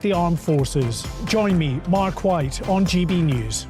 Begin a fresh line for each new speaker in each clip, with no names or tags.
The armed forces. Join me, Mark White, on GB News.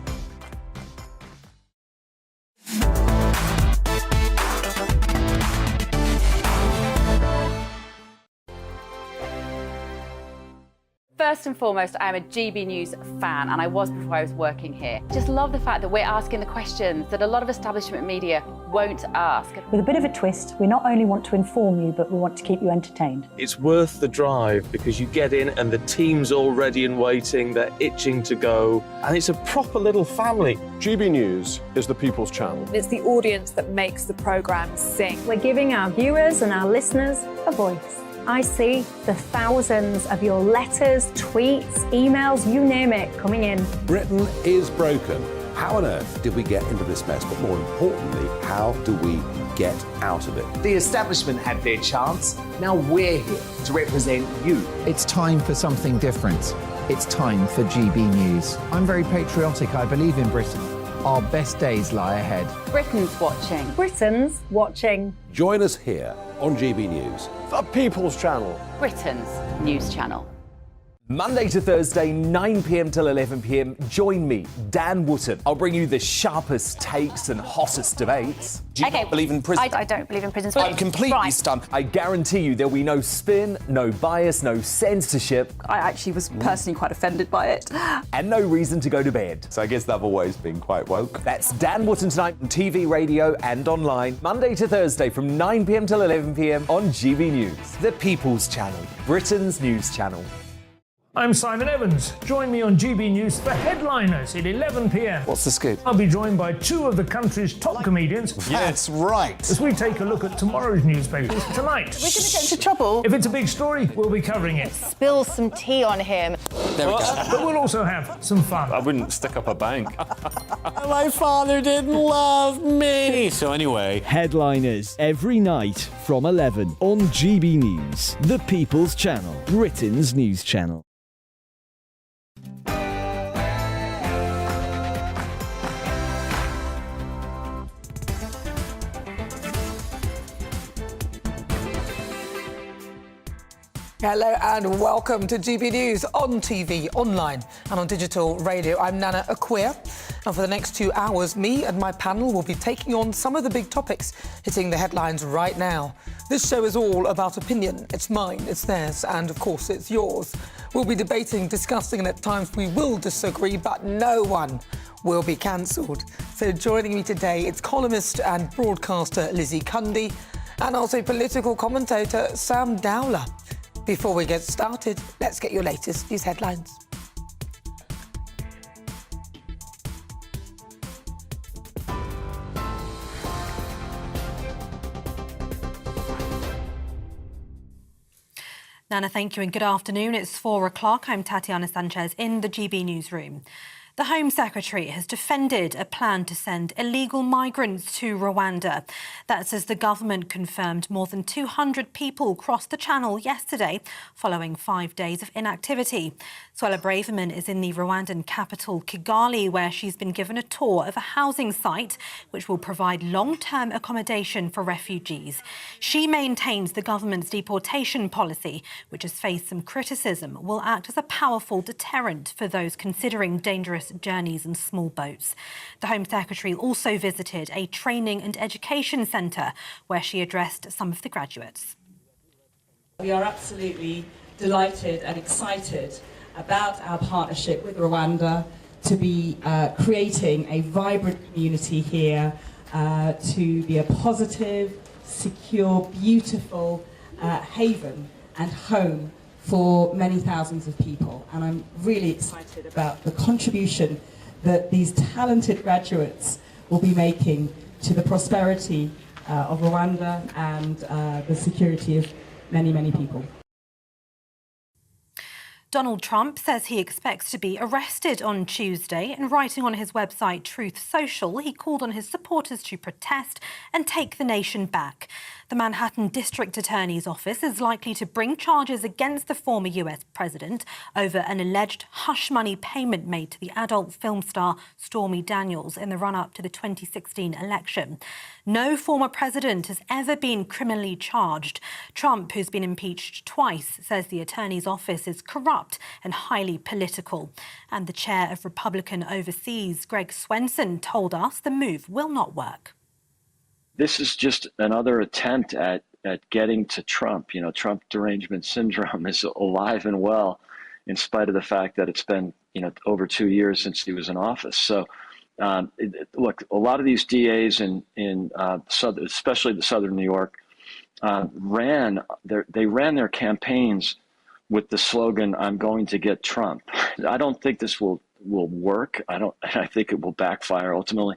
First and foremost, I am a GB News fan, and I was before I was working here. Just love the fact that we're asking the questions that a lot of establishment media won't ask.
With a bit of a twist, we not only want to inform you, but we want to keep you entertained.
It's worth the drive because you get in and the team's all ready and waiting, they're itching to go, and it's a proper little family.
GB News is the people's channel.
It's the audience that makes the programme sing.
We're giving our viewers and our listeners a voice. I see the thousands of your letters, tweets, emails, you name it, coming in.
Britain is broken. How on earth did we get into this mess? But more importantly, how do we get out of it?
The establishment had their chance. Now we're here to represent you.
It's time for something different. It's time for GB News. I'm very patriotic. I believe in Britain. Our best days lie ahead.
Britain's watching.
Britain's watching.
Join us here on GB News.
The people's channel.
Britain's news channel.
Monday to Thursday, 9 p.m. till 11 p.m. Join me, Dan Wootton. I'll bring you the sharpest takes and hottest debates.
Do you not believe in prison?
I don't believe in prison.
I'm completely stunned.
I guarantee you there'll be no spin, no bias, no censorship.
I actually was personally quite offended by it.
And no reason to go to bed.
So I guess they've always been quite woke.
That's Dan Wootton tonight on TV, radio and online. Monday to Thursday from 9 p.m. till 11 p.m. on GB News. The People's Channel, Britain's news channel.
I'm Simon Evans. Join me on GB News for Headliners at 11 p.m.
What's the scoop?
I'll be joined by two of the country's top comedians.
That's right.
As we take a look at tomorrow's newspapers tonight.
We're going to get into trouble.
If it's a big story, we'll be covering it.
Spill some tea on him.
There we go.
But we'll also have some fun.
I wouldn't stick up a bank.
My father didn't love me.
So anyway, Headliners every night from 11 on GB News, the People's Channel, Britain's news channel.
Hello and welcome to GB News on TV, online and on digital radio. I'm Nana Akua, and for the next 2 hours, me and my panel will be taking on some of the big topics hitting the headlines right now. This show is all about opinion. It's mine, it's theirs, and of course it's yours. We'll be debating, discussing, and at times we will disagree, but no one will be cancelled. So joining me today, it's columnist and broadcaster Lizzie Cundy, and also political commentator Sam Dowler. Before we get started, let's get your latest news headlines.
Nana, thank you and good afternoon. It's 4 o'clock. I'm Tatiana Sanchez in the GB newsroom. The Home Secretary has defended a plan to send illegal migrants to Rwanda. That's as the government confirmed more than 200 people crossed the channel yesterday following 5 days of inactivity. Suella Braverman is in the Rwandan capital, Kigali, where she's been given a tour of a housing site which will provide long-term accommodation for refugees. She maintains the government's deportation policy, which has faced some criticism, will act as a powerful deterrent for those considering dangerous journeys in small boats. The Home Secretary also visited a training and education centre where she addressed some of the graduates.
We are absolutely delighted and excited about our partnership with Rwanda to be creating a vibrant community here, to be a positive, secure, beautiful haven and home for many thousands of people. And I'm really excited about the contribution that these talented graduates will be making to the prosperity of Rwanda and the security of many, many people.
Donald Trump says he expects to be arrested on Tuesday. And writing on his website Truth Social, he called on his supporters to protest and take the nation back. The Manhattan District Attorney's Office is likely to bring charges against the former US president over an alleged hush money payment made to the adult film star Stormy Daniels in the run-up to the 2016 election. No former president has ever been criminally charged. Trump, who's been impeached twice, says the attorney's office is corrupt corrupt and highly political. And the chair of Republican Overseas, Greg Swenson, told us the move will not work.
This is just another attempt at getting to Trump. You know, Trump derangement syndrome is alive and well, in spite of the fact that it's been, over 2 years since he was in office. So, look, a lot of these DAs in especially the Southern New York, ran their campaigns with the slogan, "I'm going to get Trump." I don't think this will work. I think it will backfire ultimately.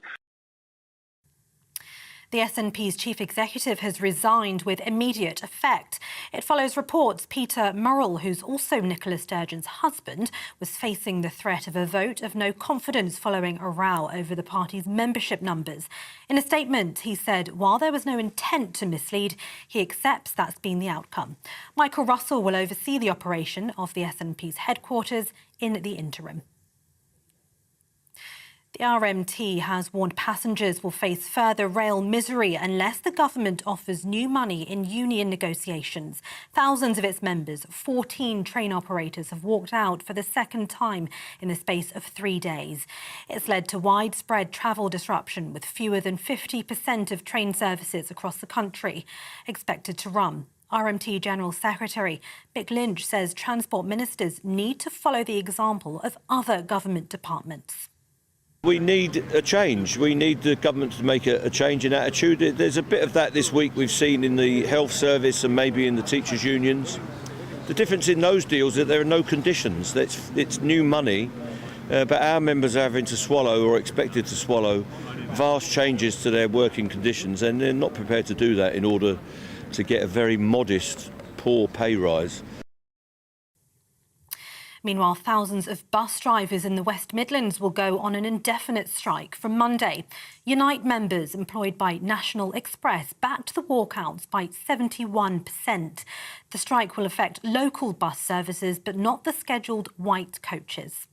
The SNP's chief executive has resigned with immediate effect. It follows reports Peter Murrell, who's also Nicola Sturgeon's husband, was facing the threat of a vote of no confidence following a row over the party's membership numbers. In a statement, he said while there was no intent to mislead, he accepts that's been the outcome. Michael Russell will oversee the operation of the SNP's headquarters in the interim. The RMT has warned passengers will face further rail misery unless the government offers new money in union negotiations. Thousands of its members, 14 train operators, have walked out for the second time in the space of 3 days. It's led to widespread travel disruption, with fewer than 50% of train services across the country expected to run. RMT General Secretary Mick Lynch says transport ministers need to follow the example of other government departments.
We need a change. We need the government to make a change in attitude. There's a bit of that this week we've seen in the health service and maybe in the teachers' unions. The difference in those deals is that there are no conditions. It's new money, but our members are having to swallow or expected to swallow vast changes to their working conditions, and they're not prepared to do that in order to get a very modest, poor pay rise.
Meanwhile, thousands of bus drivers in the West Midlands will go on an indefinite strike from Monday. Unite members employed by National Express backed the walkouts by 71%. The strike will affect local bus services, but not the scheduled white coaches.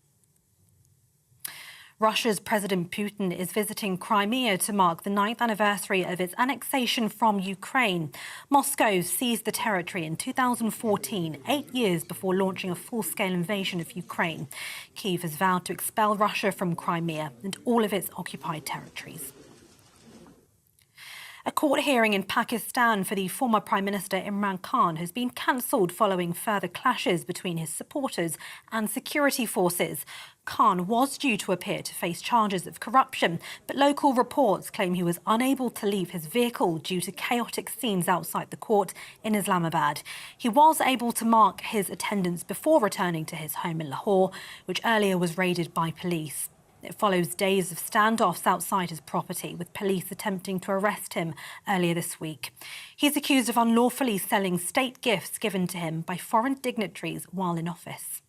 Russia's President Putin is visiting Crimea to mark the 9th anniversary of its annexation from Ukraine. Moscow seized the territory in 2014, 8 years before launching a full-scale invasion of Ukraine. Kyiv has vowed to expel Russia from Crimea and all of its occupied territories. A court hearing in Pakistan for the former Prime Minister Imran Khan has been cancelled following further clashes between his supporters and security forces. Khan was due to appear to face charges of corruption, but local reports claim he was unable to leave his vehicle due to chaotic scenes outside the court in Islamabad. He was able to mark his attendance before returning to his home in Lahore, which earlier was raided by police. It follows days of standoffs outside his property, with police attempting to arrest him earlier this week. He's accused of unlawfully selling state gifts given to him by foreign dignitaries while in office.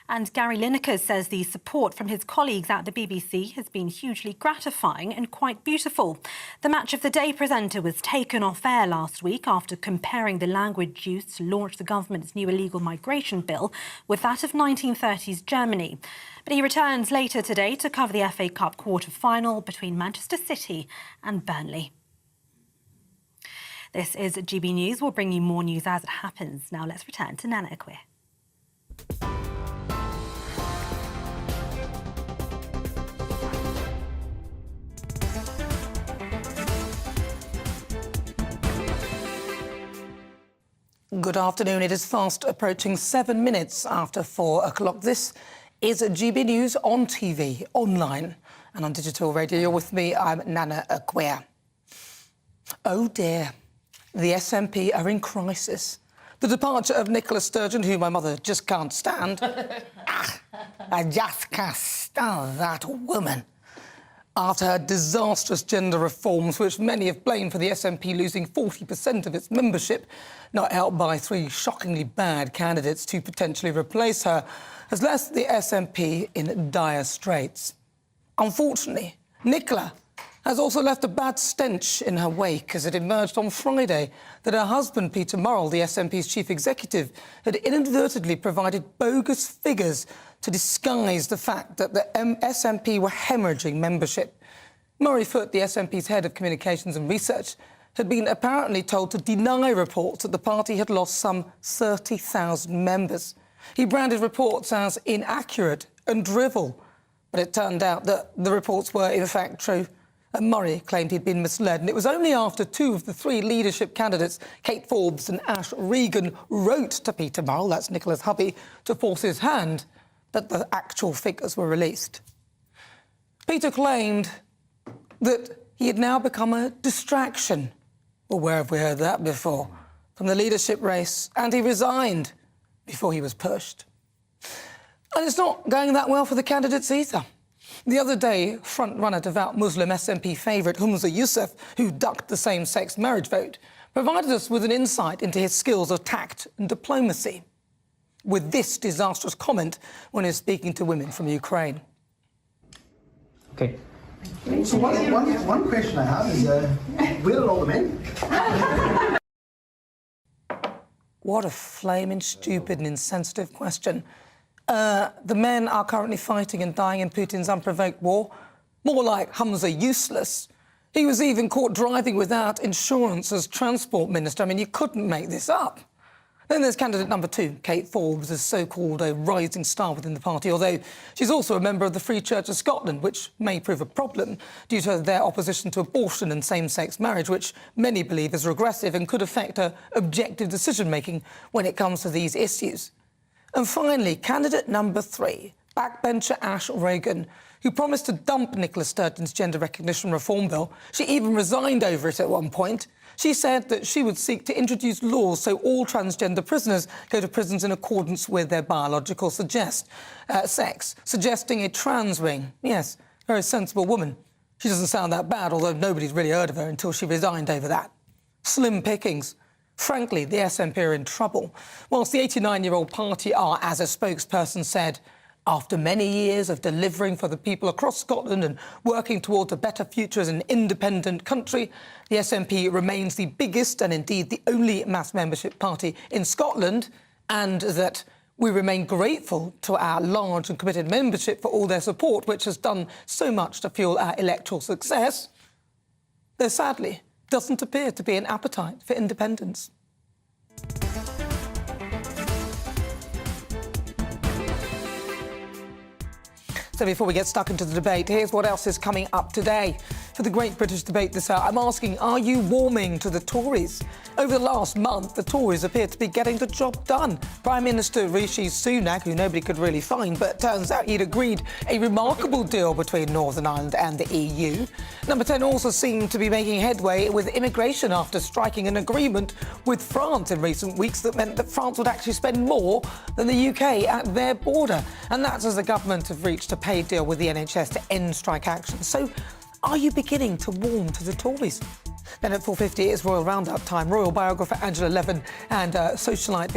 And Gary Lineker says the support from his colleagues at the BBC has been hugely gratifying and quite beautiful. The Match of the Day presenter was taken off air last week after comparing the language used to launch the government's new illegal migration bill with that of 1930s Germany. But he returns later today to cover the FA Cup quarter-final between Manchester City and Burnley. This is GB News. We'll bring you more news as it happens. Now let's return to Nana Akua.
Good afternoon. It is fast approaching 7 minutes after 4 o'clock. This is GB News on TV, online and on digital radio. You're with me. I'm Nana Akua. Oh dear, the SNP are in crisis. The departure of Nicola Sturgeon, who my mother just can't stand. I just can't stand that woman. After her disastrous gender reforms, which many have blamed for the SNP losing 40% of its membership, not helped by 3 shockingly bad candidates to potentially replace her, has left the SNP in dire straits. Unfortunately, Nicola has also left a bad stench in her wake as it emerged on Friday that her husband, Peter Murrell, the SNP's chief executive, had inadvertently provided bogus figures to disguise the fact that the SNP were hemorrhaging membership. Murray Foote, the SNP's head of communications and research, had been apparently told to deny reports that the party had lost some 30,000 members. He branded reports as inaccurate and drivel, but it turned out that the reports were in fact true. And Murray claimed he'd been misled, and it was only after two of the three leadership candidates, Kate Forbes and Ash Regan, wrote to Peter Murrell, that's Nicola's hubby, to force his hand, that the actual figures were released. Peter claimed that he had now become a distraction. Well, where have we heard that before? From the leadership race, and he resigned before he was pushed. And it's not going that well for the candidates either. The other day, front-runner devout Muslim SNP favourite Humza Yousaf, who ducked the same-sex marriage vote, provided us with an insight into his skills of tact and diplomacy, with this disastrous comment when he was speaking to women from Ukraine.
Okay. So one question I have is, where are all the men?
What a flaming stupid and insensitive question. The men are currently fighting and dying in Putin's unprovoked war. More like Humza useless. He was even caught driving without insurance as transport minister. I mean, you couldn't make this up. Then there's candidate number two, Kate Forbes, a so-called a rising star within the party, although she's also a member of the Free Church of Scotland, which may prove a problem due to their opposition to abortion and same-sex marriage, which many believe is regressive and could affect her objective decision-making when it comes to these issues. And finally, candidate number three, backbencher Ash Regan, who promised to dump Nicola Sturgeon's gender recognition reform bill. She even resigned over it at one point. She said that she would seek to introduce laws so all transgender prisoners go to prisons in accordance with their biological sex, suggesting a trans wing. Yes, very sensible woman. She doesn't sound that bad, although nobody's really heard of her until she resigned over that. Slim pickings. Frankly, the SNP are in trouble. Whilst the 89-year-old party are, as a spokesperson said, after many years of delivering for the people across Scotland and working towards a better future as an independent country, the SNP remains the biggest and indeed the only mass membership party in Scotland, and that we remain grateful to our large and committed membership for all their support, which has done so much to fuel our electoral success. There sadly doesn't appear to be an appetite for independence. So before we get stuck into the debate, here's what else is coming up today. For the Great British Debate this hour, I'm asking, are you warming to the Tories? Over the last month, the Tories appear to be getting the job done. Prime Minister Rishi Sunak, who nobody could really find, but turns out he'd agreed a remarkable deal between Northern Ireland and the EU. Number 10 also seemed to be making headway with immigration after striking an agreement with France in recent weeks that meant that France would actually spend more than the UK at their border. And that's as the government have reached a paid deal with the NHS to end strike action. So are you beginning to warm to the Tories? Then at 4:50, it's Royal Roundup time. Royal biographer Angela Levin and socialite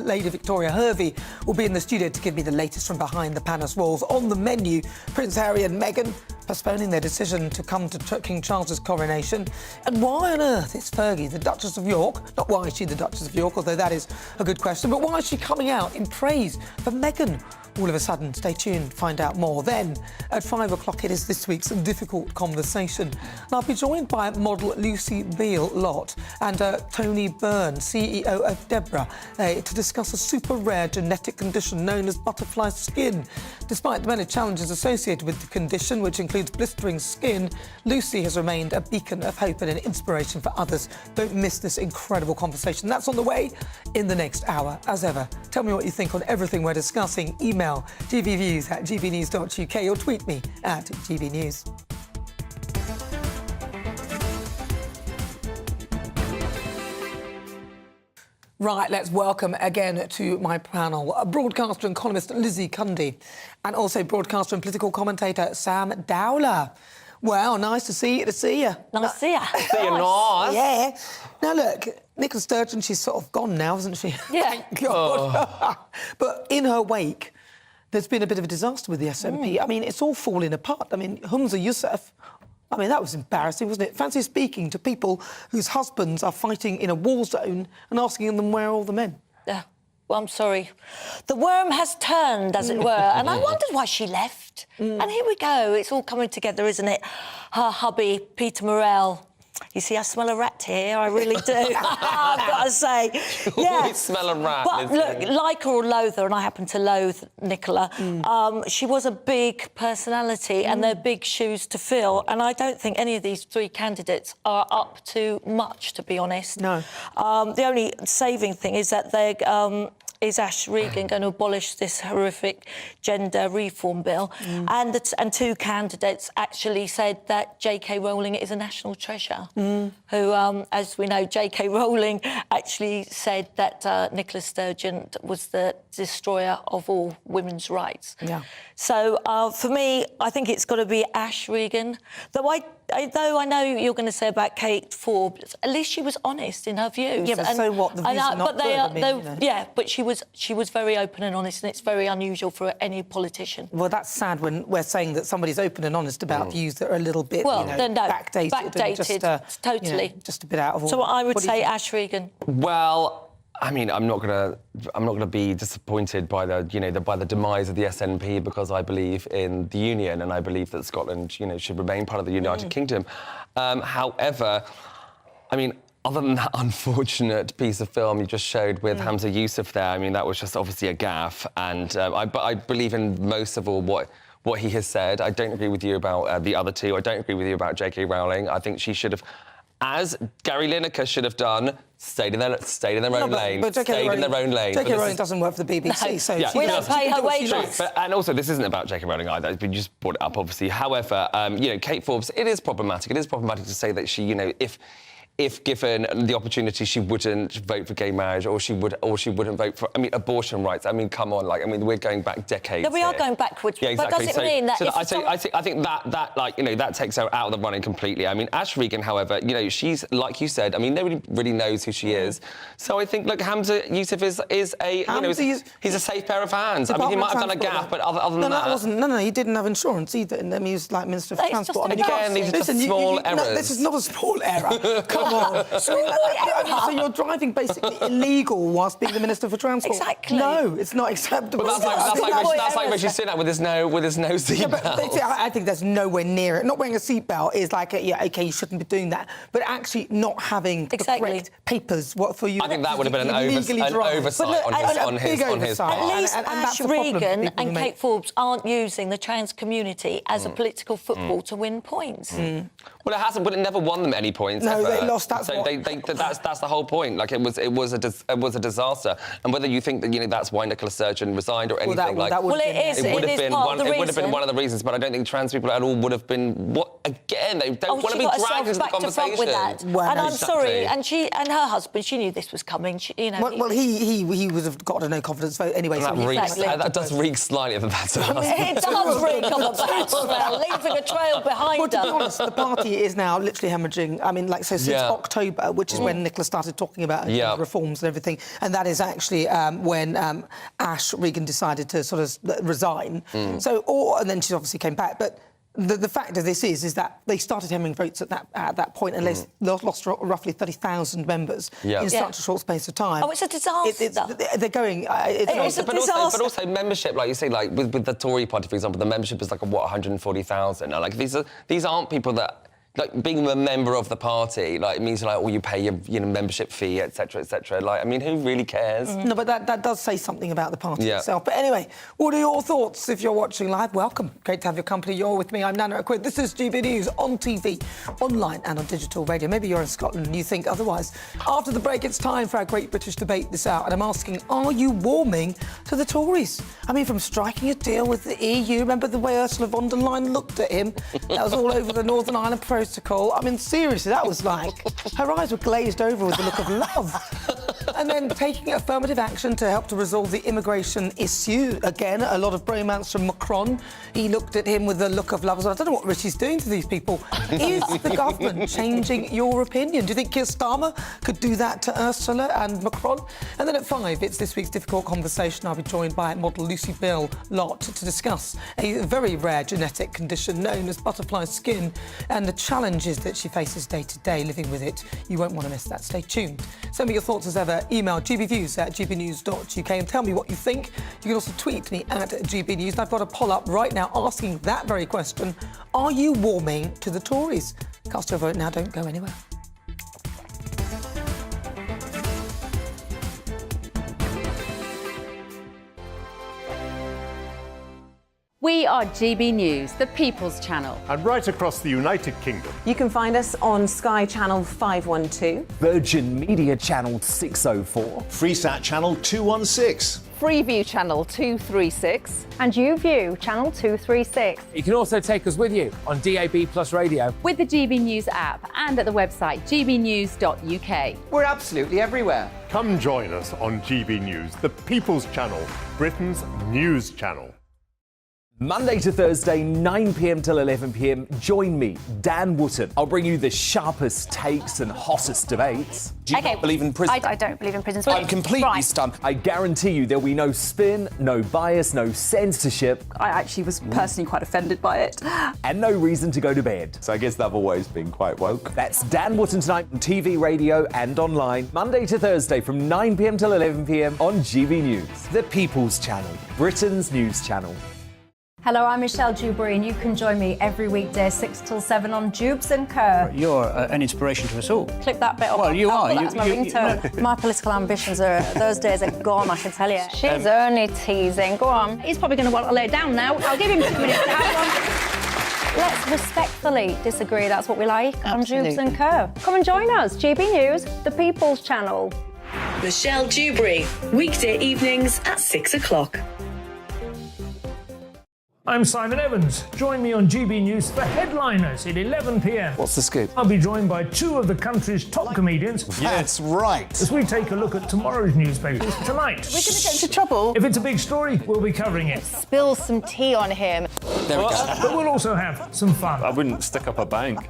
Lady Victoria Hervey will be in the studio to give me the latest from behind the palace walls. On the menu, Prince Harry and Meghan postponing their decision to come to King Charles's coronation. And why on earth is Fergie, the Duchess of York, not why is she the Duchess of York, although that is a good question, but why is she coming out in praise for Meghan? All of a sudden, stay tuned, find out more. Then, at 5 o'clock, it is this week's Difficult Conversation. And I'll be joined by model Lucy Beale-Lott and Tony Byrne, CEO of Deborah, to discuss a super rare genetic condition known as butterfly skin. Despite the many challenges associated with the condition, which includes blistering skin, Lucy has remained a beacon of hope and an inspiration for others. Don't miss this incredible conversation. That's on the way in the next hour. As ever, tell me what you think on everything we're discussing. Email gbviews@gbnews.uk or tweet me at gbnews. Right, let's welcome again to my panel broadcaster and columnist Lizzie Cundy and also broadcaster and political commentator Sam Dowler. Well, nice to see you.
Nice to see you.
See you, nice. Yeah. Now, look, Nicola Sturgeon, she's sort of gone now, isn't she?
Yeah.
Thank God. But in her wake, there's been a bit of a disaster with the SNP. I mean, it's all falling apart. I mean, Humza Yousaf, I mean, that was embarrassing, wasn't it? Fancy speaking to people whose husbands are fighting in a war zone and asking them where are all the men.
Yeah. Well, I'm sorry. The worm has turned, as it were, and I wondered why she left. And here we go. It's all coming together, isn't it? Her hubby, Peter Murrell, You see, I smell a rat here, I really do. I've got to say.
We smell a rat.
But look, like her or loathe her, and I happen to loathe Nicola, she was a big personality and they're big shoes to fill. And I don't think any of these three candidates are up to much, to be honest. No. The only saving thing is that is Ash Regan going to abolish this horrific gender reform bill? And two candidates actually said that J.K. Rowling is a national treasure. Who, as we know, J.K. Rowling actually said that Nicola Sturgeon was the destroyer of all women's rights. Yeah. So for me, I think it's got to be Ash Regan. Though I know you're going to say about Kate Forbes, at least she was honest in her views.
Yeah, but so what? The views are not good.
Yeah, but she was very open and honest, and it's very unusual for any politician.
Well, that's sad when we're saying that somebody's open and honest about views that are a little bit, backdated.
Backdated, totally.
Just a bit out of order.
So I would say Ash Regan.
Well, I mean, I'm not gonna be disappointed by the demise of the SNP, because I believe in the Union and I believe that Scotland, should remain part of the United Kingdom. However, I mean, other than that unfortunate piece of film you just showed with Hamza Yusuf there, I mean, that was just obviously a gaffe. And but I believe in most of all what he has said. I don't agree with you about the other two. I don't agree with you about J.K. Rowling. I think she should have, as Gary Lineker should have done, stayed in their own lane.
J.K. Rowling doesn't work for the BBC, so
we don't pay her wages.
And also, this isn't about J.K. Rowling either. You just brought it up, obviously. However, Kate Forbes, it is problematic. It is problematic to say that she, if given the opportunity, she wouldn't vote for gay marriage, or she wouldn't vote for, abortion rights. I mean, come on, we're going back decades.
No, we are going backwards.
Yeah, exactly.
But does it mean that?
I think that takes her out of the running completely. I mean, Ash Regan, however, she's, like you said, nobody really knows who she is. So I think, look, Hamza Yusuf is a, he's a safe pair of hands. I mean, he might have done a gaffe, but other than that...
No, he didn't have insurance either. And he was like Minister of Transport.
And again, these are just small errors.
No, this is not a small error. Come on. So you're driving basically illegal whilst being the Minister for Transport?
Exactly.
No, it's not acceptable.
But that's like Rishi Sunak with his no seatbelt.
Yeah, I think there's nowhere near it. Not wearing a seatbelt is like, OK, you shouldn't be doing that. But actually not having the correct papers for you.
I think that would have been an oversight on his part.
At least Ash Regan and Kate Forbes aren't using the trans community as a political football to win points.
Well, it hasn't, but it never won them any points.
No,
ever.
they lost. That's
the whole point. Like it was a disaster. And whether you think that that's why Nicola Sturgeon resigned or anything
it would have been
one of the reasons. But I don't think trans people at all would have been. What again? They don't want to be dragged into the conversation.
With that.
Well,
and I'm sorry. And she and her husband, she knew this was coming.
Well, he would have got a no confidence vote anyway.
That does reek slightly that that's.
It does reek of a bad smell, leaving a trail behind her.
To be honest, the party is now literally hemorrhaging. I mean, since October, which is when Nicola started talking about reforms and everything, and that is actually when Ash Regan decided to sort of resign. And then she obviously came back, but. The fact of this is that they started hemming votes at that point, and they lost roughly 30,000 members in such a short space of time.
Oh, it's a disaster.
They're going.
It's a disaster.
But also membership, like you say, like with the Tory party, for example, the membership is 140,000. Like these aren't people that. Like, being a member of the party, it means, you pay your membership fee, etc., etc. Who really cares?
No, but that does say something about the party itself. But anyway, what are your thoughts if you're watching live? Welcome. Great to have your company. You're with me. I'm Nana Akua. This is GB News on TV, online and on digital radio. Maybe you're in Scotland and you think otherwise. After the break, it's time for our Great British Debate this hour. And I'm asking, are you warming to the Tories? From striking a deal with the EU. Remember the way Ursula von der Leyen looked at him? That was all over the Northern Ireland protocol. Seriously, that was her eyes were glazed over with the look of love. And then taking affirmative action to help to resolve the immigration issue. Again, a lot of bromance from Macron. He looked at him with the look of love as well. I don't know what Rishi's doing to these people. Is the government changing your opinion? Do you think Keir Starmer could do that to Ursula and Macron? And then at 5, it's this week's difficult conversation. I'll be joined by model Lucy Bill Lott to discuss a very rare genetic condition known as butterfly skin and the challenges that she faces day to day living with it. You won't want to miss that. Stay tuned. Send me your thoughts as ever. Email gbviews@gbnews.uk and tell me what you think. You can also tweet me at GBNews. And I've got a poll up right now asking that very question. Are you warming to the Tories? Cast your vote now, don't go anywhere.
We are GB News, the People's Channel.
And right across the United Kingdom.
You can find us on Sky Channel 512,
Virgin Media Channel 604,
Freesat Channel 216.
Freeview Channel 236.
And YouView Channel 236.
You can also take us with you on DAB Plus Radio.
With the GB News app and at the website gbnews.uk.
We're absolutely everywhere.
Come join us on GB News, the People's Channel, Britain's news channel.
Monday to Thursday, 9 p.m. till 11 p.m. Join me, Dan Wootton. I'll bring you the sharpest takes and hottest debates.
Do you not believe in prison?
I don't believe in prisons.
I'm completely stumped.
I guarantee you there'll be no spin, no bias, no censorship.
I actually was personally quite offended by it.
And no reason to go to bed.
So I guess they've always been quite woke.
That's Dan Wootton tonight on TV, radio and online. Monday to Thursday from 9 p.m. till 11 p.m. on GB News. The People's Channel, Britain's news channel.
Hello, I'm Michelle Dewberry, and you can join me every weekday 6 till 7 on Jubes and Kerr.
You're an inspiration to us all.
Clip that bit up.
Well, you are.
That's my ringtone. My political ambitions are, those days are gone, I can tell you. She's only teasing. Go on. He's probably going to want to lay down now. I'll give him 2 minutes to have one. Let's respectfully disagree. That's what we like on Jubes and Kerr. Come and join us. GB News, the People's Channel.
Michelle Dewberry, weekday evenings at 6 o'clock.
I'm Simon Evans. Join me on GB News for Headliners at 11 p.m.
What's the scoop?
I'll be joined by 2 of the country's top comedians.
That's right.
As we take a look at tomorrow's newspapers tonight.
We're going to get into trouble.
If it's a big story, we'll be covering it.
Spill some tea on him.
There we go.
But we'll also have some fun.
I wouldn't stick up a bank.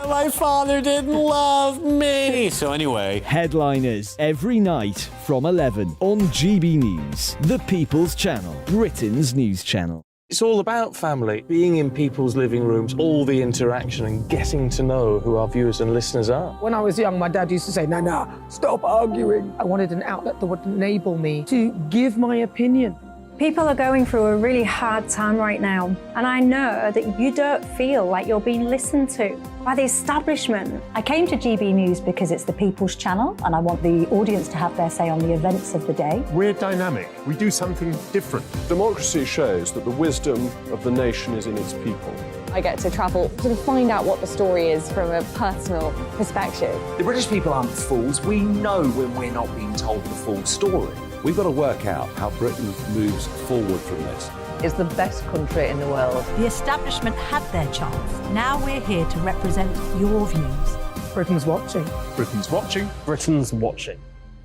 My father didn't love me.
So anyway,
Headliners every night from 11 on GB News, the People's Channel, Britain's news channel.
It's all about family, being in people's living rooms, all the interaction and getting to know who our viewers and listeners are.
When I was young, my dad used to say, Nana, stop arguing. I wanted an outlet that would enable me to give my opinion.
People are going through a really hard time right now, and I know that you don't feel like you're being listened to by the establishment. I came to GB News because it's the People's Channel, and I want the audience to have their say on the events of the day.
We're dynamic. We do something different. Democracy shows that the wisdom of the nation is in its people.
I get to travel to find out what the story is from a personal perspective.
The British people aren't fools. We know when we're not being told the full story.
We've got to work out how Britain moves forward from this.
It's the best country in the world.
The establishment had their chance. Now we're here to represent your views.
Britain's watching.
Britain's watching.
Britain's watching.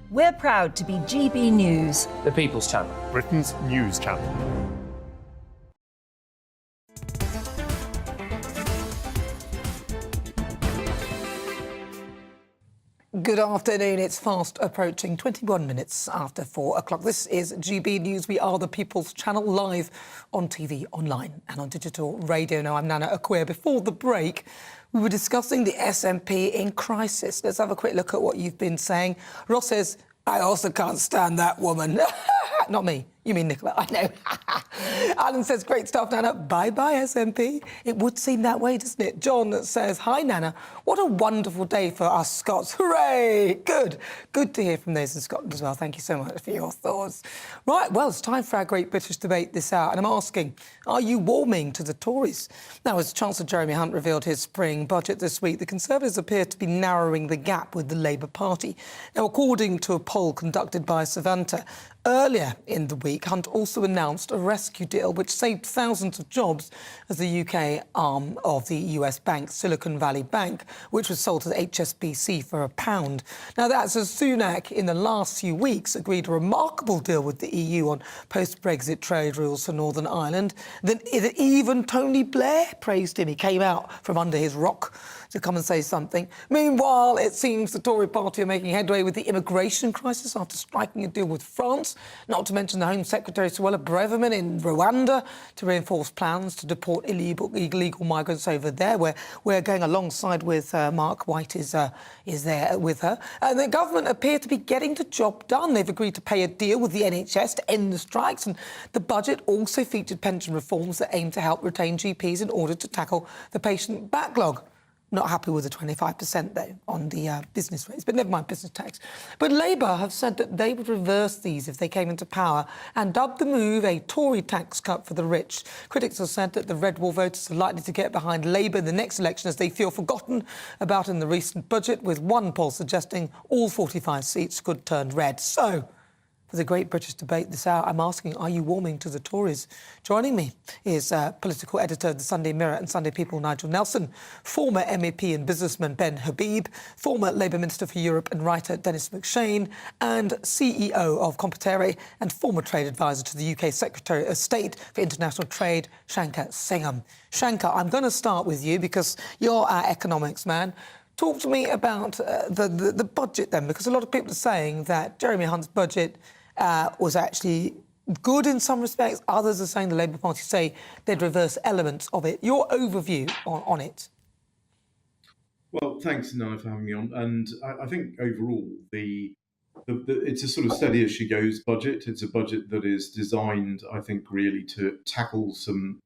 We're proud to be GB News.
The People's Channel.
Britain's news channel.
Good afternoon. It's fast approaching 21 minutes after 4 o'clock. This is GB News. We are the People's Channel, live on TV, online and on digital radio. Now, I'm Nana Akua. Before the break, we were discussing the SNP in crisis. Let's have a quick look at what you've been saying. Ross says, I also can't stand that woman. Not me. You mean Nicola, I know. Alan says, great stuff, Nana. Bye-bye, SNP. It would seem that way, doesn't it? John says, hi, Nana. What a wonderful day for us Scots. Hooray! Good. Good to hear from those in Scotland as well. Thank you so much for your thoughts. Right, well, it's time for our great British debate this hour. And I'm asking, are you warming to the Tories? Now, as Chancellor Jeremy Hunt revealed his spring budget this week, the Conservatives appear to be narrowing the gap with the Labour Party. Now, according to a poll conducted by Savanta, earlier in the week, Hunt also announced a rescue deal which saved thousands of jobs as the UK arm of the US bank, Silicon Valley Bank, which was sold to the HSBC for £1. Now, that's as Sunak, in the last few weeks, agreed a remarkable deal with the EU on post-Brexit trade rules for Northern Ireland. Then even Tony Blair praised him. He came out from under his rock to come and say something. Meanwhile, it seems the Tory party are making headway with the immigration crisis after striking a deal with France, not to mention the Home Secretary Suella Braverman in Rwanda to reinforce plans to deport illegal migrants over there, where we're going alongside with Mark White is there with her. And the government appear to be getting the job done. They've agreed to pay a deal with the NHS to end the strikes, and the budget also featured pension reforms that aim to help retain GPs in order to tackle the patient backlog. Not happy with the 25% though on the business rates, but never mind business tax. But Labour have said that they would reverse these if they came into power and dubbed the move a Tory tax cut for the rich. Critics have said that the Red Wall voters are likely to get behind Labour in the next election as they feel forgotten about in the recent budget, with one poll suggesting all 45 seats could turn red. So, for the great British debate this hour, I'm asking, are you warming to the Tories? Joining me is political editor of the Sunday Mirror and Sunday People, Nigel Nelson, former MEP and businessman Ben Habib, former Labour Minister for Europe and writer Dennis McShane, and CEO of Competere and former trade advisor to the UK Secretary of State for International Trade, Shankar Singham. Shankar, I'm going to start with you because you're our economics man. Talk to me about the budget then, because a lot of people are saying that Jeremy Hunt's budget was actually good in some respects. Others are saying, the Labour Party say, they'd reverse elements of it. Your overview on it?
Well, thanks, Nana, for having me on. And I think overall, it's a sort of steady as she goes budget. It's a budget that is designed, I think, really to tackle some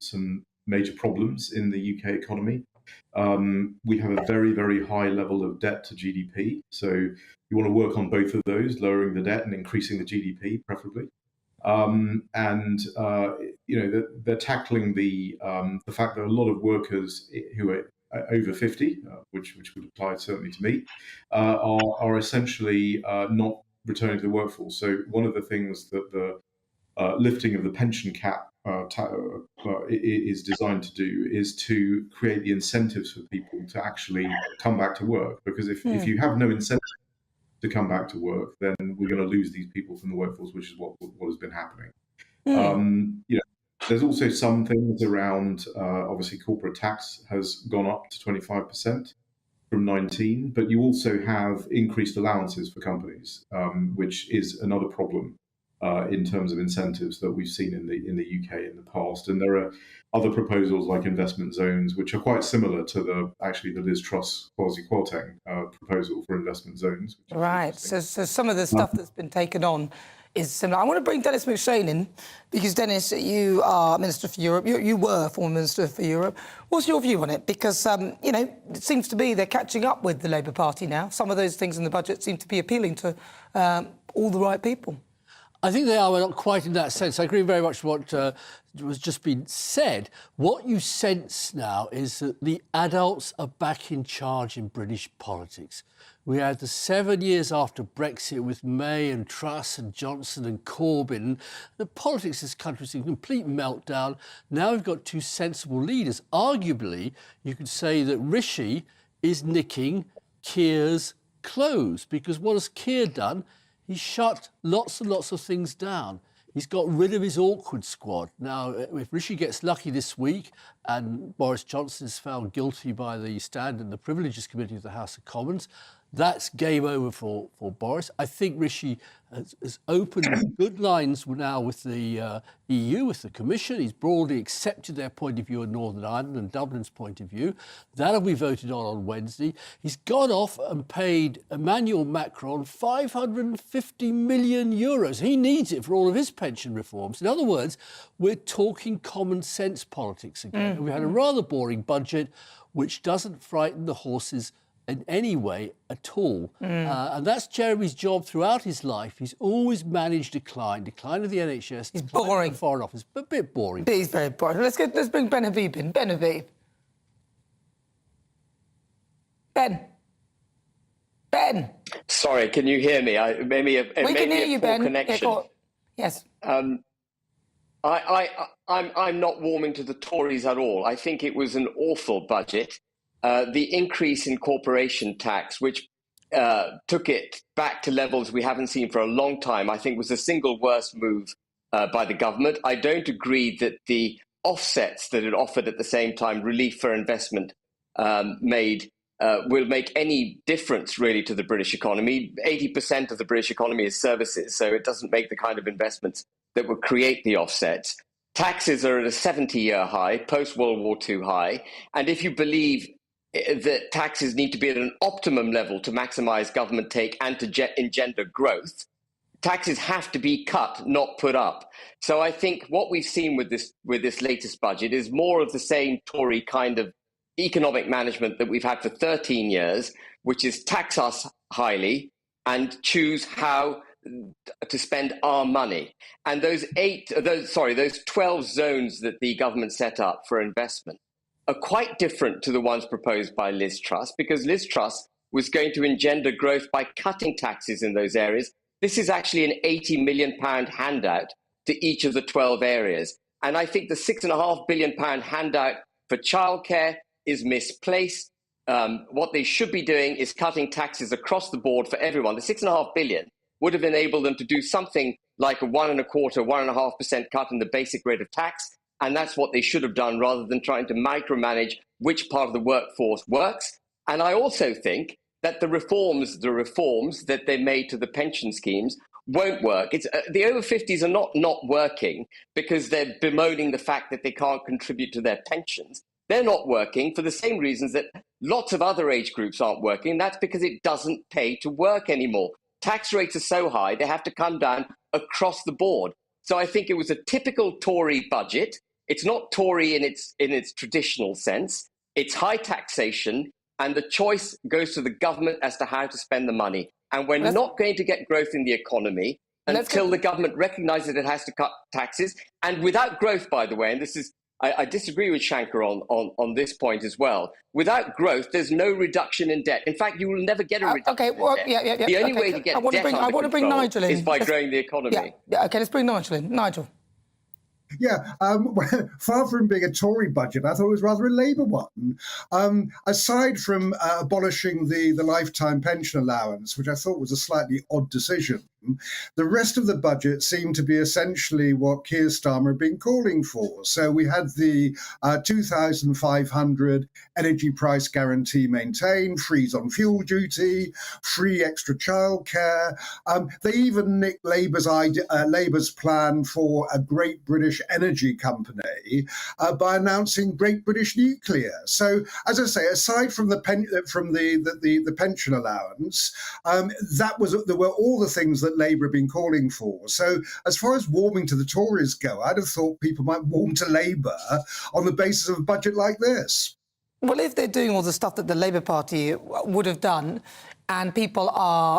major problems in the UK economy. We have a very, very high level of debt to GDP. So you want to work on both of those, lowering the debt and increasing the GDP, preferably. They're tackling the fact that a lot of workers who are over 50, which would apply certainly to me, are essentially not returning to the workforce. So one of the things that the lifting of the pension cap is designed to do is to create the incentives for people to actually come back to work. Because if you have no incentive to come back to work, then we're going to lose these people from the workforce, which is what has been happening. There's also some things around, obviously, corporate tax has gone up to 25% from 19%, but you also have increased allowances for companies, which is another problem in terms of incentives that we've seen in the UK in the past. And there are other proposals like investment zones, which are quite similar to the Liz Truss Kwasi Kwarteng proposal for investment zones.
Right. So some of the stuff that's been taken on is similar. I want to bring Dennis McShane in because, Dennis, you are Minister for Europe. You were former Minister for Europe. What's your view on it? Because, it seems to be they're catching up with the Labour Party now. Some of those things in the budget seem to be appealing to all the right people.
I think they are, but not quite in that sense. I agree very much with what was just been said. What you sense now is that the adults are back in charge in British politics. We had the 7 years after Brexit with May and Truss and Johnson and Corbyn. The politics of this country is in complete meltdown. Now we've got two sensible leaders. Arguably, you could say that Rishi is nicking Keir's clothes, because what has Keir done? He's shut lots and lots of things down. He's got rid of his awkward squad. Now, if Rishi gets lucky this week and Boris Johnson is found guilty by the Stand and the Privileges Committee of the House of Commons, that's game over for Boris. I think Rishi has opened good lines now with the EU, with the Commission. He's broadly accepted their point of view on Northern Ireland and Dublin's point of view. That'll be voted on Wednesday. He's gone off and paid Emmanuel Macron 550 million euros. He needs it for all of his pension reforms. In other words, we're talking common sense politics again. We had a rather boring budget which doesn't frighten the horses in any way at all. And that's Jeremy's job throughout his life. He's always managed decline of the NHS. He's boring. The Foreign Office, but a bit boring.
But he's very boring. Let's bring Ben Habib in. Ben Habib. Ben.
Sorry, can you hear me?
We can hear you, Ben.
Connection.
Yes.
I'm not warming to the Tories at all. I think it was an awful budget. The increase in corporation tax, which took it back to levels we haven't seen for a long time, I think was the single worst move by the government. I don't agree that the offsets that it offered at the same time, relief for investment, will make any difference really to the British economy. 80% of the British economy is services, so it doesn't make the kind of investments that would create the offsets. Taxes are at a 70-year high, post-World War II high, and if you believe that taxes need to be at an optimum level to maximize government take and to engender growth, taxes have to be cut, not put up. So I think what we've seen with this latest budget is more of the same Tory kind of economic management that we've had for 13 years, which is tax us highly and choose how to spend our money. And those 12 zones that the government set up for investment are quite different to the ones proposed by Liz Truss, because Liz Truss was going to engender growth by cutting taxes in those areas. This is actually an £80 million handout to each of the 12 areas. And I think the £6.5 billion handout for childcare is misplaced. What they should be doing is cutting taxes across the board for everyone. The £6.5 billion would have enabled them to do something like a 1.25% cut in the basic rate of tax. And that's what they should have done, rather than trying to micromanage which part of the workforce works. And I also think that the reforms that they made to the pension schemes won't work. The over 50s are not working because they're bemoaning the fact that they can't contribute to their pensions. They're not working for the same reasons that lots of other age groups aren't working. That's because it doesn't pay to work anymore. Tax rates are so high, they have to come down across the board. So I think it was a typical Tory budget. It's not Tory in its traditional sense. It's high taxation, and the choice goes to the government as to how to spend the money. And we're not going to get growth in the economy until the government recognises it has to cut taxes. And without growth, by the way, and this is, I disagree with Shankar on this point as well. Without growth, there's no reduction in debt. In fact, you will never get a reduction in debt.
Yeah.
The only way to get debt under control is by growing the economy.
Okay, let's bring Nigel in. Nigel.
Yeah, far from being a Tory budget, I thought it was rather a Labour one. Aside from abolishing the lifetime pension allowance, which I thought was a slightly odd decision, the rest of the budget seemed to be essentially what Keir Starmer had been calling for. So we had the 2,500 energy price guarantee maintained, freeze on fuel duty, free extra childcare. They even nicked Labour's plan for a Great British Energy Company by announcing Great British Nuclear. So, as I say, aside from the pension allowance, there were all the things that Labour have been calling for. So, as far as warming to the Tories go, I'd have thought people might warm to Labour on the basis of a budget like this.
Well, if they're doing all the stuff that the Labour Party would have done, and people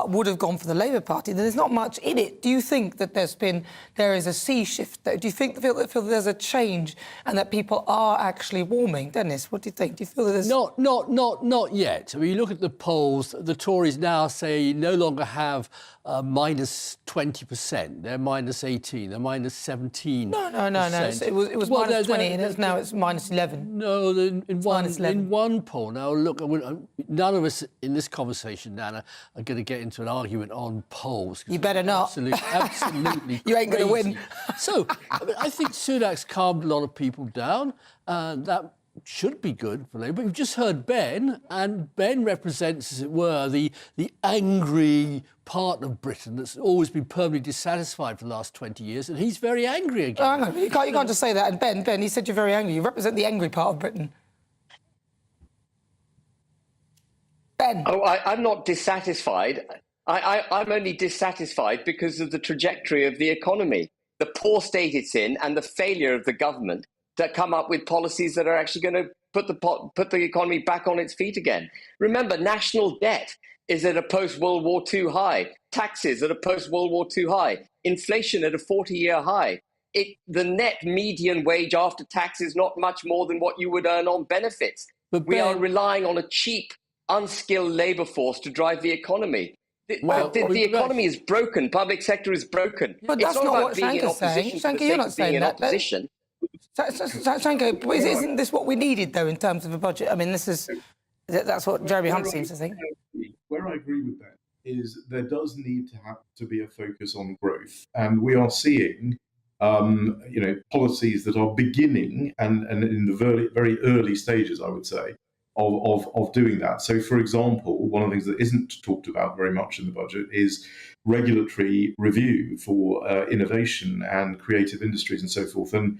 would have gone for the Labour Party, then there's not much in it. Do you think that there is a sea shift there? Do you feel that there's a change and that people are actually warming? Dennis, what do you think? Do you feel that there's...
Not yet. I mean, you look at the polls, the Tories now say you no longer have minus 20%. They're minus 18, they're minus 17%.
No. It was minus 20 and now it's minus 11.
No, in one poll. Now, look, none of us in this conversation, Nana, are going to get into an argument on polls.
You better not.
Absolutely
You ain't going to win.
So, I think Sunak's calmed a lot of people down. That should be good for Labour. We've just heard Ben, and Ben represents, as it were, the angry part of Britain that's always been permanently dissatisfied for the last 20 years, and he's very angry again.
Oh, hang on. You can't just say that. And Ben, he said you're very angry. You represent the angry part of Britain. Ben.
Oh, I'm not dissatisfied. I'm only dissatisfied because of the trajectory of the economy, the poor state it's in, and the failure of the government to come up with policies that are actually going to put the economy back on its feet again. Remember, national debt is at a post-World War II high, taxes at a post-World War II high, inflation at a 40-year high. The net median wage after tax is not much more than what you would earn on benefits. But we are relying on a cheap, unskilled labour force to drive the economy. The economy is broken. Public sector is broken.
But that's not what Shankar's saying. Shankar, you're not saying that. Shankar, isn't this what we needed, though, in terms of a budget? I mean, that's what Jeremy Hunt seems to think.
Where I agree with that is there does need to be a focus on growth. And we are seeing policies that are beginning and in the very, very early stages, I would say, of doing that. So, for example, one of the things that isn't talked about very much in the budget is regulatory review for innovation and creative industries and so forth. And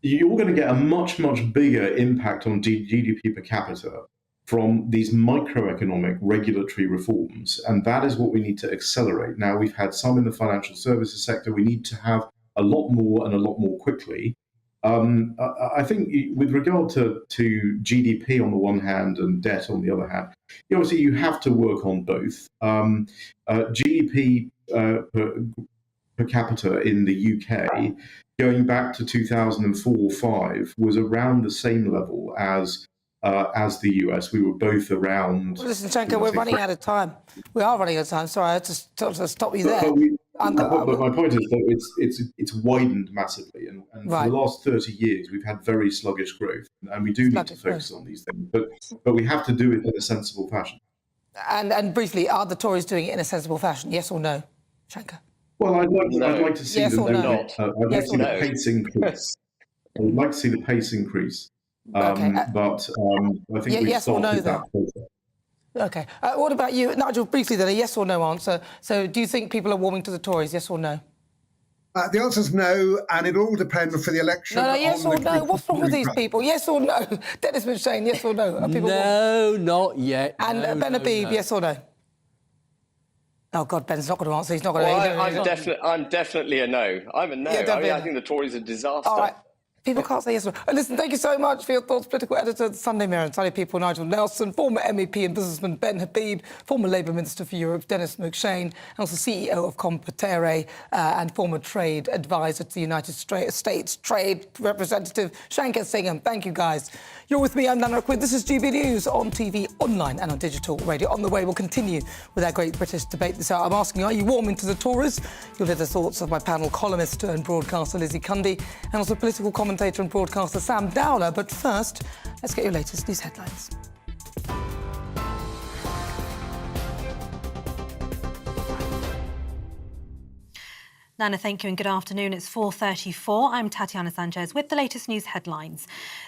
you're going to get a much, much bigger impact on GDP per capita from these microeconomic regulatory reforms. And that is what we need to accelerate. Now, we've had some in the financial services sector. We need to have a lot more and a lot more quickly. I think with regard to GDP on the one hand and debt on the other hand, obviously you have to work on both. GDP per capita in the UK, going back to 2004-05, was around the same level as the US. We were both around.
Well, listen, Shanker, we're running out of time. We are running out of time. Sorry, I had to stop you there.
But my point is that it's widened massively, and
Right.
for the last 30 years we've had very sluggish growth, and we do need to focus on these things. But we have to do it in a sensible fashion.
And briefly, are the Tories doing it in a sensible fashion? Yes or no, Shanker?
Well, I'd like to see
Yes
the
or no?
I'd like to see the pace increase. I would like to see the pace increase.
Okay,
But I think we've
yes or no,
started that process.
Okay. What about you, Nigel? Briefly, then, a yes or no answer. So, do you think people are warming to the Tories? Yes or no?
The answer's no, and it all depends for the election.
No, yes or no? What's wrong with these people? Yes or no? Dennis McShane, yes or no? Are people warming?
Not yet.
And Ben Habib, yes or no? Oh God, Ben's not going to answer. He's not going to.
Well, I'm definitely a no. I'm a no.
Yeah,
I think the Tories are a disaster.
All right. People can't say yes or no. Listen, thank you so much for your thoughts. Political editor of the Sunday Mirror and Sunday People, Nigel Nelson, former MEP and businessman Ben Habib, former Labour Minister for Europe Dennis McShane, and also CEO of Competere and former trade advisor to the United States Trade Representative Shankar Singham. Thank you, guys. You're with me, I'm Nana Akua. This is GB News on TV, online and on digital radio. On the way, we'll continue with our great British debate this hour. I'm asking, are you warming to the Tories? You'll hear the thoughts of my panel columnist and broadcaster Lizzie Cundy, and also political commentator and broadcaster Sam Dowler. But first, let's get your latest news headlines.
Nana, thank you and good afternoon. It's 4:34. I'm Tatiana Sanchez with the latest news headlines.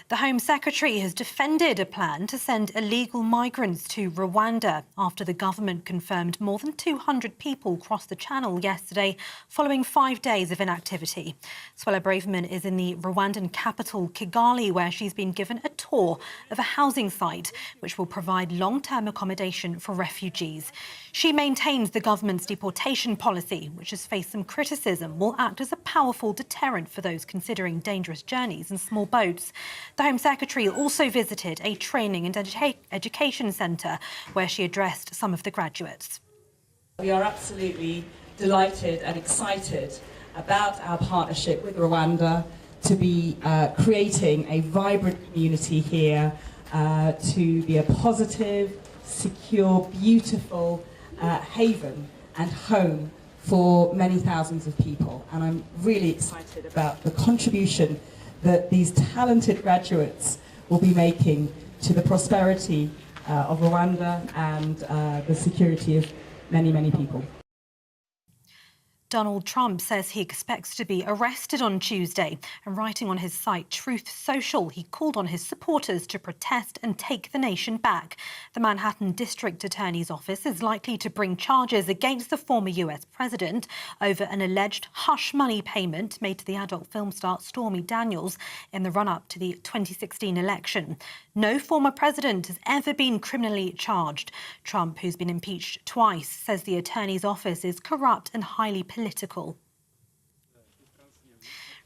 The Home Secretary has defended a plan to send illegal migrants to Rwanda after the government confirmed more than 200 people crossed the channel yesterday following 5 days of inactivity. Suella Braverman is in the Rwandan capital, Kigali, where she's been given a tour of a housing site which will provide long-term accommodation for refugees. She maintains the government's deportation policy, which has faced some criticism, will act as a powerful deterrent for those considering dangerous journeys in small boats. The Home Secretary also visited a training and education centre where she addressed some of the graduates.
We are absolutely delighted and excited about our partnership with Rwanda to be creating a vibrant community here, to be a positive, secure, beautiful haven and home for many thousands of people. And I'm really excited about the contribution that these talented graduates will be making to the prosperity of Rwanda and the security of many, many people.
Donald Trump says he expects to be arrested on Tuesday. And writing on his site Truth Social, he called on his supporters to protest and take the nation back. The Manhattan District Attorney's Office is likely to bring charges against the former US president over an alleged hush money payment made to the adult film star Stormy Daniels in the run-up to the 2016 election. No former president has ever been criminally charged. Trump, who's been impeached twice, says the attorney's office is corrupt and highly political.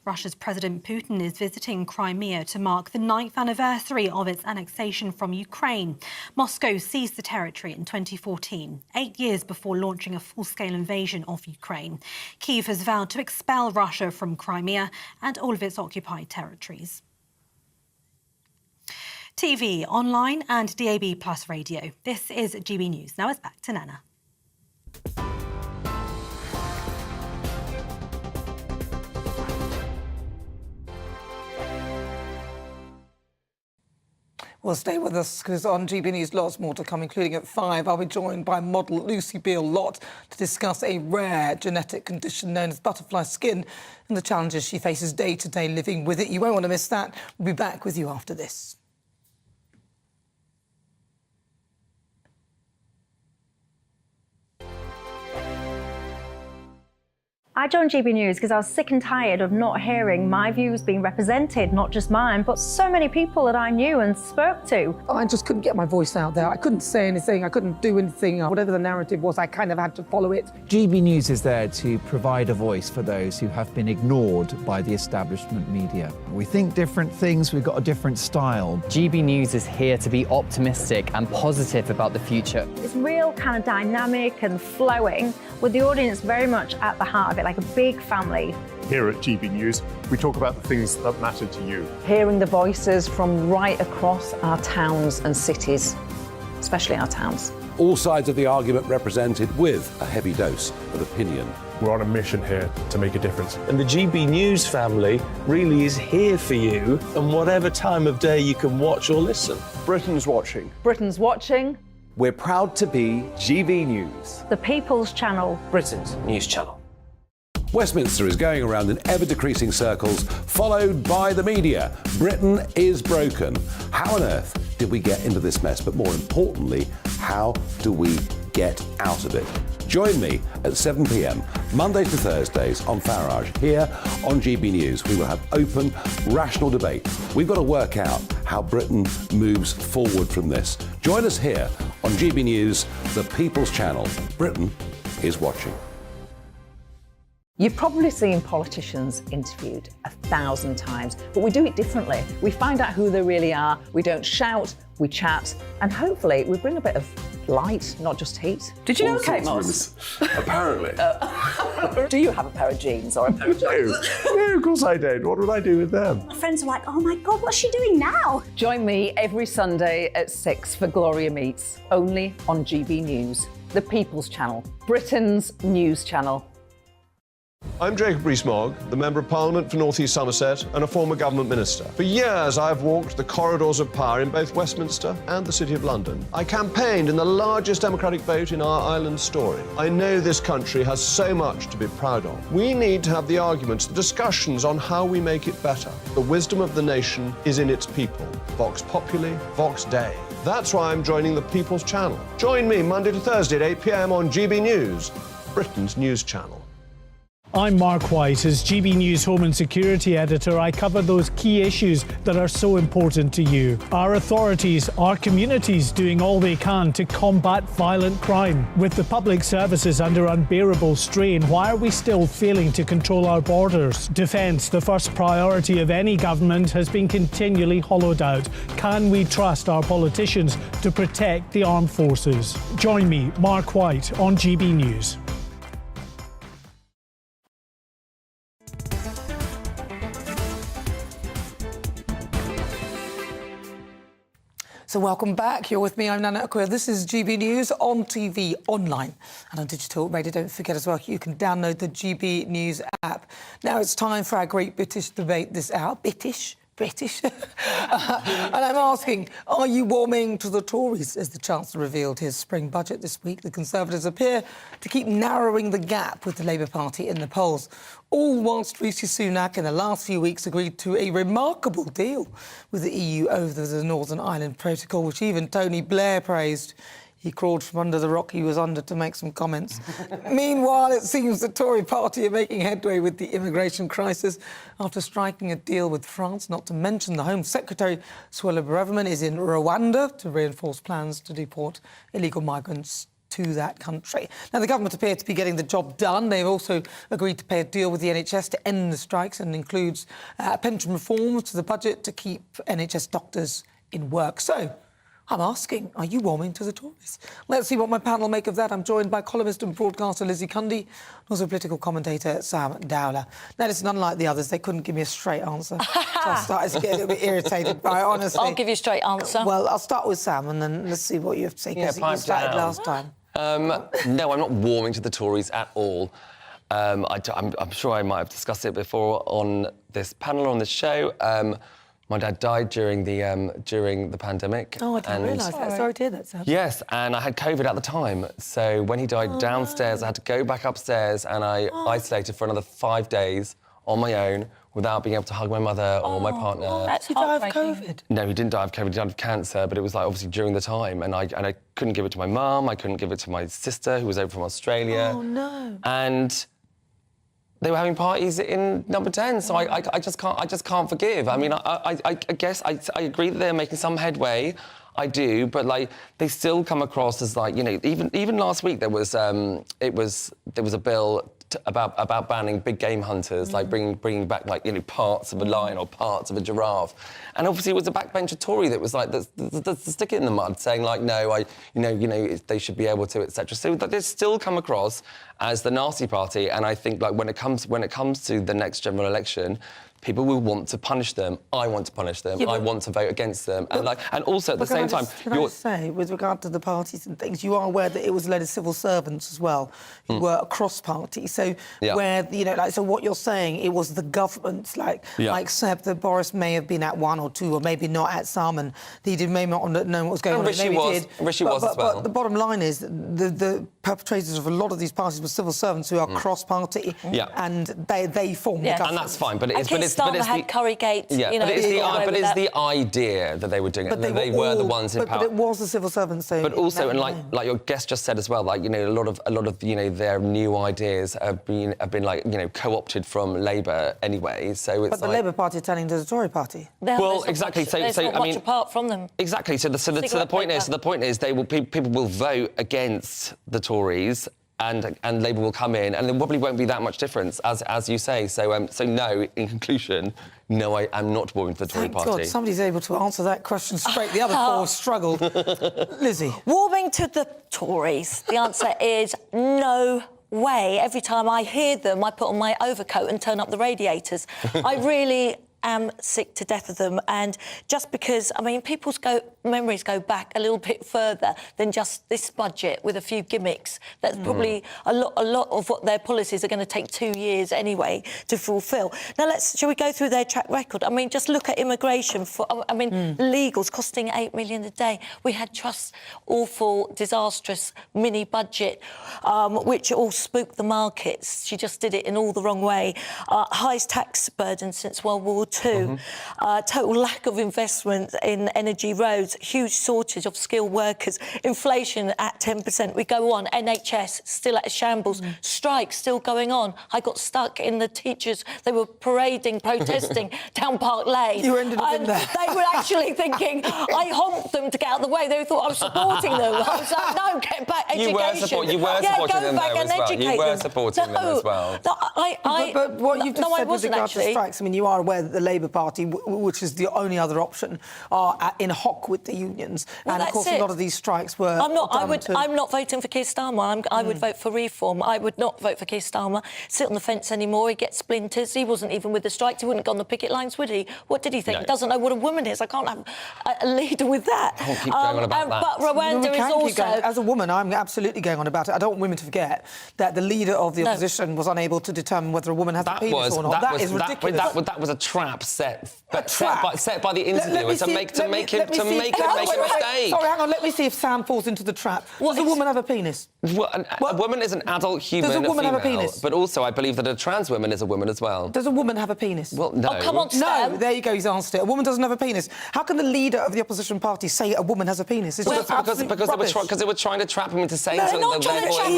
Russia's President Putin is visiting Crimea to mark the 9th anniversary of its annexation from Ukraine. Moscow seized the territory in 2014, 8 years before launching a full-scale invasion of Ukraine. Kyiv has vowed to expel Russia from Crimea and all of its occupied territories. TV, online and DAB+ radio. This is GB News. Now it's back to Nana.
Well, stay with us because on GB News, lots more to come, including at 5. I'll be joined by model Lucy Beale-Lott to discuss a rare genetic condition known as butterfly skin and the challenges she faces day-to-day living with it. You won't want to miss that. We'll be back with you after this.
I joined GB News because I was sick and tired of not hearing my views being represented, not just mine, but so many people that I knew and spoke to.
I just couldn't get my voice out there. I couldn't say anything. I couldn't do anything. Whatever the narrative was, I kind of had to follow it.
GB News is there to provide a voice for those who have been ignored by the establishment media. We think different things, we've got a different style.
GB News is here to be optimistic and positive about the future.
It's real kind of dynamic and flowing, with the audience very much at the heart of it, like a big family.
Here at GB News, we talk about the things that matter to you.
Hearing the voices from right across our towns and cities, especially our towns.
All sides of the argument represented with a heavy dose of opinion.
We're on a mission here to make a difference.
And the GB News family really is here for you, and whatever time of day you can watch or listen.
Britain's watching.
Britain's watching.
We're proud to be GB News.
The People's Channel.
Britain's news channel.
Westminster is going around in ever-decreasing circles, followed by the media. Britain is broken. How on earth did we get into this mess? But more importantly, how do we get out of it? Join me at 7 p.m, Mondays to Thursdays on Farage, here on GB News. We will have open, rational debate. We've got to work out how Britain moves forward from this. Join us here on GB News, the People's Channel. Britain is watching.
You've probably seen politicians interviewed 1,000 times, but we do it differently. We find out who they really are, we don't shout, we chat, and hopefully we bring a bit of light, not just heat. Did you know Kate Moss?
Apparently.
Do you have a pair of jeans or a pair of jeans?
No, of course I don't. What would I do with them?
My friends are like, oh my God, what's she doing now?
Join me every Sunday at 6 for Gloria Meets, only on GB News, the People's Channel, Britain's news channel.
I'm Jacob Rees-Mogg, the Member of Parliament for North East Somerset and a former government minister. For years, I've walked the corridors of power in both Westminster and the City of London. I campaigned in the largest democratic vote in our island's story. I know this country has so much to be proud of. We need to have the arguments, the discussions on how we make it better. The wisdom of the nation is in its people. Vox Populi, Vox Dei. That's why I'm joining the People's Channel. Join me Monday to Thursday at 8 p.m. on GB News, Britain's news channel.
I'm Mark White. As GB News Home and Security Editor, I cover those key issues that are so important to you. Our authorities, our communities doing all they can to combat violent crime. With the public services under unbearable strain, why are we still failing to control our borders? Defence, the first priority of any government, has been continually hollowed out. Can we trust our politicians to protect the armed forces? Join me, Mark White, on GB News.
So welcome back. You're with me. I'm Nana Akua. This is GB News on TV, online and on digital radio. Don't forget as well, you can download the GB News app. Now it's time for our great British debate this hour. British. And I'm asking, are you warming to the Tories? As the Chancellor revealed his spring budget this week, the Conservatives appear to keep narrowing the gap with the Labour Party in the polls. All whilst Rishi Sunak in the last few weeks agreed to a remarkable deal with the EU over the Northern Ireland Protocol, which even Tony Blair praised. He crawled from under the rock he was under to make some comments. Meanwhile, it seems the Tory party are making headway with the immigration crisis after striking a deal with France, not to mention the Home Secretary, Suella Braverman, is in Rwanda to reinforce plans to deport illegal migrants to that country. Now, the government appear to be getting the job done. They've also agreed to pay a deal with the NHS to end the strikes and includes pension reforms to the budget to keep NHS doctors in work. So, I'm asking, are you warming to the Tories? Let's see what my panel make of that. I'm joined by columnist and broadcaster Lizzie Cundy, and also political commentator Sam Dowler. Now, listen, unlike the others, they couldn't give me a straight answer. So I started to get a little bit irritated by it, honestly.
I'll give you a straight answer.
Well, I'll start with Sam, and then let's see what you have to say, because you started last time.
No, I'm not warming to the Tories at all. I'm sure I might have discussed it before on this panel or on this show. My dad died during the pandemic.
Oh, I didn't realise that. Sorry to hear that, Sam.
Yes, and I had COVID at the time. So when he died downstairs, I had to go back upstairs and I isolated for another 5 days on my own without being able to hug my mother or my partner.
That's heartbreaking. He died of COVID?
No, he didn't die of COVID. He died of cancer, but it was like obviously during the time, and I couldn't give it to my mum. I couldn't give it to my sister who was over from Australia.
Oh no!
And they were having parties in Number 10, so I just can't forgive. I mean, I guess I agree that they're making some headway. I do, but like they still come across as like, you know, even last week there was a bill about banning big game hunters, like bringing back, like, you know, parts of a lion or parts of a giraffe, and obviously it was a backbencher Tory that was like the stick it in the mud, saying like, no, they should be able to, etc. So they still come across as the nasty party, and I think like when it comes to the next general election, people will want to punish them. I want to punish them. I want to vote against them. And also at the same time...
Can I just say, with regard to the parties and things, you are aware that it was led of civil servants as well, who were across parties. So where, you know, like, so what you're saying, it was the governments, like Seb, that Boris may have been at one or two, or maybe not at some, and he may not know what was going on.
Rishi was as well.
But the bottom line is the perpetrators of a lot of these parties were civil servants who are cross-party, and they form the government.
And that's fine, but it's
Starmer had Currygate.
Yeah,
you know,
but it's the idea that they were doing it. That they were the ones in power.
But it was the civil servants. So
but also, and like your guest just said as well, like, you know, a lot of you know, their new ideas have been like, you know, co-opted from Labour anyway. So it's
but the Labour Party are turning to the Tory Party.
Well, exactly.
There's not much apart from them.
Exactly. So the point is people will vote against the Tories. And Labour will come in, and there probably won't be that much difference, as you say. So no, in conclusion, no, I am not voting for the Tory Party.
God, somebody's able to answer that question straight. The other four struggled. Lizzie.
Warming to the Tories. The answer is no way. Every time I hear them, I put on my overcoat and turn up the radiators. I really am sick to death of them, and just because, I mean, people's memories go back a little bit further than just this budget with a few gimmicks. That's probably a lot of what their policies are going to take 2 years anyway to fulfil. Now shall we go through their track record? I mean, just look at immigration. Legals costing 8 million a day. We had Truss's awful, disastrous mini budget, which all spooked the markets. She just did it in all the wrong way. Highest tax burden since World War II. Total lack of investment in energy roads, huge shortage of skilled workers, inflation at 10%. We go on, NHS still at a shambles, strikes still going on. I got stuck in the teachers, they were protesting down Park Lane.
You ended up in there.
They were actually thinking, I honked them to get out of the way. They thought I was supporting them. I was like, no, get back, education.
You were supporting them there as well. You were supporting them as well.
But what you just said with regard to strikes, I mean, you are aware that the Labour Party, which is the only other option, are in hock with the unions.
Well,
and of course, a lot of these strikes were.
I'm not voting for Keir Starmer. I would vote for reform. I would not vote for Keir Starmer. Sit on the fence anymore. He gets splinters. He wasn't even with the strikes. He wouldn't have gone on the picket lines, would he? What did he think?
No.
He doesn't know what a woman is. I can't have a leader with that.
I won't keep going on about that.
But Rwanda is also.
As a woman, I'm absolutely going on about it. I don't want women to forget that the leader of the opposition was unable to determine whether a woman has a penis or not. That is ridiculous.
That was a trap set by the interviewer to make him make a mistake.
Sorry, hang on. Let me see if Sam falls into the trap. Does a woman have a penis?
Well, a woman is an adult human.
Does a woman have a
female,
penis?
But also, I believe that a trans woman is a woman as well.
Does a woman have a penis?
Well, no.
Oh, come on,
no, there you go. He's answered it. A woman doesn't have a penis. How can the leader of the opposition party say a woman has a penis? It's
because they were trying to trap him into saying something.
They're not trying to trap him.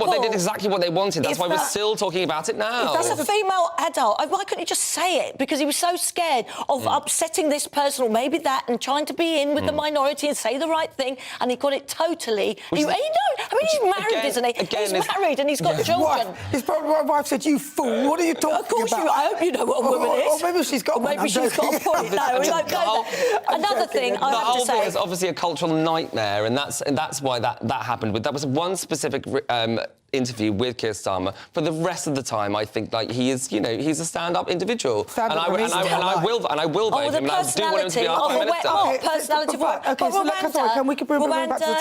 They did exactly what they wanted. That's why we're still talking about it now.
If that's a female adult, why couldn't he just say it? Because he was so scared of upsetting this person or maybe that, and trying to be in with the minority and say the right thing, and he got it totally. He's married, isn't he? He's married and he's got children.
His wife said, "You fool! What are you talking about?"
Of course, I hope you know what a woman is.
Or maybe she's got.
Maybe she's got a point. No, we won't go there. Another thing I have to say.
The whole thing is obviously a cultural nightmare, and that's why that happened. But that was one specific interview with Keir Starmer. For the rest of the time, I think like he is, you know, he's a stand-up individual, and I will vote for him. And I do want him to be our Prime Minister.
Personality of what?
Okay, so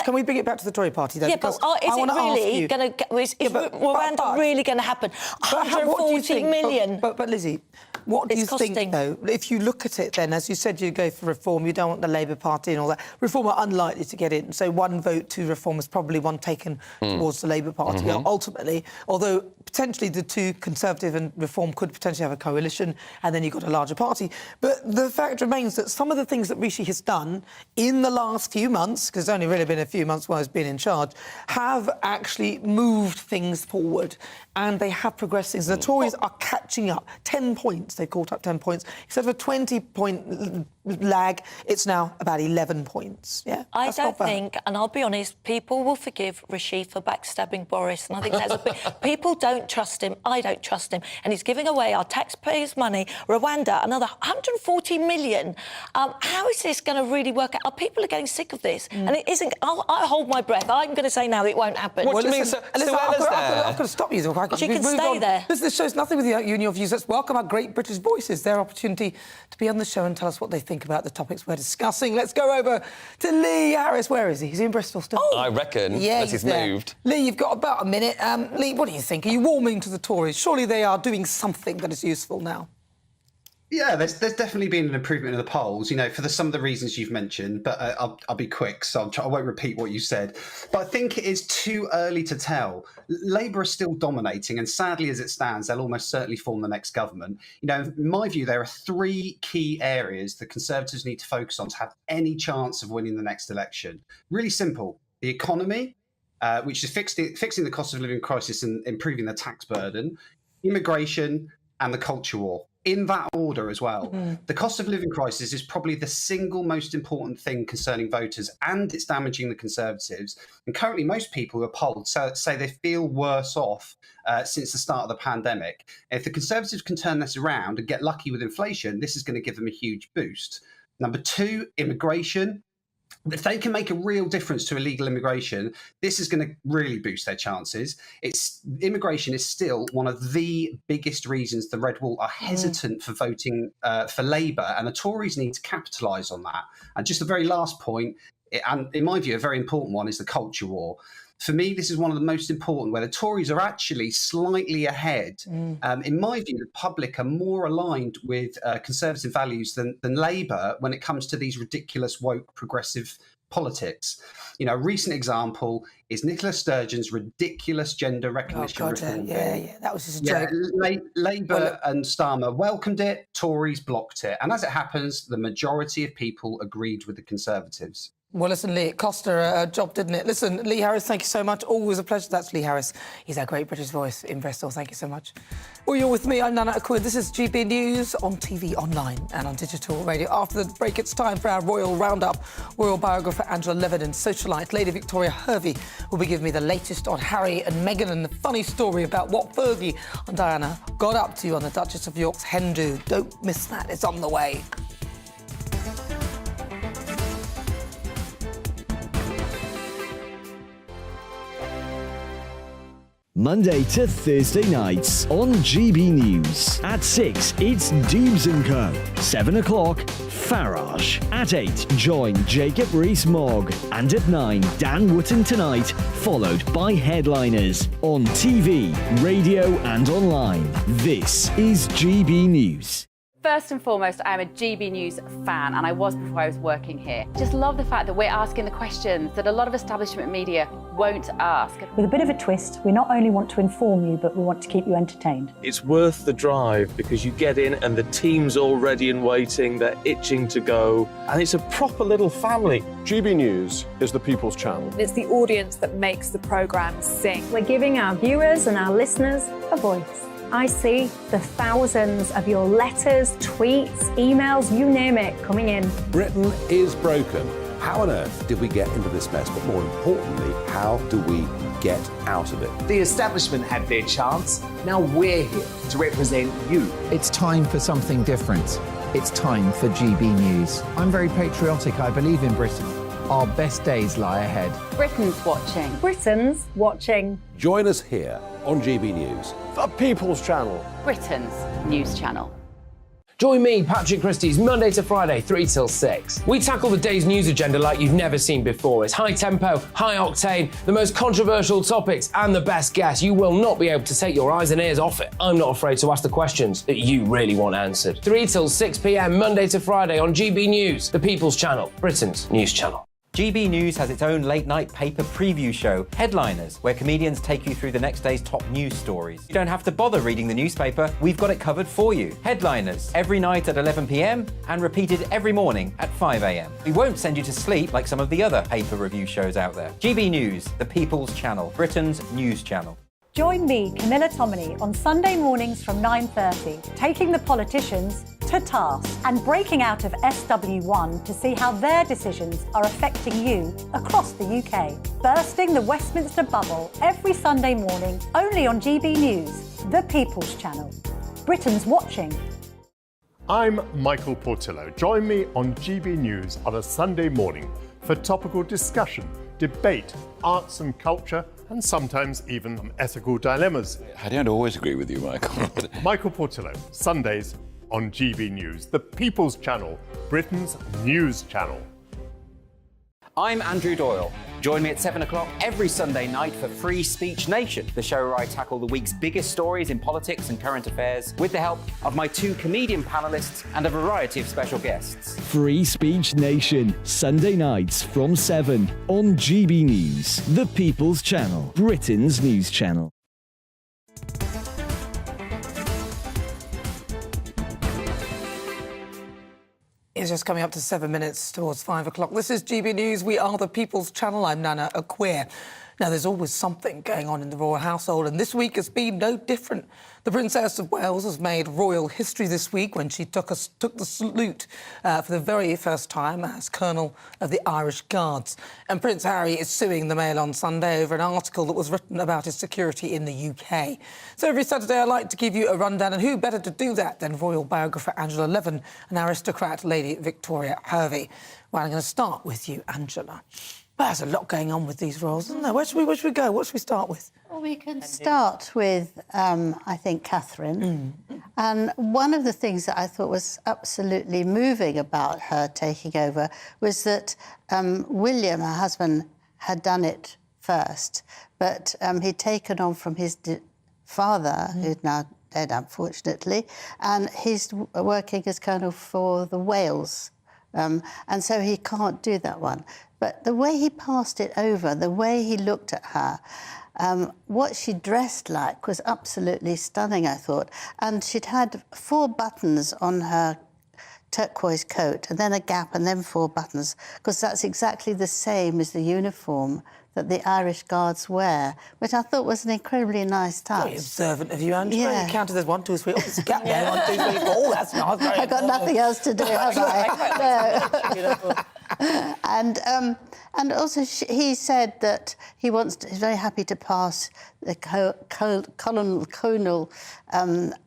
can we bring it back to the Tory party then?
Yeah, but is it really going to? Is Rwanda really going to happen? 140 million.
But Lizzie, What do
It's
you
costing.
think, though? If you look at it, then, as you said, you go for reform, you don't want the Labour Party and all that. Reform are unlikely to get in, so one vote to reform is probably one taken towards the Labour Party. Ultimately, although potentially the two, Conservative and Reform, could potentially have a coalition, and then you've got a larger party. But the fact remains that some of the things that Rishi has done in the last few months, because it's only really been a few months while he's been in charge, have actually moved things forward, and they have progressed things. The Tories are catching up. 10 points, they've caught up 10 points. Instead of a 20-point lag, it's now about 11 points. Yeah,
I don't think, and I'll be honest, people will forgive Rishi for backstabbing Boris, and I think that's a bit... People don't trust him. I don't trust him. And he's giving away our taxpayers' money. Rwanda, another 140 million. How is this going to really work out? People are getting sick of this. And it isn't... I hold my breath. I'm going to say now it won't happen.
What do you mean? I've got to stop you.
She can stay there.
Listen, this show's nothing with you and your views. Let's welcome our great British voices, their opportunity to be on the show and tell us what they think about the topics we're discussing. Let's go over to Lee Harris. Where is he? Is he in Bristol still?
I reckon,
yeah,
unless he's moved.
Lee, you've got about a minute. Lee, what do you think? Are you warming to the Tories? Surely they are doing something that is useful now.
Yeah, there's definitely been an improvement in the polls, you know, for some of the reasons you've mentioned, but I'll be quick, so I won't repeat what you said. But I think it is too early to tell. Labour are still dominating, and sadly as it stands, they'll almost certainly form the next government. You know, in my view, there are three key areas the Conservatives need to focus on to have any chance of winning the next election. Really simple. The economy, which is fixing the cost of living crisis and improving the tax burden, immigration, and the culture war. In that order as well. The cost of living crisis is probably the single most important thing concerning voters, and it's damaging the Conservatives. And currently, most people who are polled say they feel worse off since the start of the pandemic. If the Conservatives can turn this around and get lucky with inflation, this is going to give them a huge boost. Number two, immigration. If they can make a real difference to illegal immigration, this is going to really boost their chances. Immigration is still one of the biggest reasons the Red Wall are hesitant for voting for Labour, and the Tories need to capitalise on that. And just the very last point, and in my view, a very important one, is the culture war. For me, this is one of the most important, where the Tories are actually slightly ahead. In my view, the public are more aligned with Conservative values than Labour when it comes to these ridiculous woke progressive politics. You know, a recent example is Nicola Sturgeon's ridiculous gender recognition reform bill.
Yeah, that was just a joke.
Labour and Starmer welcomed it, Tories blocked it. And as it happens, the majority of people agreed with the Conservatives.
Well, listen, Lee, it cost her a job, didn't it? Listen, Lee Harris, thank you so much. Always a pleasure. That's Lee Harris. He's our great British voice in Bristol. Thank you so much. Well, you're with me. I'm Nana Akua. This is GB News on TV, online and on digital radio. After the break, it's time for our Royal Roundup. Royal biographer Angela Levitt, socialite Lady Victoria Hervey will be giving me the latest on Harry and Meghan and the funny story about what Fergie and Diana got up to on the Duchess of York's hen do. Don't miss that. It's on the way.
Monday to Thursday nights on GB News. At 6, it's Dubes & Co. 7 o'clock, Farage. At 8, join Jacob Rees-Mogg. And at 9, Dan Wootton Tonight, followed by Headliners. On TV, radio and online. This is GB News.
First and foremost, I am a GB News fan, and I was before I was working here. Just love the fact that we're asking the questions that a lot of establishment media won't ask.
With a bit of a twist, we not only want to inform you, but we want to keep you entertained.
It's worth the drive because you get in and the team's all ready and waiting, they're itching to go, and it's a proper little family.
GB News is the people's channel.
It's the audience that makes the programme sing.
We're giving our viewers and our listeners a voice. I see the thousands of your letters, tweets, emails, you name it, coming in.
Britain is broken. How on earth did we get into this mess? But more importantly, how do we get out of it?
The establishment had their chance. Now we're here to represent you.
It's time for something different. It's time for GB News. I'm very patriotic. I believe in Britain. Our best days lie ahead.
Britain's watching.
Britain's watching.
Join us here on GB News.
The people's channel.
Britain's news channel.
Join me, Patrick Christie's Monday to Friday, 3 till 6. We tackle the day's news agenda like you've never seen before. It's high tempo, high octane, the most controversial topics and the best guests. You will not be able to take your eyes and ears off it. I'm not afraid to ask the questions that you really want answered. 3 till 6 p.m. Monday to Friday on GB News, the People's Channel, Britain's news channel.
GB News has its own late-night paper preview show, Headliners, where comedians take you through the next day's top news stories. You don't have to bother reading the newspaper, we've got it covered for you. Headliners, every night at 11 p.m. and repeated every morning at 5 a.m. We won't send you to sleep like some of the other paper review shows out there. GB News, the People's Channel, Britain's news channel.
Join me, Camilla Tominey, on Sunday mornings from 9:30, taking the politicians to task and breaking out of SW1 to see how their decisions are affecting you across the UK. Bursting the Westminster bubble every Sunday morning, only on GB News, the People's Channel. Britain's watching.
I'm Michael Portillo. Join me on GB News on a Sunday morning for topical discussion, debate, arts and culture, and sometimes even some ethical dilemmas.
I don't always agree with you, Michael.
Michael Portillo, Sundays on GB News, the People's Channel, Britain's news channel.
I'm Andrew Doyle. Join me at 7 o'clock every Sunday night for Free Speech Nation, the show where I tackle the week's biggest stories in politics and current affairs with the help of my 2 comedian panellists and a variety of special guests.
Free Speech Nation, Sunday nights from 7 on GB News, the People's Channel, Britain's news channel.
It's just coming up to 7 minutes towards 5 o'clock. This is GB News. We are the People's Channel. I'm Nana Akua. Now, there's always something going on in the royal household, and this week has been no different. The Princess of Wales has made royal history this week when she took the salute for the very first time as Colonel of the Irish Guards. And Prince Harry is suing the Mail on Sunday over an article that was written about his security in the UK. So every Saturday I like to give you a rundown, and who better to do that than royal biographer Angela Levin and aristocrat Lady Victoria Hervey. Well, I'm going to start with you, Angela. Well, there's a lot going on with these royals, isn't there? Where should we go? What should we start with?
Well, we can start with, I think, Catherine. And one of the things that I thought was absolutely moving about her taking over was that William, her husband, had done it first, but he'd taken on from his father, who's now dead, unfortunately, and he's working as colonel for the Wales. And so he can't do that one. But the way he passed it over, the way he looked at her, what she dressed like was absolutely stunning, I thought. And she'd had 4 buttons on her turquoise coat, and then a gap, and then 4 buttons, because that's exactly the same as the uniform that the Irish Guards wear, which I thought was an incredibly nice touch.
Very observant of you, Angela.
Yeah.
You counted as 1, 2, 3. Oh, there's a gap there. 1, 2, 3, 4. Oh, that's nice.
I've got nothing else to do, have I? No. And also he said that he's very happy to pass the colonel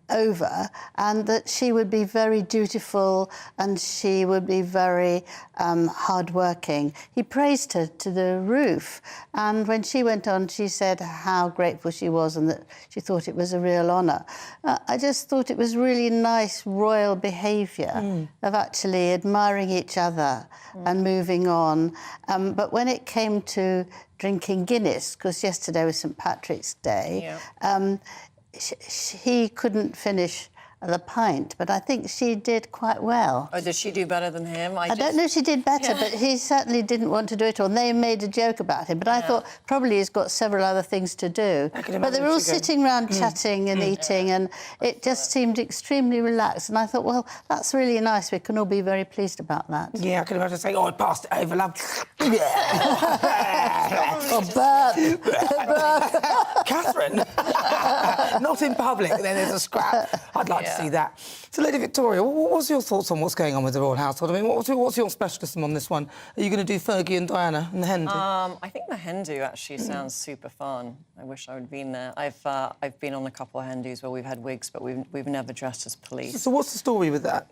over, and that she would be very dutiful and she would be very hardworking. He praised her to the roof, and when she went on, she said how grateful she was and that she thought it was a real honour. I just thought it was really nice royal behaviour of actually admiring each other and moving on. But when it came to drinking Guinness, because yesterday was St Patrick's Day, he couldn't finish the pint, but I think she did quite well.
Oh, did she do better than him?
I don't know if she did better, but he certainly didn't want to do it all. And they made a joke about him, but I thought probably he's got several other things to do. But they were all sitting around chatting and eating, and it just seemed extremely relaxed. And I thought, well, that's really nice. We can all be very pleased about that.
Yeah, I can imagine saying, oh, I passed it over, love. Catherine! Not in public, then there's a scrap. I'd like to see that. So, Lady Victoria, what's your thoughts on what's going on with the royal household? I mean, what's your specialism on this one? Are you going to do Fergie and Diana and the hen do?
I think the hen do actually sounds super fun. I wish I would have been there. I've been on a couple of hen do's where we've had wigs, but we've never dressed as police.
So what's the story with that?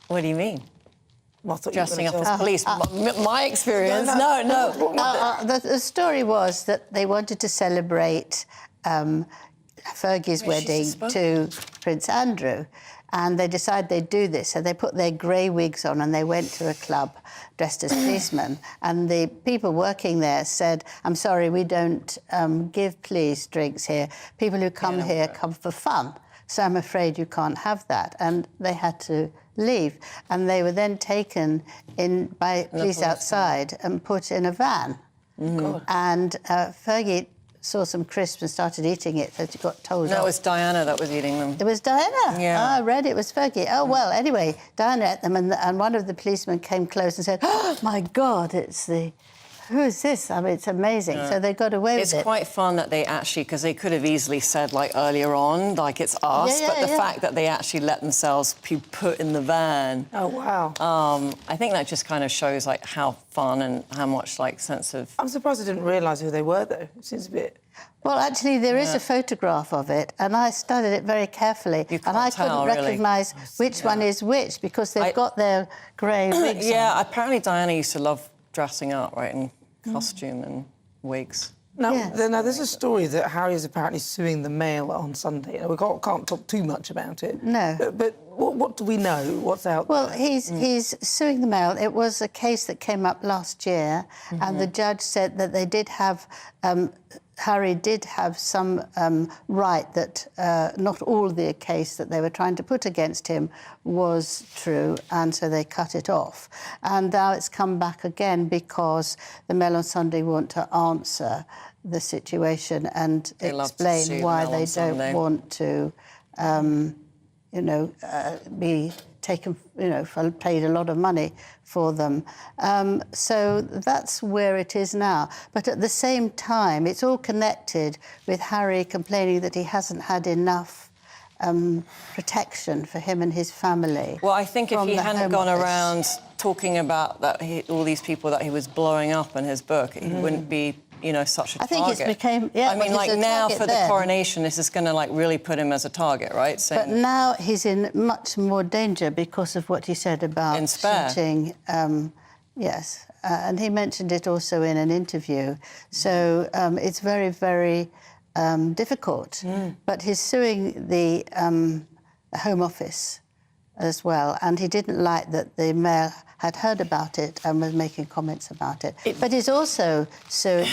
What do you mean?
Dressing
up as police. My experience. No.
The story was that they wanted to celebrate Fergie's wedding to Prince Andrew, And they decided they'd do this, so they put their grey wigs on and they went to a club dressed as policemen. And the people working there said, I'm sorry, we don't give police drinks here. People who come here come for fun. So I'm afraid you can't have that. And they had to leave. And they were then taken in by police outside and put in a van. And Fergie saw some crisps and started eating it, so she got told off.
No, it was Diana that was eating them.
It was Diana?
Yeah.
Oh, I read it was Fergie. Oh, well, anyway, Diana ate them, and one of the policemen came close and said, oh, my God, it's the... Who is this? I mean, it's amazing.
Yeah.
So they got away with it.
It's quite fun that they actually, because they could have easily said, like, earlier on, like, it's us, but the fact that they actually let themselves be put in the van...
Oh, wow.
I think that just kind of shows, like, how fun and how much, like, sense of...
I'm surprised I didn't realise who they were, though. It seems a bit...
Well, actually, there is a photograph of it, and I studied it very carefully. And I couldn't recognise which one is which, because they've got their grey wigs on.
Yeah, apparently Diana used to love dressing up, right, in costume and wigs.
Now, now, there's a story that Harry is apparently suing the Mail on Sunday. We can't talk too much about it.
No.
But what do we know? What's out there?
Well, he's suing the Mail. It was a case that came up last year, and the judge said that they did have... Harry did have some right that not all the case that they were trying to put against him was true, and so they cut it off. And now it's come back again because the Mail on Sunday want to answer the situation and explain why they don't want to, be taken, paid a lot of money for them. So that's where it is now. But at the same time, it's all connected with Harry complaining that he hasn't had enough protection for him and his family.
Well, I think if he hadn't gone around talking about that all these people that he was blowing up in his book, he wouldn't be, such a target.
I think it's became... Yeah,
I mean, like, now for the coronation, this is going to, like, really put him as a target, right?
But now he's in much more danger because of what he said about shooting... yes, and he mentioned it also in an interview. So it's very, very difficult. But he's suing the Home Office as well, and he didn't like that the Mail had heard about it and was making comments about it. But he's also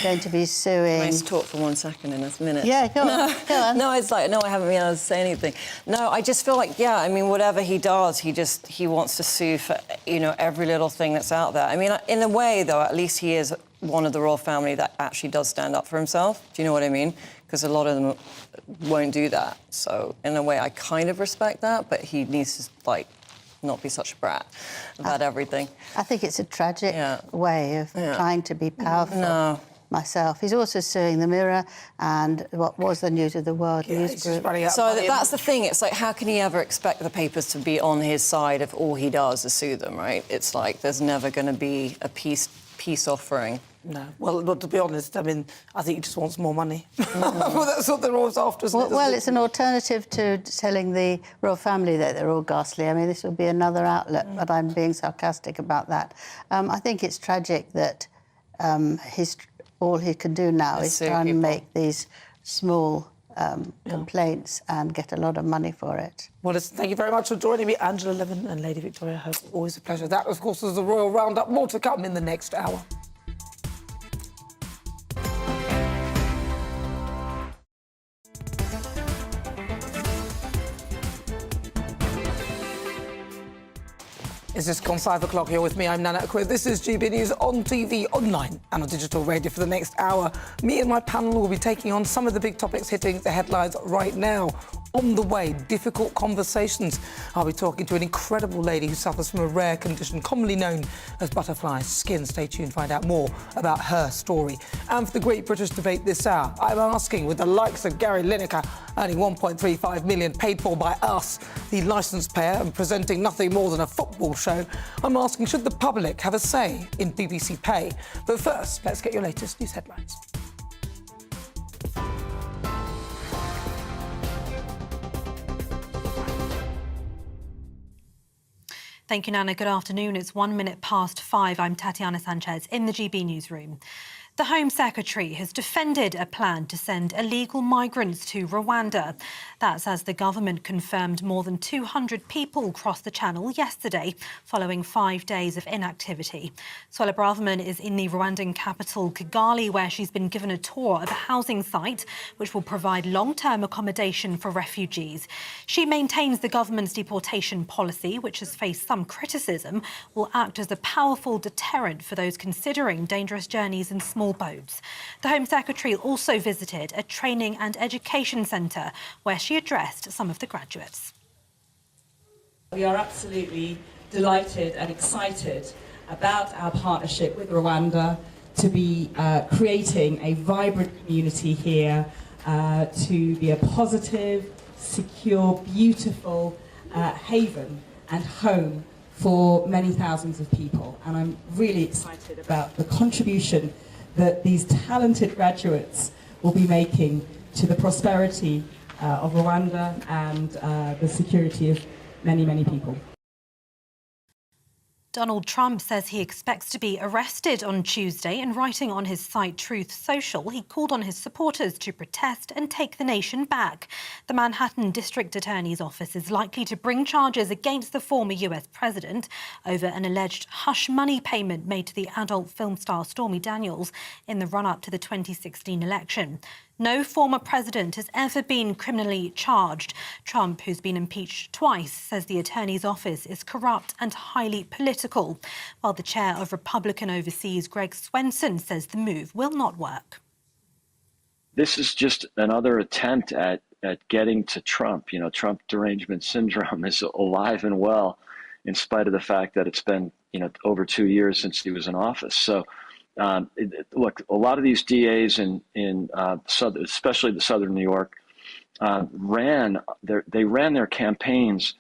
going to be suing...
Nice talk for 1 second in a minute.
Yeah, go on. Go on.
No, it's like, no, I haven't been able to say anything. No, I just feel like, I mean, whatever he does, he wants to sue for, every little thing that's out there. I mean, in a way, though, at least he is one of the royal family that actually does stand up for himself. Do you know what I mean? Because a lot of them won't do that. So, in a way, I kind of respect that, but he needs to, like, not be such a brat about everything.
I think it's a tragic way of trying to be powerful. Myself. He's also suing the Mirror and what was the News of the World news group.
So that's the thing. It's like, how can he ever expect the papers to be on his side if all he does is sue them, right? It's like there's never going to be a peace offering.
No. Well, but to be honest, I mean, I think he just wants more money. Well, that's what they're always after, isn't it?
Well, it's an alternative to telling the royal family that they're all ghastly. I mean, this will be another outlet, but I'm being sarcastic about that. I think it's tragic that all he can do now is try and make these small complaints and get a lot of money for it.
Well, listen, thank you very much for joining me, Angela Levin and Lady Victoria Hope. Always a pleasure. That, of course, is the Royal Roundup. More to come in the next hour. It's just gone 5 o'clock here with me. I'm Nana Akua. This is GB News on TV, online and on digital radio for the next hour. Me and my panel will be taking on some of the big topics hitting the headlines right now. On the way, difficult conversations. I'll be talking to an incredible lady who suffers from a rare condition commonly known as butterfly skin. Stay tuned to find out more about her story. And for the Great British Debate this hour, I'm asking, with the likes of Gary Lineker earning $1.35 million paid for by us, the licence payer, and presenting nothing more than a football show, I'm asking, should the public have a say in BBC Pay? But first, let's get your latest news headlines.
Thank you, Nana. Good afternoon. It's 1 minute past 5. I'm Tatiana Sanchez in the GB newsroom. The Home Secretary has defended a plan to send illegal migrants to Rwanda. That's as the government confirmed more than 200 people crossed the channel yesterday, following 5 days of inactivity. Suella Braverman is in the Rwandan capital, Kigali, where she's been given a tour of a housing site which will provide long-term accommodation for refugees. She maintains the government's deportation policy, which has faced some criticism, will act as a powerful deterrent for those considering dangerous journeys in small boats. The Home Secretary also visited a training and education centre where she addressed some of the graduates.
We are absolutely delighted and excited about our partnership with Rwanda to be creating a vibrant community here, to be a positive, secure, beautiful haven and home for many thousands of people. And I'm really excited about the contribution that these talented graduates will be making to the prosperity of Rwanda and the security of many, many people.
Donald Trump says he expects to be arrested on Tuesday. In writing on his site Truth Social, he called on his supporters to protest and take the nation back. The Manhattan District Attorney's Office is likely to bring charges against the former US president over an alleged hush money payment made to the adult film star Stormy Daniels in the run-up to the 2016 election. No former president has ever been criminally charged. Trump, who's been impeached twice, says the attorney's office is corrupt and highly political, while the chair of Republican Overseas, Greg Swenson, says the move will not work.
This is just another attempt at getting to Trump. You know, Trump derangement syndrome is alive and well, in spite of the fact that it's been, over 2 years since he was in office. So, look, a lot of these DAs in especially the Southern New York, ran their campaigns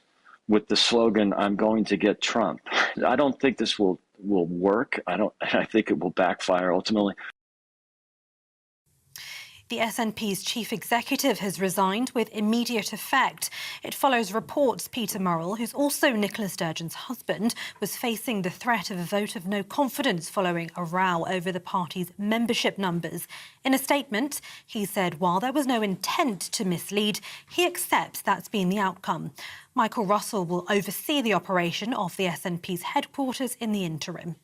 with the slogan, "I'm going to get Trump." I don't think this will work. I think it will backfire ultimately.
The SNP's chief executive has resigned with immediate effect. It follows reports Peter Murrell, who's also Nicola Sturgeon's husband, was facing the threat of a vote of no confidence following a row over the party's membership numbers. In a statement, he said while there was no intent to mislead, he accepts that's been the outcome. Michael Russell will oversee the operation of the SNP's headquarters in the interim.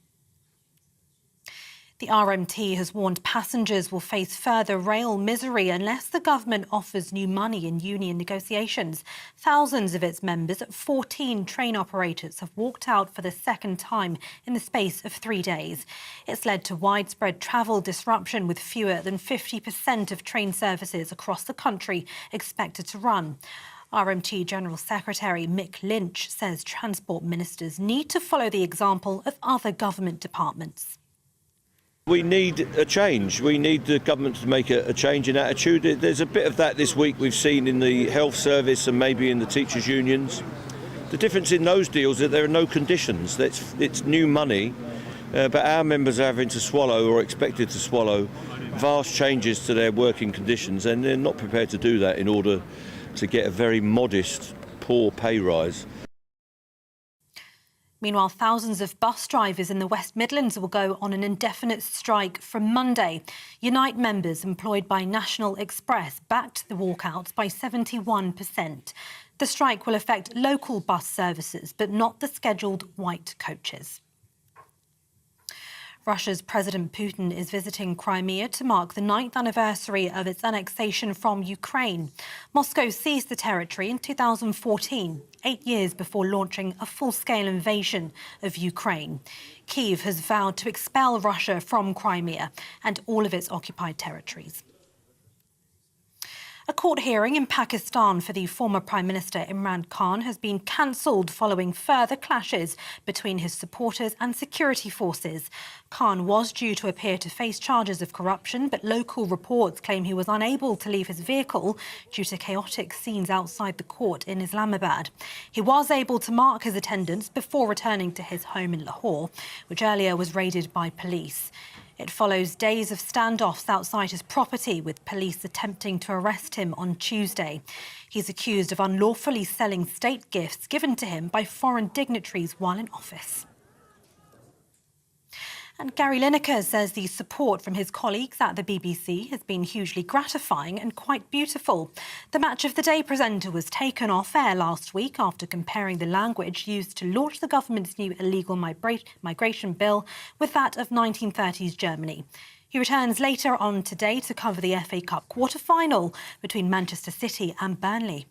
The RMT has warned passengers will face further rail misery unless the government offers new money in union negotiations. Thousands of its members at 14 train operators have walked out for the second time in the space of 3 days. It's led to widespread travel disruption, with fewer than 50% of train services across the country expected to run. RMT General Secretary Mick Lynch says transport ministers need to follow the example of other government departments.
We need a change. We need the government to make a change in attitude. There's a bit of that this week we've seen in the health service and maybe in the teachers' unions. The difference in those deals is that there are no conditions. It's new money, but our members are having to swallow, or expected to swallow, vast changes to their working conditions, and they're not prepared to do that in order to get a very modest, poor pay rise.
Meanwhile, thousands of bus drivers in the West Midlands will go on an indefinite strike from Monday. Unite members employed by National Express backed the walkouts by 71%. The strike will affect local bus services, but not the scheduled white coaches. Russia's President Putin is visiting Crimea to mark the 9th anniversary of its annexation from Ukraine. Moscow seized the territory in 2014, 8 years before launching a full-scale invasion of Ukraine. Kyiv has vowed to expel Russia from Crimea and all of its occupied territories. A court hearing in Pakistan for the former Prime Minister Imran Khan has been cancelled following further clashes between his supporters and security forces. Khan was due to appear to face charges of corruption, but local reports claim he was unable to leave his vehicle due to chaotic scenes outside the court in Islamabad. He was able to mark his attendance before returning to his home in Lahore, which earlier was raided by police. It follows days of standoffs outside his property, with police attempting to arrest him on Tuesday. He's accused of unlawfully selling state gifts given to him by foreign dignitaries while in office. And Gary Lineker says the support from his colleagues at the BBC has been hugely gratifying and quite beautiful. The Match of the Day presenter was taken off air last week after comparing the language used to launch the government's new illegal migration bill with that of 1930s Germany. He returns later on today to cover the FA Cup quarter-final between Manchester City and Burnley.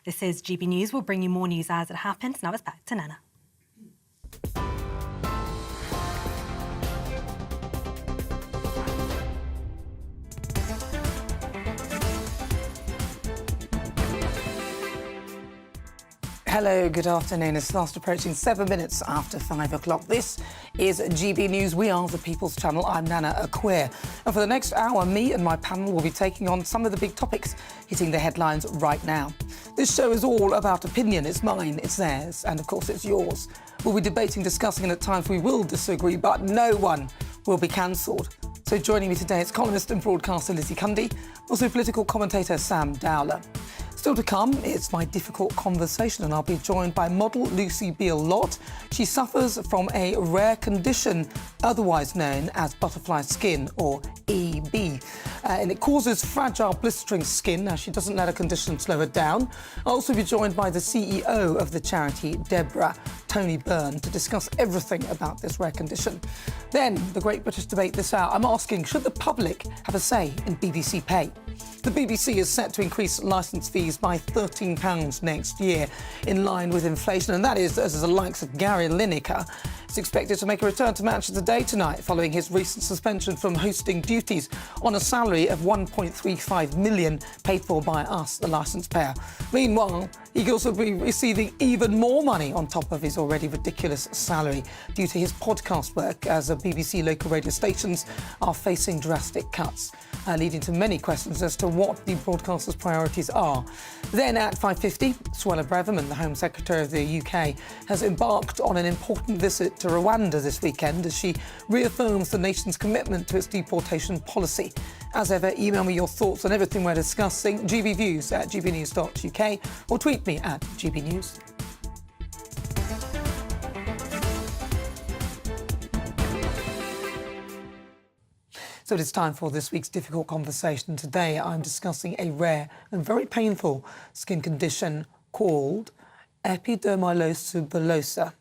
This is GB News. We'll bring you more news as it happens. Now it's back to Nana.
Hello, good afternoon. It's fast approaching 7 minutes after 5 o'clock. This is GB News. We are the People's Channel. I'm Nana Akua. And for the next hour, me and my panel will be taking on some of the big topics hitting the headlines right now. This show is all about opinion. It's mine, it's theirs, and of course it's yours. We'll be debating, discussing, and at times we will disagree, but no one will be cancelled. So joining me today is columnist and broadcaster Lizzie Cundy, also political commentator Sam Dowler. Still to come, it's my difficult conversation, and I'll be joined by model Lucy Beale-Lott. She suffers from a rare condition, otherwise known as butterfly skin, or EB. And it causes fragile, blistering skin. Now, she doesn't let her condition slow her down. I'll also be joined by the CEO of the charity, Deborah Tony Byrne, to discuss everything about this rare condition. Then, the Great British Debate this hour, I'm asking, should the public have a say in BBC pay? The BBC is set to increase licence fees by £13 next year, in line with inflation, and that is as the likes of Gary Lineker is expected to make a return to Match of the Day tonight, following his recent suspension from hosting duties on a salary of £1.35 million paid for by us, the licence payer. Meanwhile, he could also be receiving even more money on top of his already ridiculous salary due to his podcast work, as BBC local radio stations are facing drastic cuts, leading to many questions as to what the broadcaster's priorities are. Then at 5:50, Suella Braverman, the Home Secretary of the UK, has embarked on an important visit to Rwanda this weekend as she reaffirms the nation's commitment to its deportation policy. As ever, email me your thoughts on everything we're discussing, gbviews at gbnews.uk, or tweet me at gbnews. So it is time for this week's difficult conversation. Today I'm discussing a rare and very painful skin condition called epidermolysis bullosa,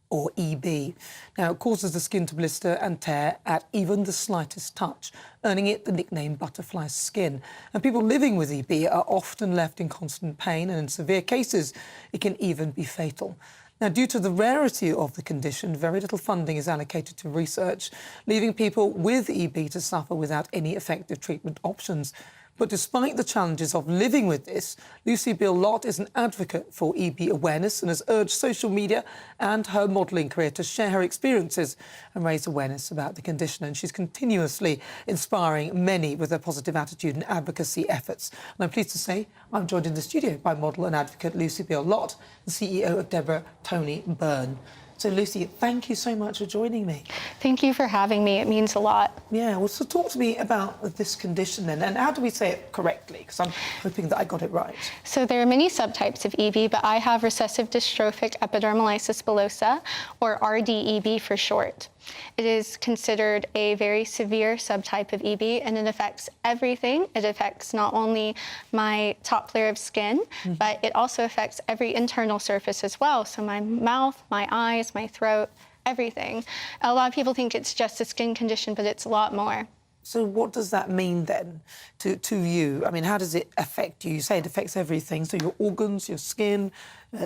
or EB. Now, it causes the skin to blister and tear at even the slightest touch, earning it the nickname butterfly skin. And people living with EB are often left in constant pain, and in severe cases, it can even be fatal. Now, due to the rarity of the condition, very little funding is allocated to research, leaving people with EB to suffer without any effective treatment options. But despite the challenges of living with this, Lucy Beale-Lott is an advocate for EB awareness and has urged social media and her modelling career to share her experiences and raise awareness about the condition. And she's continuously inspiring many with her positive attitude and advocacy efforts. And I'm pleased to say I'm joined in the studio by model and advocate Lucy Beale-Lott, the CEO of Deborah Tony Byrne. So, Lucy, thank you so much for joining me.
Thank you for having me. It means a lot.
Yeah, well, so talk to me about this condition then, and how do we say it correctly? Because I'm hoping that I got it right.
So there are many subtypes of EB, but I have recessive dystrophic epidermolysis bullosa, or RDEB for short. It is considered a very severe subtype of EB, and it affects everything. It affects not only my top layer of skin, but it also affects every internal surface as well. So my mouth, my eyes, my throat, everything. A lot of people think it's just a skin condition, but it's a lot more.
So what does that mean then to you? I mean, how does it affect you? You say it affects everything, so your organs, your skin,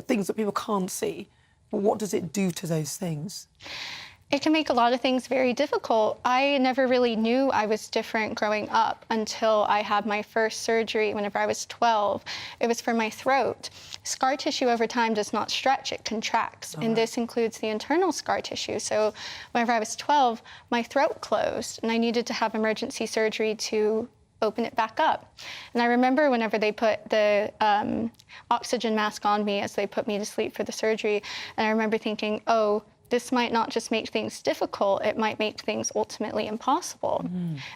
things that people can't see. But what does it do to those things?
It can make a lot of things very difficult. I never really knew I was different growing up until I had my first surgery whenever I was 12. It was for my throat. Scar tissue over time does not stretch, it contracts. And this includes the internal scar tissue. So whenever I was 12, my throat closed and I needed to have emergency surgery to open it back up. And I remember whenever they put the oxygen mask on me as they put me to sleep for the surgery, and I remember thinking, oh, this might not just make things difficult, it might make things ultimately impossible.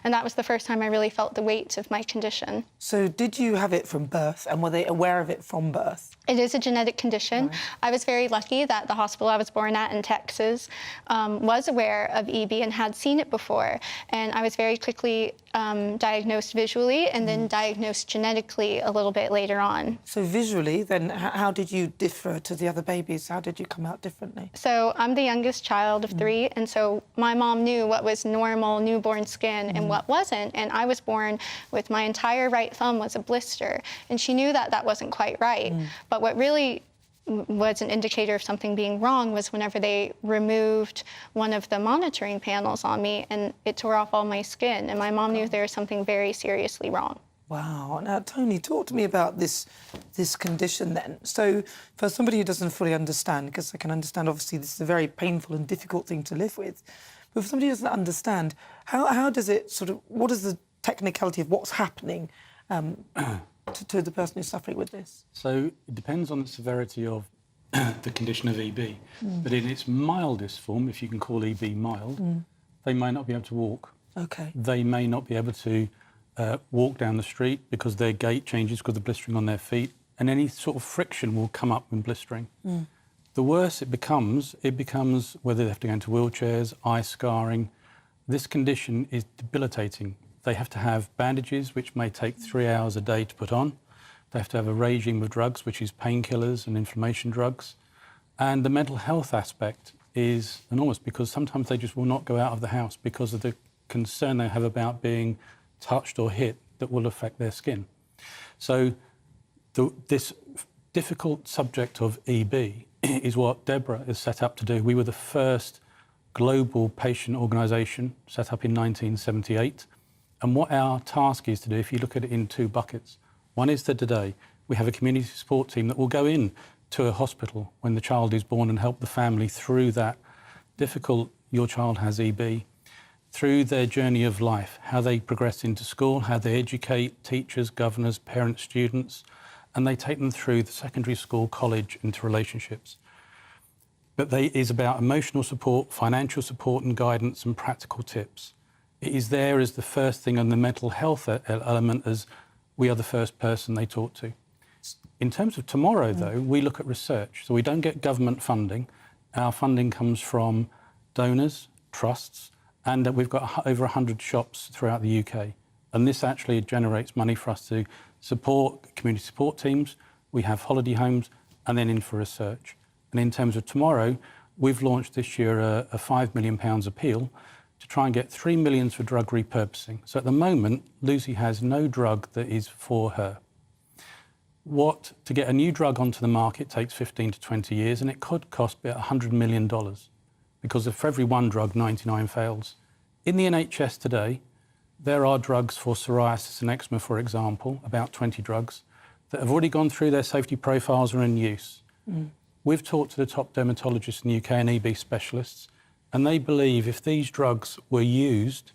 And that was the first time I really felt the weight of my condition.
So did you have it from birth, and were they aware of it from birth?
It is a genetic condition. Right. I was very lucky that the hospital I was born at in Texas was aware of EB and had seen it before. And I was very quickly diagnosed visually and then diagnosed genetically a little bit later on.
So visually, then how did you differ to the other babies? How did you come out differently?
So I'm the youngest child of 3, and so my mom knew what was normal newborn skin and what wasn't. And I was born with my entire right thumb was a blister, and she knew that that wasn't quite right. But what really was an indicator of something being wrong was whenever they removed one of the monitoring panels on me and it tore off all my skin, and my mom knew there was something very seriously wrong.
Wow. Now, Tony, talk to me about this condition then. So for somebody who doesn't fully understand, because I can understand obviously this is a very painful and difficult thing to live with, but for somebody who doesn't understand, how does it sort of, what is the technicality of what's happening to the person who's suffering with this?
So it depends on the severity of the condition of EB. But in its mildest form, if you can call EB mild, they may not be able to walk.
Okay.
They may not be able to walk down the street because their gait changes because of blistering on their feet, and any sort of friction will come up when blistering. The worse it becomes whether they have to go into wheelchairs, eye scarring. This condition is debilitating. They have to have bandages, which may take 3 hours a day to put on. They have to have a regime of drugs, which is painkillers and inflammation drugs. And the mental health aspect is enormous because sometimes they just will not go out of the house because of the concern they have about being touched or hit that will affect their skin. So this difficult subject of EB is what Deborah is set up to do. We were the first global patient organisation set up in 1978. And what our task is to do, if you look at it in 2 buckets, one is that today we have a community support team that will go in to a hospital when the child is born and help the family through that difficult, your child has EB, through their journey of life, how they progress into school, how they educate teachers, governors, parents, students, and they take them through the secondary school, college, into relationships. But it is about emotional support, financial support and guidance and practical tips. It is there as the first thing on the mental health element as we are the first person they talk to. In terms of tomorrow, though, we look at research. So we don't get government funding. Our funding comes from donors, trusts, and we've got over 100 shops throughout the UK. And this actually generates money for us to support community support teams. We have holiday homes and then in for research. And in terms of tomorrow, we've launched this year a £5 million appeal to try and get 3 million for drug repurposing. So at the moment, Lucy has no drug that is for her. To get a new drug onto the market takes 15 to 20 years, and it could cost about $100 million because for every 1 drug, 99 fails. In the NHS today, there are drugs for psoriasis and eczema, for example, about 20 drugs, that have already gone through their safety profiles and are in use. We've talked to the top dermatologists in the UK and EB specialists, and they believe if these drugs were used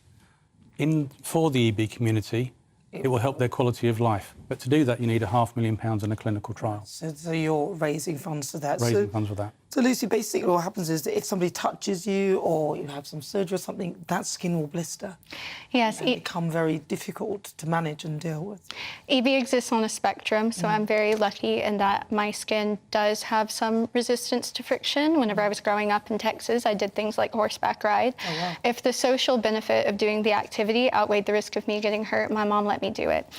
for the EB community, it will help their quality of life. But to do that, you need £500,000 in a clinical trial.
So you're raising funds for that?
Funds for that.
So, Lucy, basically what happens is that if somebody touches you or you have some surgery or something, that skin will blister.
Yes.
And become very difficult to manage and deal with.
EB exists on a spectrum, so I'm very lucky in that my skin does have some resistance to friction. Whenever I was growing up in Texas, I did things like horseback ride.
Oh, wow.
If the social benefit of doing the activity outweighed the risk of me getting hurt, my mom let me do it.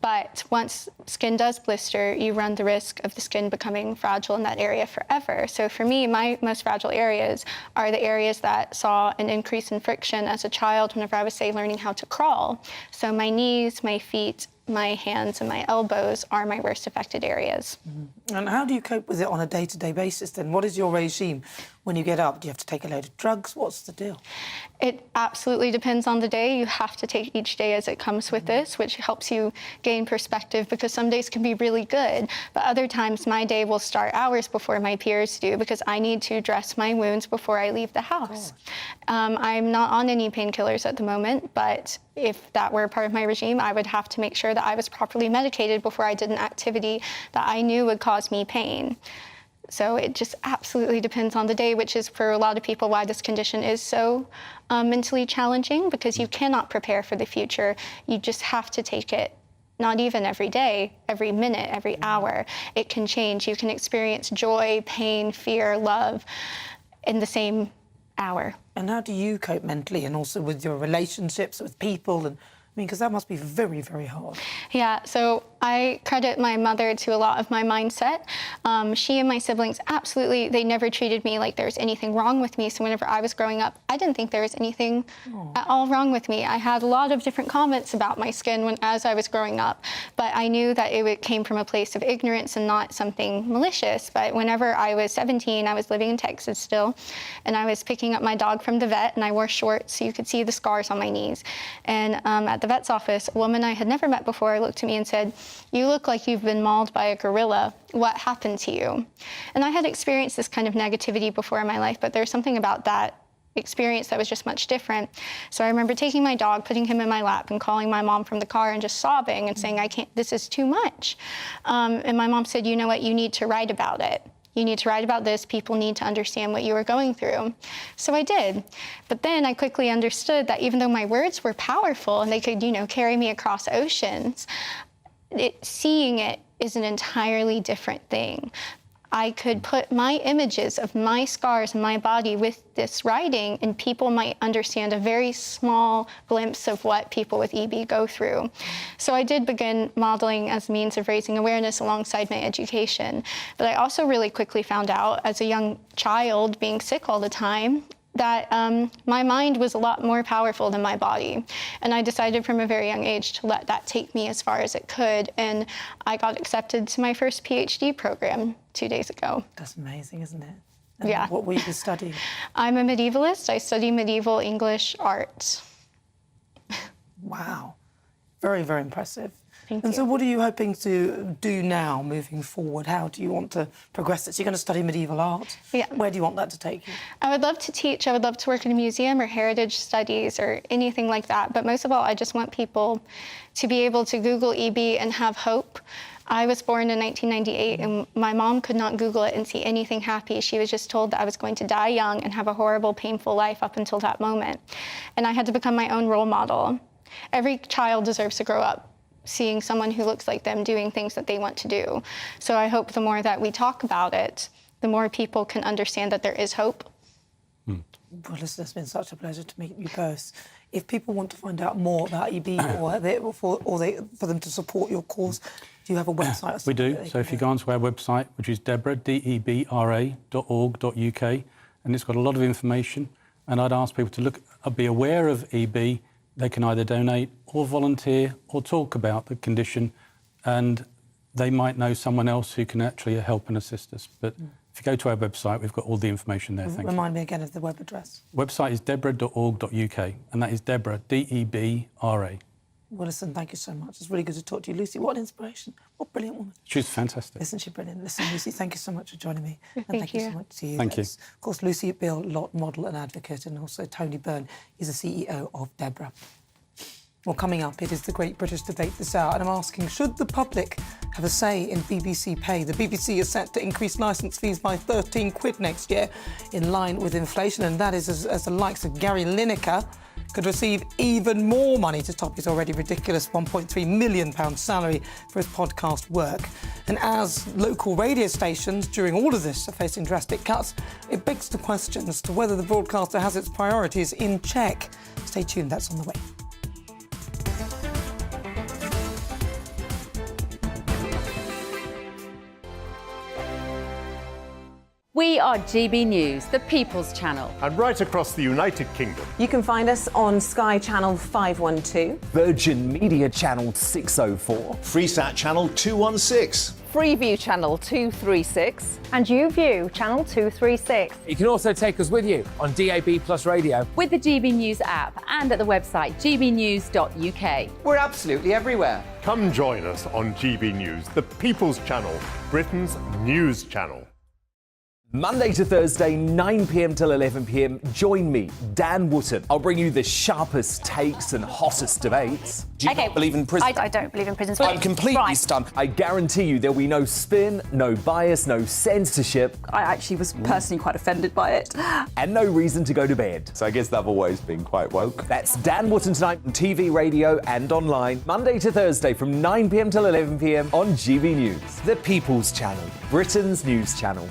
But once skin does blister, you run the risk of the skin becoming fragile in that area forever. So for me, my most fragile areas are the areas that saw an increase in friction as a child whenever I was, say, learning how to crawl. So my knees, my feet, my hands and my elbows are my worst affected areas.
And how do you cope with it on a day-to-day basis then? What is your regime when you get up? Do you have to take a load of drugs? What's the deal?
It absolutely depends on the day. You have to take each day as it comes with this, which helps you gain perspective because some days can be really good, but other times my day will start hours before my peers do because I need to dress my wounds before I leave the house. I'm not on any painkillers at the moment, but if that were part of my regime, I would have to make sure that I was properly medicated before I did an activity that I knew would cause me pain. So it just absolutely depends on the day, which is for a lot of people why this condition is so mentally challenging because you cannot prepare for the future. You just have to take it not even every day, every minute, every hour. It can change. You can experience joy, pain, fear, love in the same hour.
And how do you cope mentally and also with your relationships with people? And I mean, because that must be very, very hard.
Yeah, so I credit my mother to a lot of my mindset. She and my siblings, absolutely, they never treated me like there was anything wrong with me. So whenever I was growing up, I didn't think there was anything at all wrong with me. I had a lot of different comments about my skin as I was growing up, but I knew that it came from a place of ignorance and not something malicious. But whenever I was 17, I was living in Texas still, and I was picking up my dog from the vet, and I wore shorts so you could see the scars on my knees. And at the vet's office, a woman I had never met before looked at me and said, "You look like you've been mauled by a gorilla. What happened to you?" And I had experienced this kind of negativity before in my life, but there's something about that experience that was just much different. So I remember taking my dog, putting him in my lap, and calling my mom from the car and just sobbing and saying, "I can't, this is too much." And my mom said, "You know what, you need to write about it. You need to write about this. People need to understand what you were going through." So I did. But then I quickly understood that even though my words were powerful and they could, carry me across oceans, seeing it is an entirely different thing. I could put my images of my scars and my body with this writing, and people might understand a very small glimpse of what people with EB go through. So I did begin modeling as a means of raising awareness alongside my education. But I also really quickly found out, as a young child being sick all the time, that my mind was a lot more powerful than my body. And I decided from a very young age to let that take me as far as it could. And I got accepted to my first PhD program 2 days ago.
That's amazing, isn't it? And
yeah.
What were you studying?
I'm a medievalist. I study medieval English art.
Wow. Very, very impressive.
Thank
and
you.
so what are you hoping to do now, moving forward? How do you want to progress it? So you're going to study medieval art?
Yeah.
Where do you want that to take you?
I would love to teach. I would love to work in a museum or heritage studies or anything like that. But most of all, I just want people to be able to Google EB and have hope. I was born in 1998, and my mom could not Google it and see anything happy. She was just told that I was going to die young and have a horrible, painful life up until that moment. And I had to become my own role model. Every child deserves to grow up seeing someone who looks like them doing things that they want to do. So I hope the more that we talk about it, the more people can understand that there is hope.
Well, listen, it's been such a pleasure to meet you both. If people want to find out more about EB for them to support your cause, do you have a website?
We do. So if you go onto our website, which is debra.org.uk, and it's got a lot of information, and I'd ask people to be aware of EB. They can either donate or volunteer or talk about the condition, and they might know someone else who can actually help and assist us. But if you go to our website, we've got all the information there. Thank you.
Remind me again of the web address.
Website is debra.org.uk, and that is Debra, D-E-B-R-A.
Well, listen, thank you so much. It's really good to talk to you. Lucy, what an inspiration. What a brilliant woman.
She's fantastic.
Isn't she brilliant? Listen, Lucy, thank you so much for joining me. And
Thank
you
you.
so much to you.
Thank you.
Of course, Lucy Bill, model and advocate, and also Tony Byrne is the CEO of Debra. Well, coming up, it is the Great British Debate this hour, and I'm asking, should the public have a say in BBC pay? The BBC is set to increase licence fees by 13 quid next year, in line with inflation, and that is as the likes of Gary Lineker could receive even more money to top his already ridiculous £1.3 million salary for his podcast work. And as local radio stations during all of this are facing drastic cuts, it begs the question as to whether the broadcaster has its priorities in check. Stay tuned, that's on the way.
We are GB News, the People's Channel.
And right across the United Kingdom.
You can find us on Sky Channel 512,
Virgin Media Channel 604,
Freesat Channel 216,
Freeview Channel 236,
and YouView Channel 236.
You can also take us with you on DAB Plus Radio,
with the GB News app and at the website gbnews.uk.
We're absolutely everywhere.
Come join us on GB News, the People's Channel, Britain's news channel.
Monday to Thursday, 9 p.m. till 11 p.m. Join me, Dan Wootton. I'll bring you the sharpest takes and hottest debates. Do you not believe in prisons?
I don't believe in prisons.
I'm completely stunned. I guarantee you there'll be no spin, no bias, no censorship.
I actually was personally quite offended by it.
And no reason to go to bed.
So I guess they've always been quite woke.
That's Dan Wootton tonight on TV, radio and online. Monday to Thursday from 9 p.m. till 11 p.m. on GB News. The People's Channel, Britain's news channel.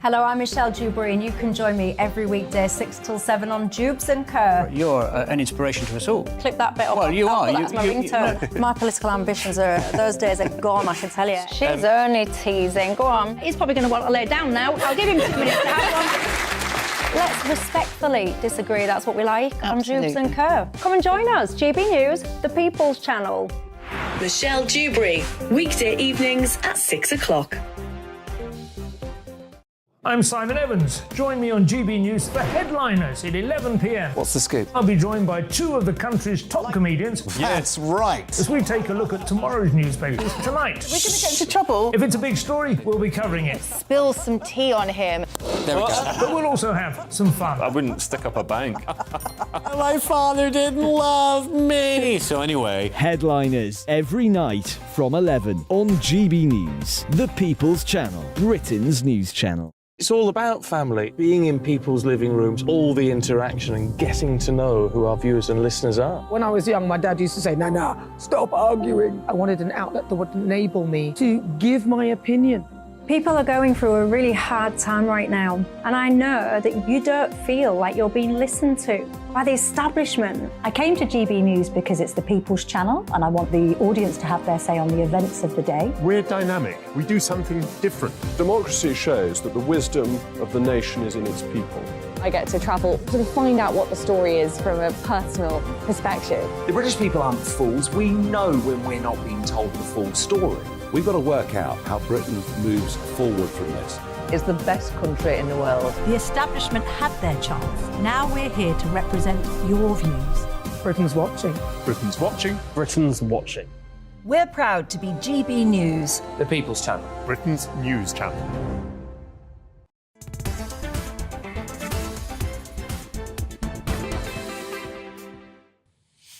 Hello, I'm Michelle Dewberry, and you can join me every weekday 6 till 7 on Jubes and Co.
You're an inspiration to us all.
Clip that bit up.
Well, you are.
That's my ringtone. My political ambitions are, those days are gone, I can tell you.
She's only teasing. Go on.
He's probably going to want to lay down now. I'll give him 2 minutes to have one. Let's respectfully disagree. That's what we like on Jubes and Co. Come and join us. GB News, the People's Channel.
Michelle Dewberry, weekday evenings at 6 o'clock.
I'm Simon Evans. Join me on GB News for Headliners at 11 p.m.
What's the scoop?
I'll be joined by 2 of the country's top comedians.
That's right.
As we take a look at tomorrow's newspapers tonight.
We're going to get into trouble.
If it's a big story, we'll be covering it.
Spill some tea on him.
There we go.
But we'll also have some fun.
I wouldn't stick up a bank.
My father didn't love me.
So anyway.
Headliners every night from 11 on GB News, the People's Channel, Britain's news channel.
It's all about family, being in people's living rooms, all the interaction and getting to know who our viewers and listeners are.
When I was young, my dad used to say, Nana, stop arguing. I wanted an outlet that would enable me to give my opinion.
People are going through a really hard time right now, and I know that you don't feel like you're being listened to by the establishment. I came to GB News because it's the People's Channel, and I want the audience to have their say on the events of the day.
We're dynamic. We do something different.
Democracy shows that the wisdom of the nation is in its people.
I get to travel to find out what the story is from a personal perspective.
The British people aren't fools. We know when we're not being told the full story.
We've got to work out how Britain moves forward from this.
It's the best country in the world.
The establishment had their chance. Now we're here to represent your views.
Britain's watching.
Britain's watching.
Britain's watching.
We're proud to be GB News,
The People's Channel,
Britain's news channel.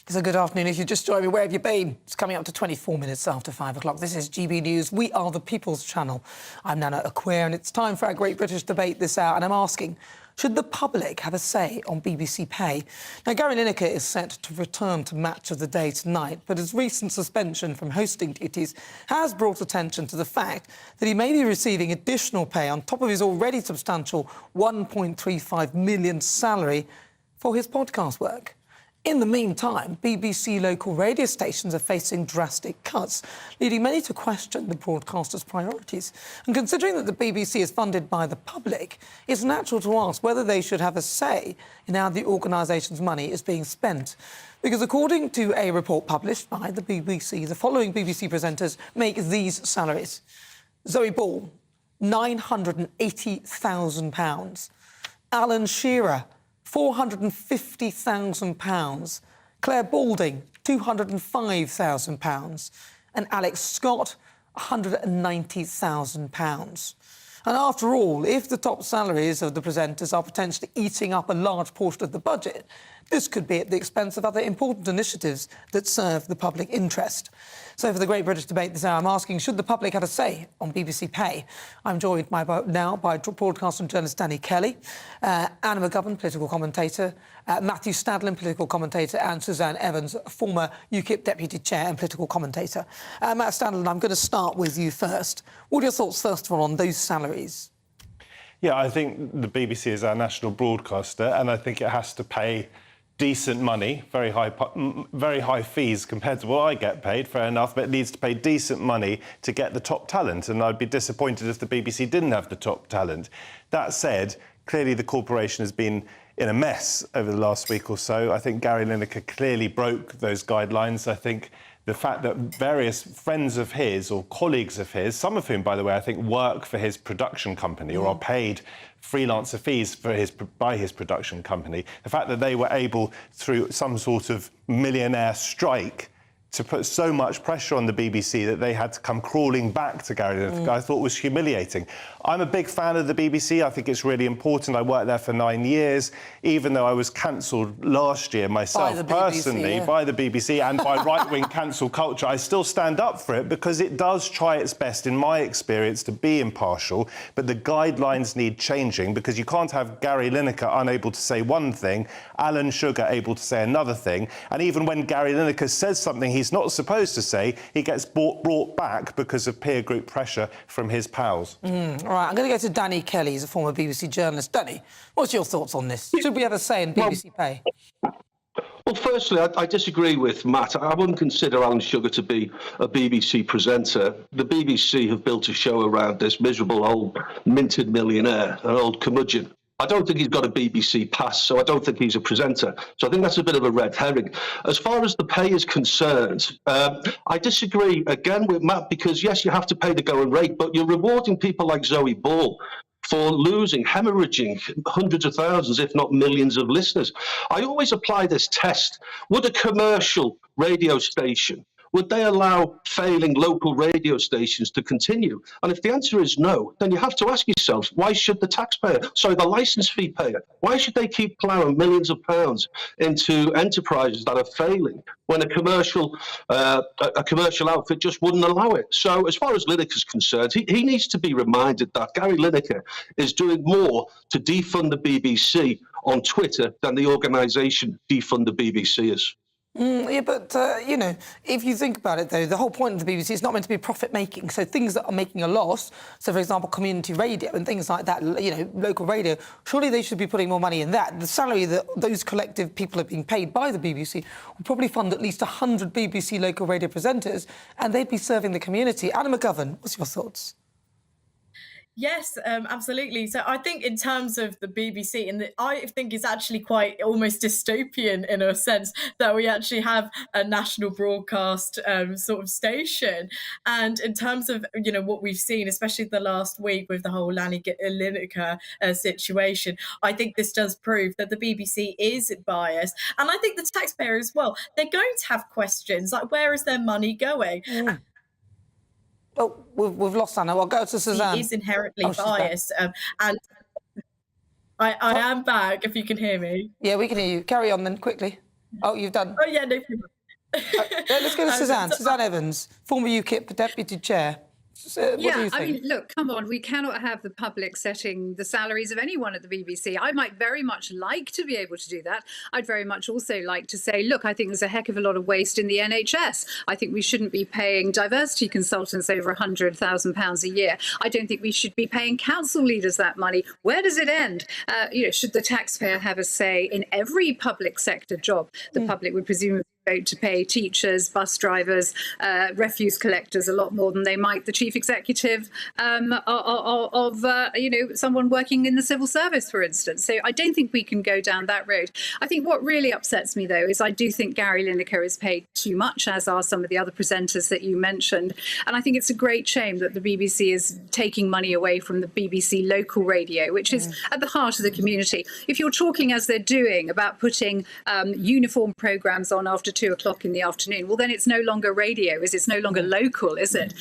So good afternoon. If you just joined me, where have you been? It's coming up to 24 minutes after 5 o'clock. This is GB News. We are the People's Channel. I'm Nana Akua, and it's time for our Great British Debate this hour. And I'm asking, should the public have a say on BBC Pay? Now, Gary Lineker is set to return to Match of the Day tonight, but his recent suspension from hosting duties has brought attention to the fact that he may be receiving additional pay on top of his already substantial £1.35 million salary for his podcast work. In the meantime, BBC local radio stations are facing drastic cuts, leading many to question the broadcaster's priorities. And considering that the BBC is funded by the public, it's natural to ask whether they should have a say in how the organisation's money is being spent. Because according to a report published by the BBC, the following BBC presenters make these salaries. Zoe Ball, £980,000. Alan Shearer, £450,000. Claire Balding, £205,000. And Alex Scott, £190,000. And after all, if the top salaries of the presenters are potentially eating up a large portion of the budget, this could be at the expense of other important initiatives that serve the public interest. So for the Great British Debate this hour, I'm asking, should the public have a say on BBC Pay? I'm joined now by broadcaster and journalist Danny Kelly, Anna McGovern, political commentator, Matthew Stadlin, political commentator, and Suzanne Evans, former UKIP deputy chair and political commentator. Matt Stadlin, I'm going to start with you first. What are your thoughts, first of all, on those salaries?
Yeah, I think the BBC is our national broadcaster, and I think it has to pay decent money, very high fees compared to what I get paid, fair enough, but it needs to pay decent money to get the top talent, and I'd be disappointed if the BBC didn't have the top talent. That said, clearly the corporation has been in a mess over the last week or so. I think Gary Lineker clearly broke those guidelines. I think the fact that various friends of his or colleagues of his, some of whom, by the way, I think work for his production company or are paid freelancer fees by his production company, the fact that they were able, through some sort of millionaire strike, to put so much pressure on the BBC that they had to come crawling back to Gary Lineker, I thought was humiliating. I'm a big fan of the BBC. I think it's really important. I worked there for 9 years, even though I was cancelled last year myself personally by the BBC and by right-wing cancel culture. I still stand up for it because it does try its best, in my experience, to be impartial, but the guidelines need changing because you can't have Gary Lineker unable to say one thing, Alan Sugar able to say another thing, and even when Gary Lineker says something he's not supposed to say, he gets brought back because of peer group pressure from his pals.
All right, I'm going to go to Danny Kelly, he's a former BBC journalist. Danny, what's your thoughts on this? Should we have a say in BBC pay?
Well, firstly, I disagree with Matt. I wouldn't consider Alan Sugar to be a BBC presenter. The BBC have built a show around this miserable old minted millionaire, an old curmudgeon. I don't think he's got a BBC pass, so I don't think he's a presenter. So I think that's a bit of a red herring. As far as the pay is concerned, I disagree again with Matt because, yes, you have to pay the going rate, but you're rewarding people like Zoe Ball for hemorrhaging hundreds of thousands, if not millions of listeners. I always apply this test. Would a commercial radio station, would they allow failing local radio stations to continue? And if the answer is no, then you have to ask yourself, why should the the licence fee payer, why should they keep ploughing millions of pounds into enterprises that are failing when a commercial outfit just wouldn't allow it? So as far as Lineker's concerned, he needs to be reminded that Gary Lineker is doing more to defund the BBC on Twitter than the organisation Defund the BBC is.
Yeah, but, you know, if you think about it, though, the whole point of the BBC is not meant to be profit-making. So things that are making a loss, so, for example, community radio and things like that, you know, local radio, surely they should be putting more money in that. The salary that those collective people are being paid by the BBC will probably fund at least 100 BBC local radio presenters, and they'd be serving the community. Anna McGovern, what's your thoughts?
Yes, absolutely. So I think in terms of the BBC, I think it's actually quite almost dystopian in a sense that we actually have a national broadcast sort of station. And in terms of, you know, what we've seen, especially the last week with the whole Lineker situation, I think this does prove that the BBC is biased. And I think the taxpayer as well, they're going to have questions like, where is their money going?
Oh, we've lost Anna. I'll go to Suzanne.
He is inherently biased. And I am back, if you can hear me.
Yeah, we can hear you. Carry on then, quickly. Oh, you've done.
Oh, yeah, no problem.
Let's go to Suzanne. Suzanne Evans, former UKIP Deputy Chair. What do you think?
I mean, look, come on, we cannot have the public setting the salaries of anyone at the BBC. I might very much like to be able to do that. I'd very much also like to say, look, I think there's a heck of a lot of waste in the NHS. I think we shouldn't be paying diversity consultants over £100,000 a year. I don't think we should be paying council leaders that money. Where does it end? You know, should the taxpayer have a say in every public sector job? The public would presumably vote to pay teachers, bus drivers, refuse collectors a lot more than they might the chief executive of you know, someone working in the civil service, for instance. So I don't think we can go down that road. I think what really upsets me, though, is I do think Gary Lineker is paid too much, as are some of the other presenters that you mentioned. And I think it's a great shame that the BBC is taking money away from the BBC local radio, which is at the heart of the community. If you're talking, as they're doing, about putting uniform programmes on after 2 o'clock in the afternoon, well, then it's no longer radio, it's no longer local, is it?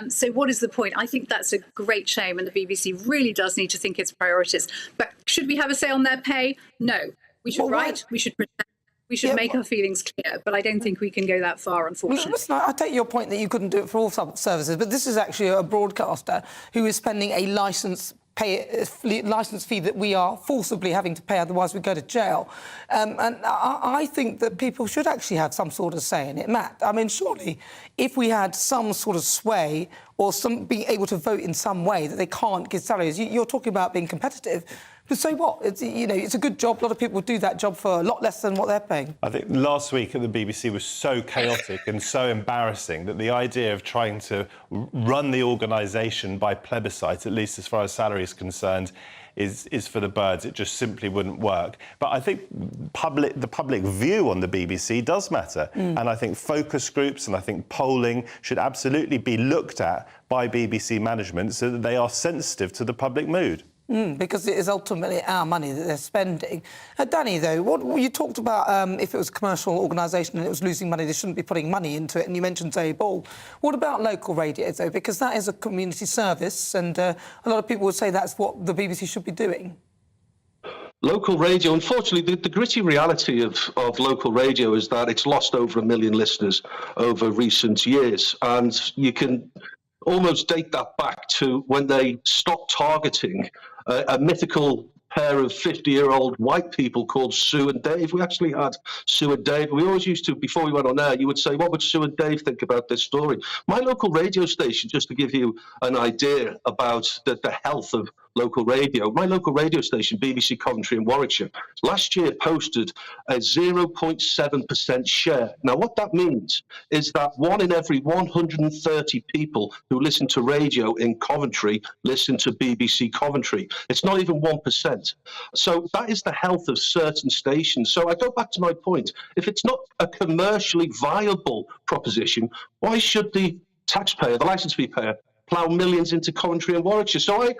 So what is the point? I think that's a great shame, and the BBC really does need to think its priorities. But should we have a say on their pay? No. We should write, we should pretend, we should make our feelings clear, but I don't think we can go that far, unfortunately.
Listen, I take your point that you couldn't do it for all services, but this is actually a broadcaster who is spending a licence fee that we are forcibly having to pay, otherwise we go to jail. And I think that people should actually have some sort of say in it. Matt, I mean, surely if we had some sort of sway or being able to vote in some way that they can't give salaries, you're talking about being competitive. But so what? It's, you know, it's a good job. A lot of people do that job for a lot less than what they're paying.
I think last week at the BBC was so chaotic and so embarrassing that the idea of trying to run the organisation by plebiscite, at least as far as salary is concerned, is for the birds. It just simply wouldn't work. But I think the public view on the BBC does matter. And I think focus groups and I think polling should absolutely be looked at by BBC management so that they are sensitive to the public mood.
Because it is ultimately our money that they're spending. Danny, though, you talked about if it was a commercial organisation and it was losing money, they shouldn't be putting money into it, and you mentioned Zoe Ball. What about local radio, though? Because that is a community service, and a lot of people would say that's what the BBC should be doing.
Local radio, unfortunately, the gritty reality of local radio is that it's lost over 1 million listeners over recent years, and you can almost date that back to when they stopped targeting a mythical pair of 50-year-old white people called Sue and Dave. We actually had Sue and Dave. We always used to, before we went on air, you would say, what would Sue and Dave think about this story? My local radio station, just to give you an idea about the health of local radio, my local radio station, BBC Coventry in Warwickshire, last year posted a 0.7% share. Now, what that means is that 1 in every 130 people who listen to radio in Coventry listen to BBC Coventry. It's not even 1%. So that is the health of certain stations. So I go back to my point. If it's not a commercially viable proposition, why should the taxpayer, the licence fee payer, plough millions into Coventry and Warwickshire? So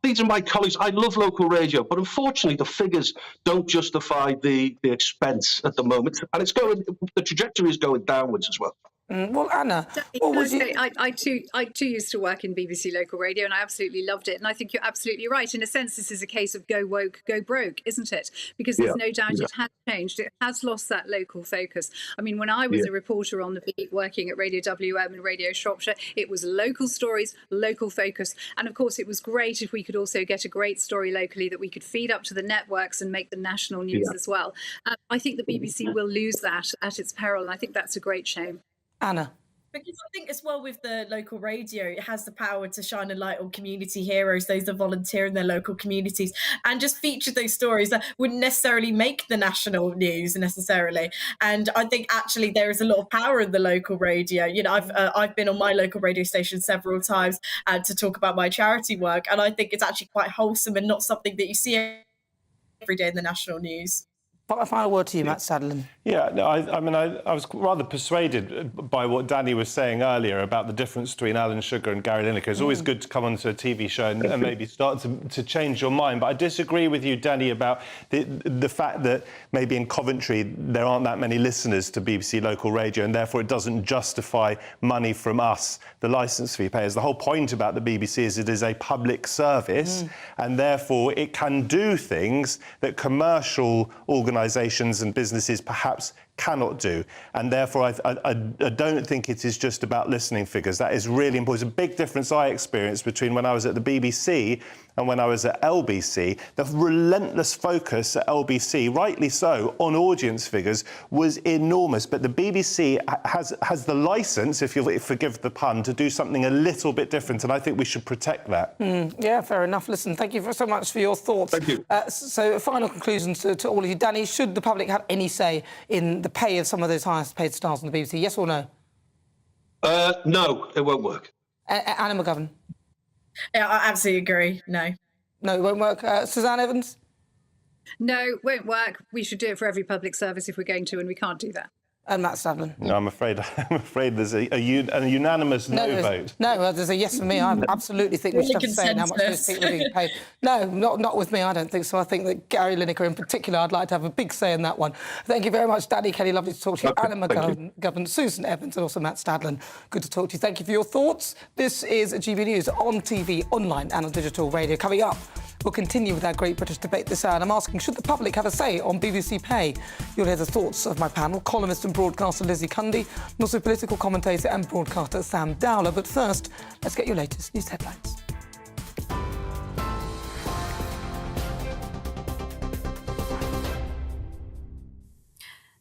these are my colleagues. I love local radio, but unfortunately the figures don't justify the expense at the moment, and the trajectory is going downwards as well.
Well, Anna, what was you...
I too used to work in BBC local radio, and I absolutely loved it. And I think you're absolutely right. In a sense, this is a case of go woke, go broke, isn't it? Because there's no doubt it has changed. It has lost that local focus. I mean, when I was a reporter on the beat working at Radio WM and Radio Shropshire, it was local stories, local focus. And of course, it was great if we could also get a great story locally that we could feed up to the networks and make the national news as well. I think the BBC will lose that at its peril, and I think that's a great shame.
Anna.
Because I think as well with the local radio, it has the power to shine a light on community heroes, those that volunteer in their local communities, and just feature those stories that wouldn't necessarily make the national news necessarily. And I think actually there is a lot of power in the local radio. You know, I've been on my local radio station several times to talk about my charity work, and I think it's actually quite wholesome and not something that you see every day in the national news.
A final word to you, Matt Sadlern.
Yeah, no, I mean, I was rather persuaded by what Danny was saying earlier about the difference between Alan Sugar and Gary Lineker. It's always good to come onto a TV show and maybe start to change your mind. But I disagree with you, Danny, about the fact that maybe in Coventry there aren't that many listeners to BBC local radio, and therefore it doesn't justify money from us, the licence fee payers. The whole point about the BBC is it is a public service, and therefore it can do things that commercial organisations and businesses perhaps cannot do. And therefore, I don't think it is just about listening figures. That is really important. It's a big difference I experienced between when I was at the BBC and when I was at LBC. The relentless focus at LBC, rightly so, on audience figures was enormous. But the BBC has the licence, if you'll forgive the pun, to do something a little bit different, and I think we should protect that.
Yeah, fair enough. Listen, thank you so much for your thoughts.
Thank you.
So, final conclusions to all of you. Danny, should the public have any say in the pay of some of those highest paid stars on the BBC? Yes or no?
No, it won't work.
Anna McGovern?
Yeah, I absolutely agree. No.
No, it won't work. Suzanne Evans?
No, won't work. We should do it for every public service if we're going to, and we can't do that.
And Matt Sadlern?
No, I'm afraid there's a unanimous no vote.
No, there's a yes for me. I absolutely think we should have to say how much those people are being paid. No, not with me, I don't think so. I think that Gary Lineker in particular, I'd like to have a big say in that one. Thank you very much, Danny Kelly. Lovely to talk to you.
Okay,
Anna McGovern, Susan Evans, and also Matt Stadlen. Good to talk to you. Thank you for your thoughts. This is GB News on TV, online and on digital radio. Coming up, we'll continue with our Great British Debate this hour, and I'm asking, should the public have a say on BBC pay? You'll hear the thoughts of my panel, columnist and broadcaster Lizzie Cundy, and also political commentator and broadcaster Sam Dowler. But first, let's get your latest news headlines.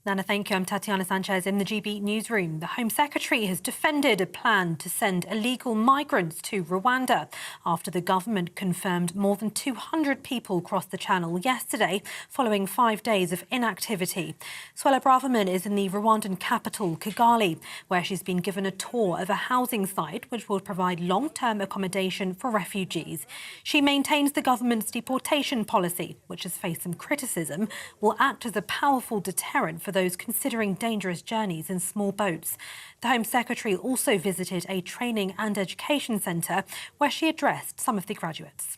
Nana, thank you. I'm Tatiana Sanchez in the GB newsroom. The Home Secretary has defended a plan to send illegal migrants to Rwanda after the government confirmed more than 200 people crossed the channel yesterday following 5 days of inactivity. Suella Braverman is in the Rwandan capital, Kigali, where she's been given a tour of a housing site which will provide long-term accommodation for refugees. She maintains the government's deportation policy, which has faced some criticism, will act as a powerful deterrent for those considering dangerous journeys in small boats. The Home Secretary also visited a training and education centre where she addressed some of the graduates.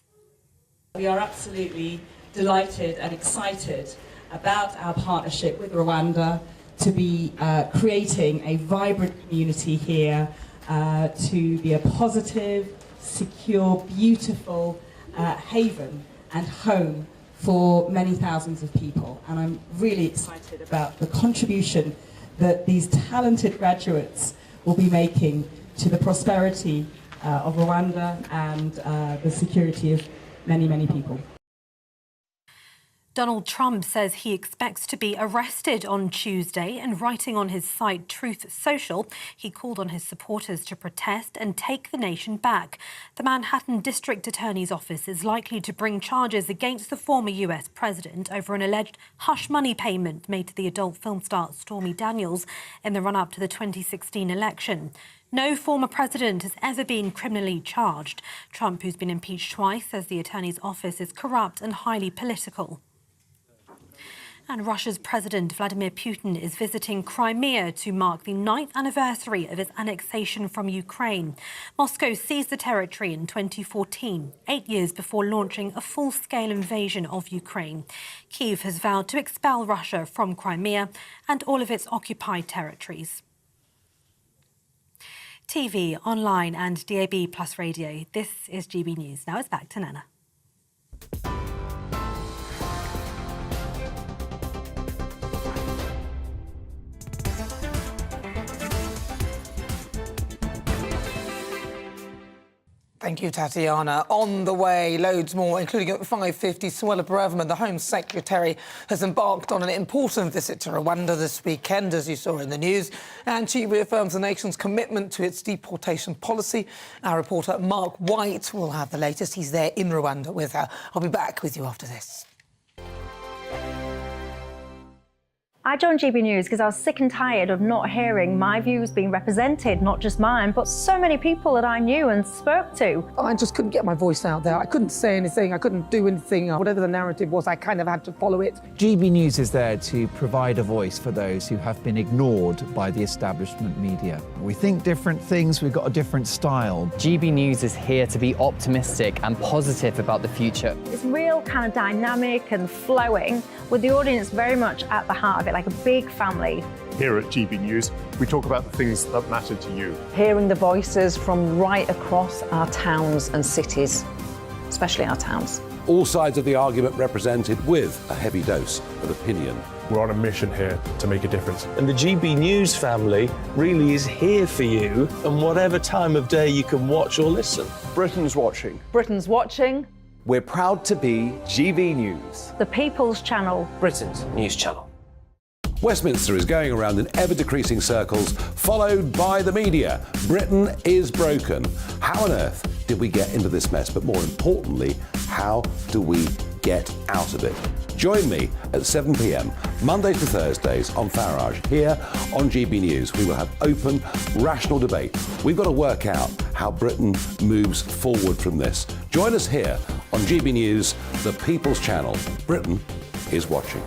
We are absolutely delighted and excited about our partnership with Rwanda to be creating a vibrant community here, to be a positive, secure, beautiful haven and home for many thousands of people. And I'm really excited about the contribution that these talented graduates will be making to the prosperity of Rwanda and the security of many, many people.
Donald Trump says he expects to be arrested on Tuesday, and writing on his site Truth Social, he called on his supporters to protest and take the nation back. The Manhattan District Attorney's Office is likely to bring charges against the former US president over an alleged hush money payment made to the adult film star Stormy Daniels in the run-up to the 2016 election. No former president has ever been criminally charged. Trump, who's been impeached twice, says the attorney's office is corrupt and highly political. And Russia's President Vladimir Putin is visiting Crimea to mark the 9th anniversary of its annexation from Ukraine. Moscow seized the territory in 2014, 8 years before launching a full-scale invasion of Ukraine. Kyiv has vowed to expel Russia from Crimea and all of its occupied territories. TV, online and DAB plus radio. This is GB News. Now it's back to Nana.
Thank you, Tatiana. On the way, loads more, including at 5:50, Suella Braverman, the Home Secretary, has embarked on an important visit to Rwanda this weekend, as you saw in the news, and she reaffirms the nation's commitment to its deportation policy. Our reporter Mark White will have the latest. He's there in Rwanda with her. I'll be back with you after this.
I joined GB News because I was sick and tired of not hearing my views being represented, not just mine, but so many people that I knew and spoke to.
I just couldn't get my voice out there. I couldn't say anything. I couldn't do anything. Whatever the narrative was, I kind of had to follow it.
GB News is there to provide a voice for those who have been ignored by the establishment media. We think different things. We've got a different style.
GB News is here to be optimistic and positive about the future.
It's real kind of dynamic and flowing, with the audience very much at the heart of it, like a big family.
Here at GB News, we talk about the things that matter to you.
Hearing the voices from right across our towns and cities, especially our towns.
All sides of the argument represented with a heavy dose of opinion.
We're on a mission here to make a difference.
And the GB News family really is here for you, and whatever time of day you can watch or listen.
Britain's watching.
Britain's watching.
We're proud to be GB News,
The People's Channel.
Britain's news channel.
Westminster is going around in ever-decreasing circles, followed by the media. Britain is broken. How on earth did we get into this mess? But more importantly, how do we get out of it? Join me at 7 p.m, Mondays to Thursdays on Farage. Here on GB News, we will have open, rational debate. We've got to work out how Britain moves forward from this. Join us here on GB News, the People's Channel. Britain is watching.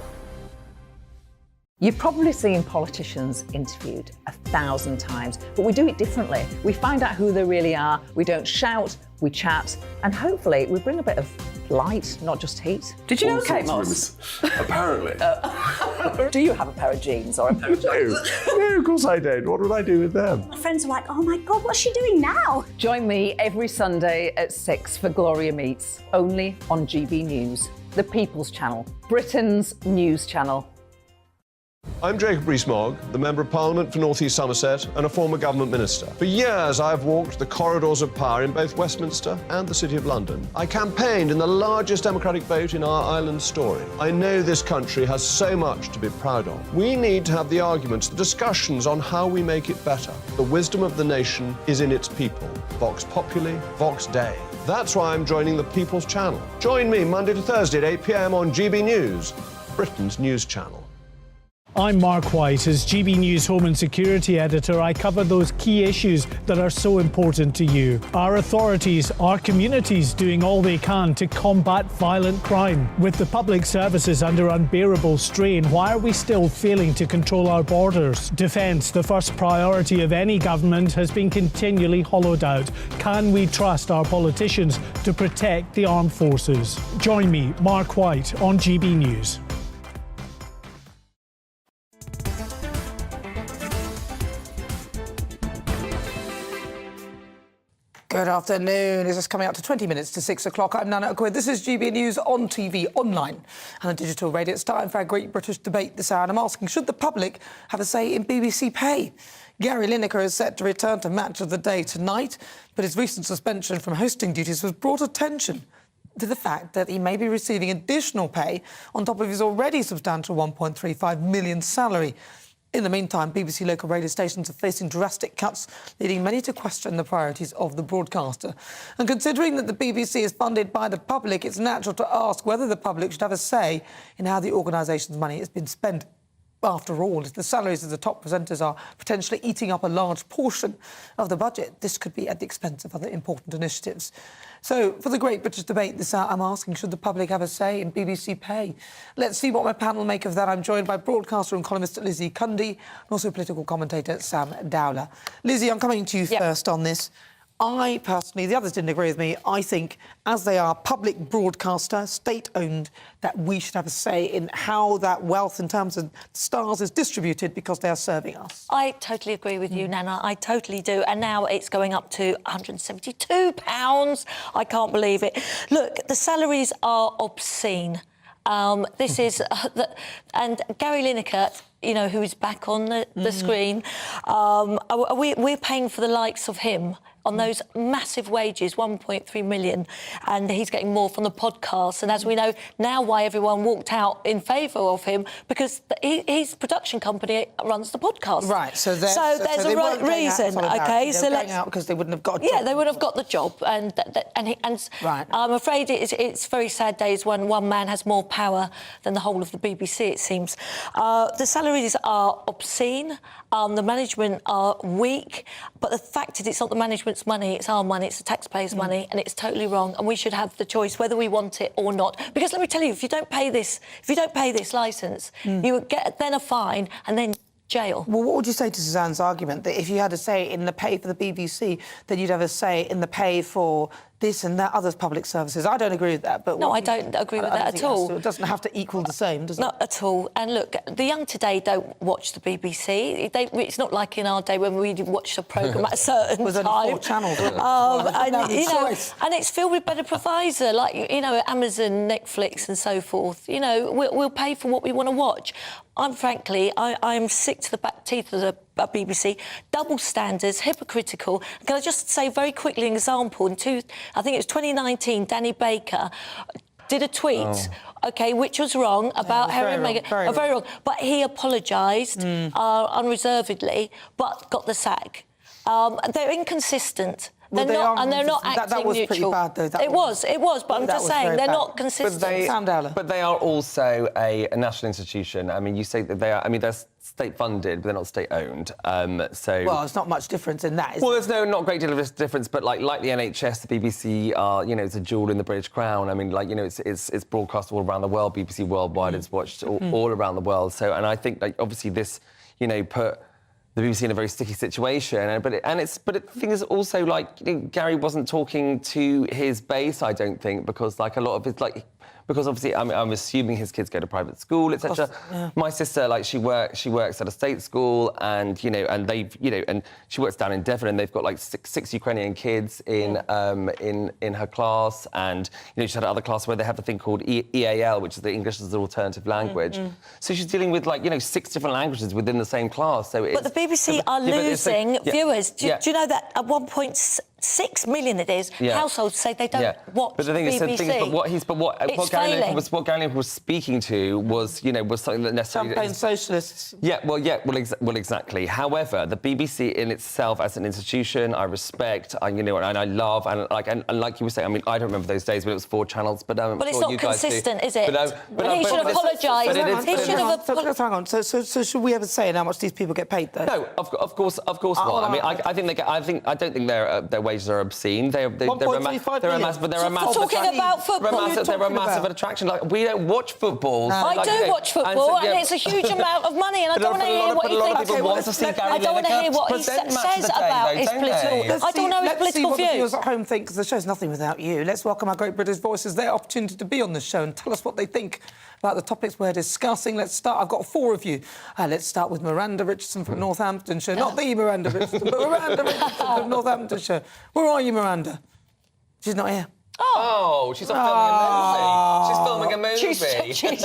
You've probably seen politicians interviewed 1,000 times, but we do it differently. We find out who they really are, we don't shout, we chat, and hopefully we bring a bit of light, not just heat. Did you know Kate Moss?
Apparently.
Do you have a pair of jeans or a pair of jeans?
No, of course I don't. What would I do with them?
My friends are like, oh my God, what's she doing now?
Join me every Sunday at 6 for Gloria Meets, only on GB News, the People's Channel, Britain's news channel.
I'm Jacob Rees-Mogg, the Member of Parliament for North East Somerset and a former government minister. For years, I've walked the corridors of power in both Westminster and the City of London. I campaigned in the largest democratic vote in our island story. I know this country has so much to be proud of. We need to have the arguments, the discussions on how we make it better. The wisdom of the nation is in its people. Vox Populi, Vox Dei. That's why I'm joining the People's Channel. Join me Monday to Thursday at 8 p.m. on GB News, Britain's news channel.
I'm Mark White. As GB News Home and Security Editor, I cover those key issues that are so important to you. Our authorities, our communities doing all they can to combat violent crime. With the public services under unbearable strain, why are we still failing to control our borders? Defence, the first priority of any government, has been continually hollowed out. Can we trust our politicians to protect the armed forces? Join me, Mark White, on GB News.
Good afternoon. This is coming up to 20 minutes to 6 o'clock. I'm Nana Akua. This is GB News on TV, online and on digital radio. It's time for our Great British Debate this hour. And I'm asking, should the public have a say in BBC pay? Gary Lineker is set to return to Match of the Day tonight, but his recent suspension from hosting duties has brought attention to the fact that he may be receiving additional pay on top of his already substantial £1.35 million salary. In the meantime, BBC local radio stations are facing drastic cuts, leading many to question the priorities of the broadcaster. And considering that the BBC is funded by the public, it's natural to ask whether the public should have a say in how the organisation's money has been spent. After all, if the salaries of the top presenters are potentially eating up a large portion of the budget, this could be at the expense of other important initiatives. So, for the Great British Debate this hour, I'm asking, should the public have a say in BBC pay? Let's see what my panel make of that. I'm joined by broadcaster and columnist Lizzie Cundy and also political commentator Sam Dowler. Lizzie, I'm coming to you first on this. I personally, the others didn't agree with me, I think, as they are public broadcaster, state-owned, that we should have a say in how that wealth in terms of stars is distributed because they are serving us.
I totally agree with you, Nana. I totally do. And now it's going up to £172. I can't believe it. Look, the salaries are obscene. This is... and Gary Lineker, you know, who is back on the screen, we're paying for the likes of him on those massive wages, 1.3 million, and he's getting more from the podcast. And as we know now, why everyone walked out in favour of him, because his production company runs the podcast.
Right. So there's
a right reason. Okay.
So let's out because they wouldn't have got a job.
Yeah, they would have got the job, and
right.
I'm afraid it's very sad days when one man has more power than the whole of the BBC. It seems the salaries are obscene. The management are weak, but the fact is, it's not the management's money; it's our money, it's the taxpayers' money, and it's totally wrong. And we should have the choice whether we want it or not. Because let me tell you, if you don't pay this licence, you would get then a fine and then jail.
Well, what would you say to Suzanne's argument that if you had a say in the pay for the BBC, then you'd have a say in the pay for this and that other public services? I don't agree with that, but...
No, I don't agree with that at all.
It doesn't have to equal the same, does it?
Not at all. And look, the young today don't watch the BBC. It's not like in our day when we watched a programme at a certain time.
There's only 4 channels.
And it's filled with better proviso, like, you know, Amazon, Netflix and so forth. You know, we'll pay for what we want to watch. I'm sick to the back teeth of the BBC. Double standards, hypocritical. Can I just say very quickly an example? I think it was 2019, Danny Baker did a tweet, which was wrong about Harry and Meghan. Very wrong. But he apologised unreservedly, but got the sack. They're inconsistent. They're not acting
that was
neutral.
Pretty bad, though.
It was, but I'm just saying they're not consistent.
But they are also a national institution. I mean, you say that they are. I mean, they're state-funded, but they're not state-owned.
Well, there's not much difference in that.
Well, there's not a great deal of difference, but like the NHS, the BBC are, you know, it's a jewel in the British crown. I mean, like, you know, it's broadcast all around the world. BBC Worldwide, it's watched all around the world. So, and I think, like, obviously this, you know, put the BBC in a very sticky situation, but the thing is also, like, you know, Gary wasn't talking to his base, I don't think, because, like, a lot of his, like, because obviously I'm assuming his kids go to private school, etc. Yeah. My sister, like, she works at a state school, and you know, and they've, you know, and she works down in Devon, and they've got like six Ukrainian kids in her class, and you know, she's had another class where they have a thing called EAL, which is the English as an alternative language. So she's dealing with, like, you know, 6 different languages within the same class. So
but the BBC are losing viewers. Do you know that at one point 6 million it is, households say they don't watch
but the thing
BBC.
Is, what Gary Lineker was speaking to was, was something that necessarily...
Champagne socialists.
Well, exactly. However, the BBC in itself as an institution, I respect, and I love, and like you were saying, I mean, I don't remember those days when it was 4 channels, but
it's not consistent, is it?
But
he should apologise. He should have...
Hang on. So should we ever say how much these people get paid, though?
No, of course not. I mean, I think they get. I don't think their wages are obscene. They're a massive attraction. Like, we don't watch football.
I do watch football, and it's a huge amount of money, and I don't want to hear what he thinks. I don't want to hear what he says about his political... I don't know his political views.
Let's see what the viewers at home think, because the show's nothing without you. Let's welcome our great British voices, their opportunity to be on the show and tell us what they think about the topics we're discussing. Let's start. I've got 4 of you. Let's start with Miranda Richardson from Northamptonshire. Not the Miranda Richardson, but Miranda Richardson from Northamptonshire. Where are you, Miranda? She's not here.
Oh, she's off filming a movie. She's filming a movie.
She's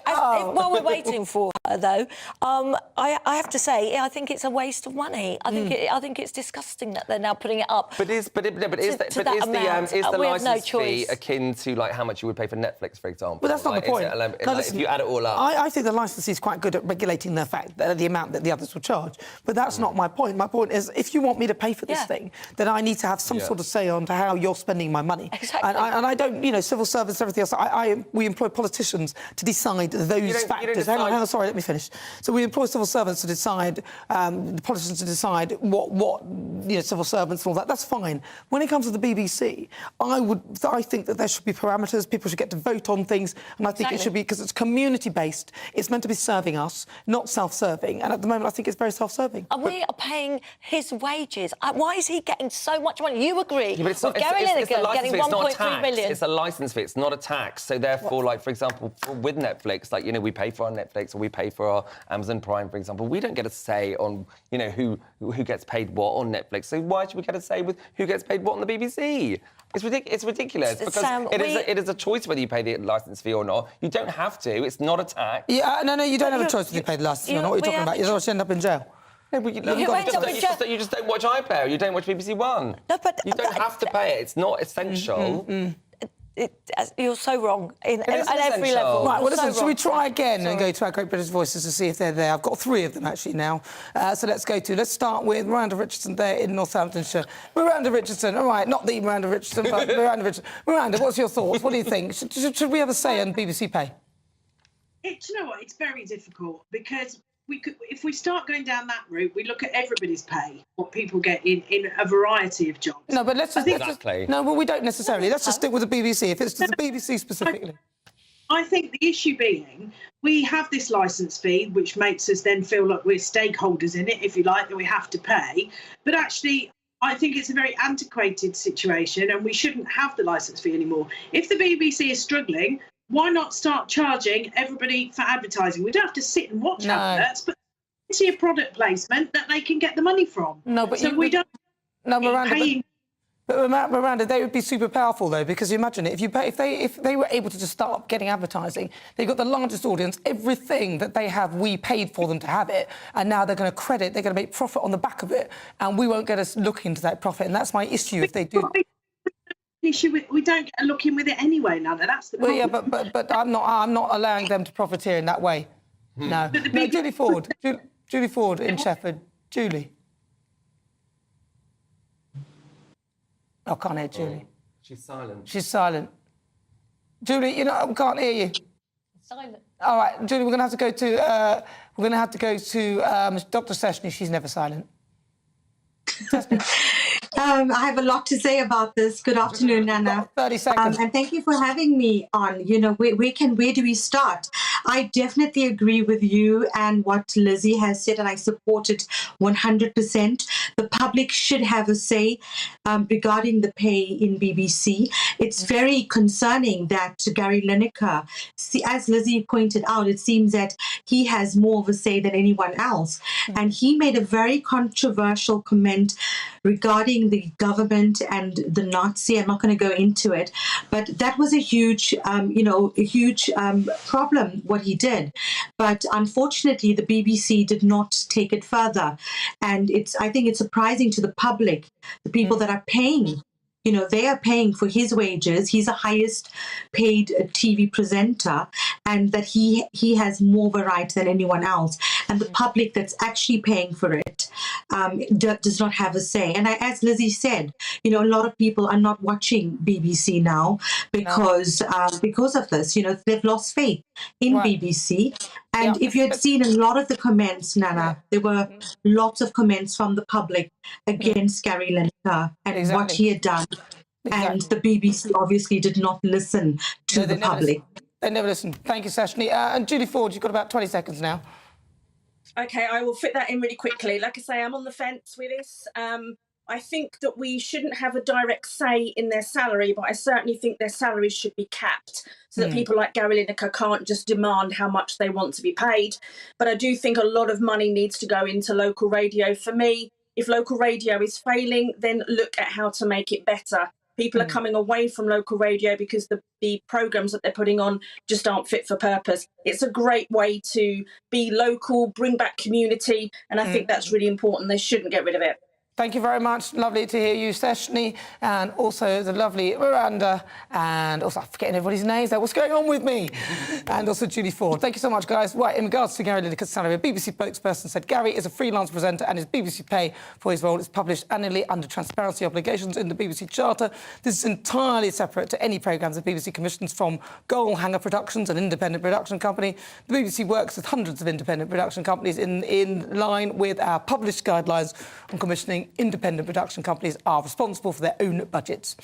well, while we're waiting for her, though, I have to say, I think it's a waste of money. I think it's disgusting that they're now putting it up.
Is the licence fee akin to like how much you would pay for Netflix, for example?
But that's not the point.
If you add it all up,
I think the licensee is quite good at regulating the amount that the others will charge. But that's not my point. My point is, if you want me to pay for this thing, then I need to have some sort of say on to how you're spending my money.
Exactly.
And I don't, civil servants, everything else. We employ politicians to decide those factors. Hang on, sorry, let me finish. So we employ civil servants to decide, the politicians to decide what civil servants and all that. That's fine. When it comes to the BBC, I think that there should be parameters. People should get to vote on things, and I think it should be, because it's community-based. It's meant to be serving us, not self-serving. And at the moment, I think it's very self-serving.
And we are paying his wages. Why is he getting so much money? You agree with Gary Lineker getting 1.3 million.
It's a licence fee. It's not a tax. So therefore, like, for example, with Netflix, like, we pay for our Netflix or we pay for our Amazon Prime, for example. We don't get a say on, who gets paid what on Netflix. So why should we get a say with who gets paid what on the BBC? It's ridiculous because
Sam,
it is a choice whether you pay the licence fee or not. You don't have to. It's not a tax.
Yeah, no, you don't have a choice whether you pay the licence fee or not. What are you talking about? You'll just end up in jail.
No, you just don't watch iPlayer. You don't watch BBC One.
No, but
you don't have to pay it. It's not essential.
You're so wrong at every level.
Right, well, listen, shall we try again and go to our great British voices to see if they're there? I've got 3 of them, actually, now. So let's start with Miranda Richardson there in Northamptonshire. Miranda Richardson, all right, not the Miranda Richardson, but Miranda Richardson. Miranda, what's your thoughts? What do you think? Should we have a say on BBC pay?
Do you know what? It's very difficult because if we start going down that route, we look at everybody's pay, what people get in a variety of jobs.
No, but let's just... we don't necessarily. Let's just stick with the BBC, if it's the BBC specifically.
I think the issue being, we have this licence fee, which makes us then feel like we're stakeholders in it, if you like, that we have to pay. But actually, I think it's a very antiquated situation and we shouldn't have the licence fee anymore. If the BBC is struggling, why not start charging everybody for advertising? We don't have to sit and watch adverts, but see a product placement that they can get the money from.
No, but
Miranda,
Miranda, they would be super powerful though, because you imagine it. If they were able to just start getting advertising, they've got the largest audience. Everything that they have, we paid for them to have it, and now they're going to credit. They're going to make profit on the back of it, and we won't get us look into that profit. And that's my issue if they do.
We don't get a look in with it anyway, Nana. That's the problem.
Well, yeah, but I'm not allowing them to profiteer in that way. No. No, Julie Ford. Julie Ford in Sheffield. Julie. I can't hear Julie.
She's silent.
She's silent. Julie, I can't hear you.
Silent.
All right, Julie, we're going to have to go to Dr. Seshni. She's never silent.
I have a lot to say about this. Good afternoon, Nana.
30 seconds.
And thank you for having me on. Where do we start? I definitely agree with you and what Lizzie has said, and I support it 100%. The public should have a say regarding the pay in BBC. It's very concerning that Gary Lineker, as Lizzie pointed out, it seems that he has more of a say than anyone else. And he made a very controversial comment regarding the government and the Nazi. I'm not going to go into it, but that was a huge, problem what he did. But unfortunately, the BBC did not take it further. And I think it's surprising to the public, the people that are paying. You know, they are paying for his wages. He's the highest paid TV presenter, and that he has more of a right than anyone else. And the public that's actually paying for it does not have a say. And as Lizzie said, you know, a lot of people are not watching BBC now because of this. You know, they've lost faith in BBC. And if you had seen a lot of the comments, Nana, there were lots of comments from the public against Gary Lineker and what he had done. And the BBC obviously did not listen to the public.
They never listened. Thank you, Sashni. And Julie Ford, you've got about 20 seconds now.
OK, I will fit that in really quickly. Like I say, I'm on the fence with this. I think that we shouldn't have a direct say in their salary, but I certainly think their salaries should be capped so that people like Gary Lineker can't just demand how much they want to be paid. But I do think a lot of money needs to go into local radio. For me, if local radio is failing, then look at how to make it better. People are coming away from local radio because the programmes that they're putting on just aren't fit for purpose. It's a great way to be local, bring back community, and I think that's really important. They shouldn't get rid of it.
Thank you very much. Lovely to hear you, Seshni, and also the lovely Rwanda, and also I'm forgetting everybody's names there. What's going on with me? And also Julie Ford. Thank you so much, guys. Right, in regards to Gary Lineker's salary, a BBC spokesperson said Gary is a freelance presenter and his BBC pay for his role is published annually under transparency obligations in the BBC Charter. This is entirely separate to any programmes the BBC commissions from Goal Hanger Productions, an independent production company. The BBC works with hundreds of independent production companies in line with our published guidelines on commissioning. Independent production companies are responsible for their own budgets.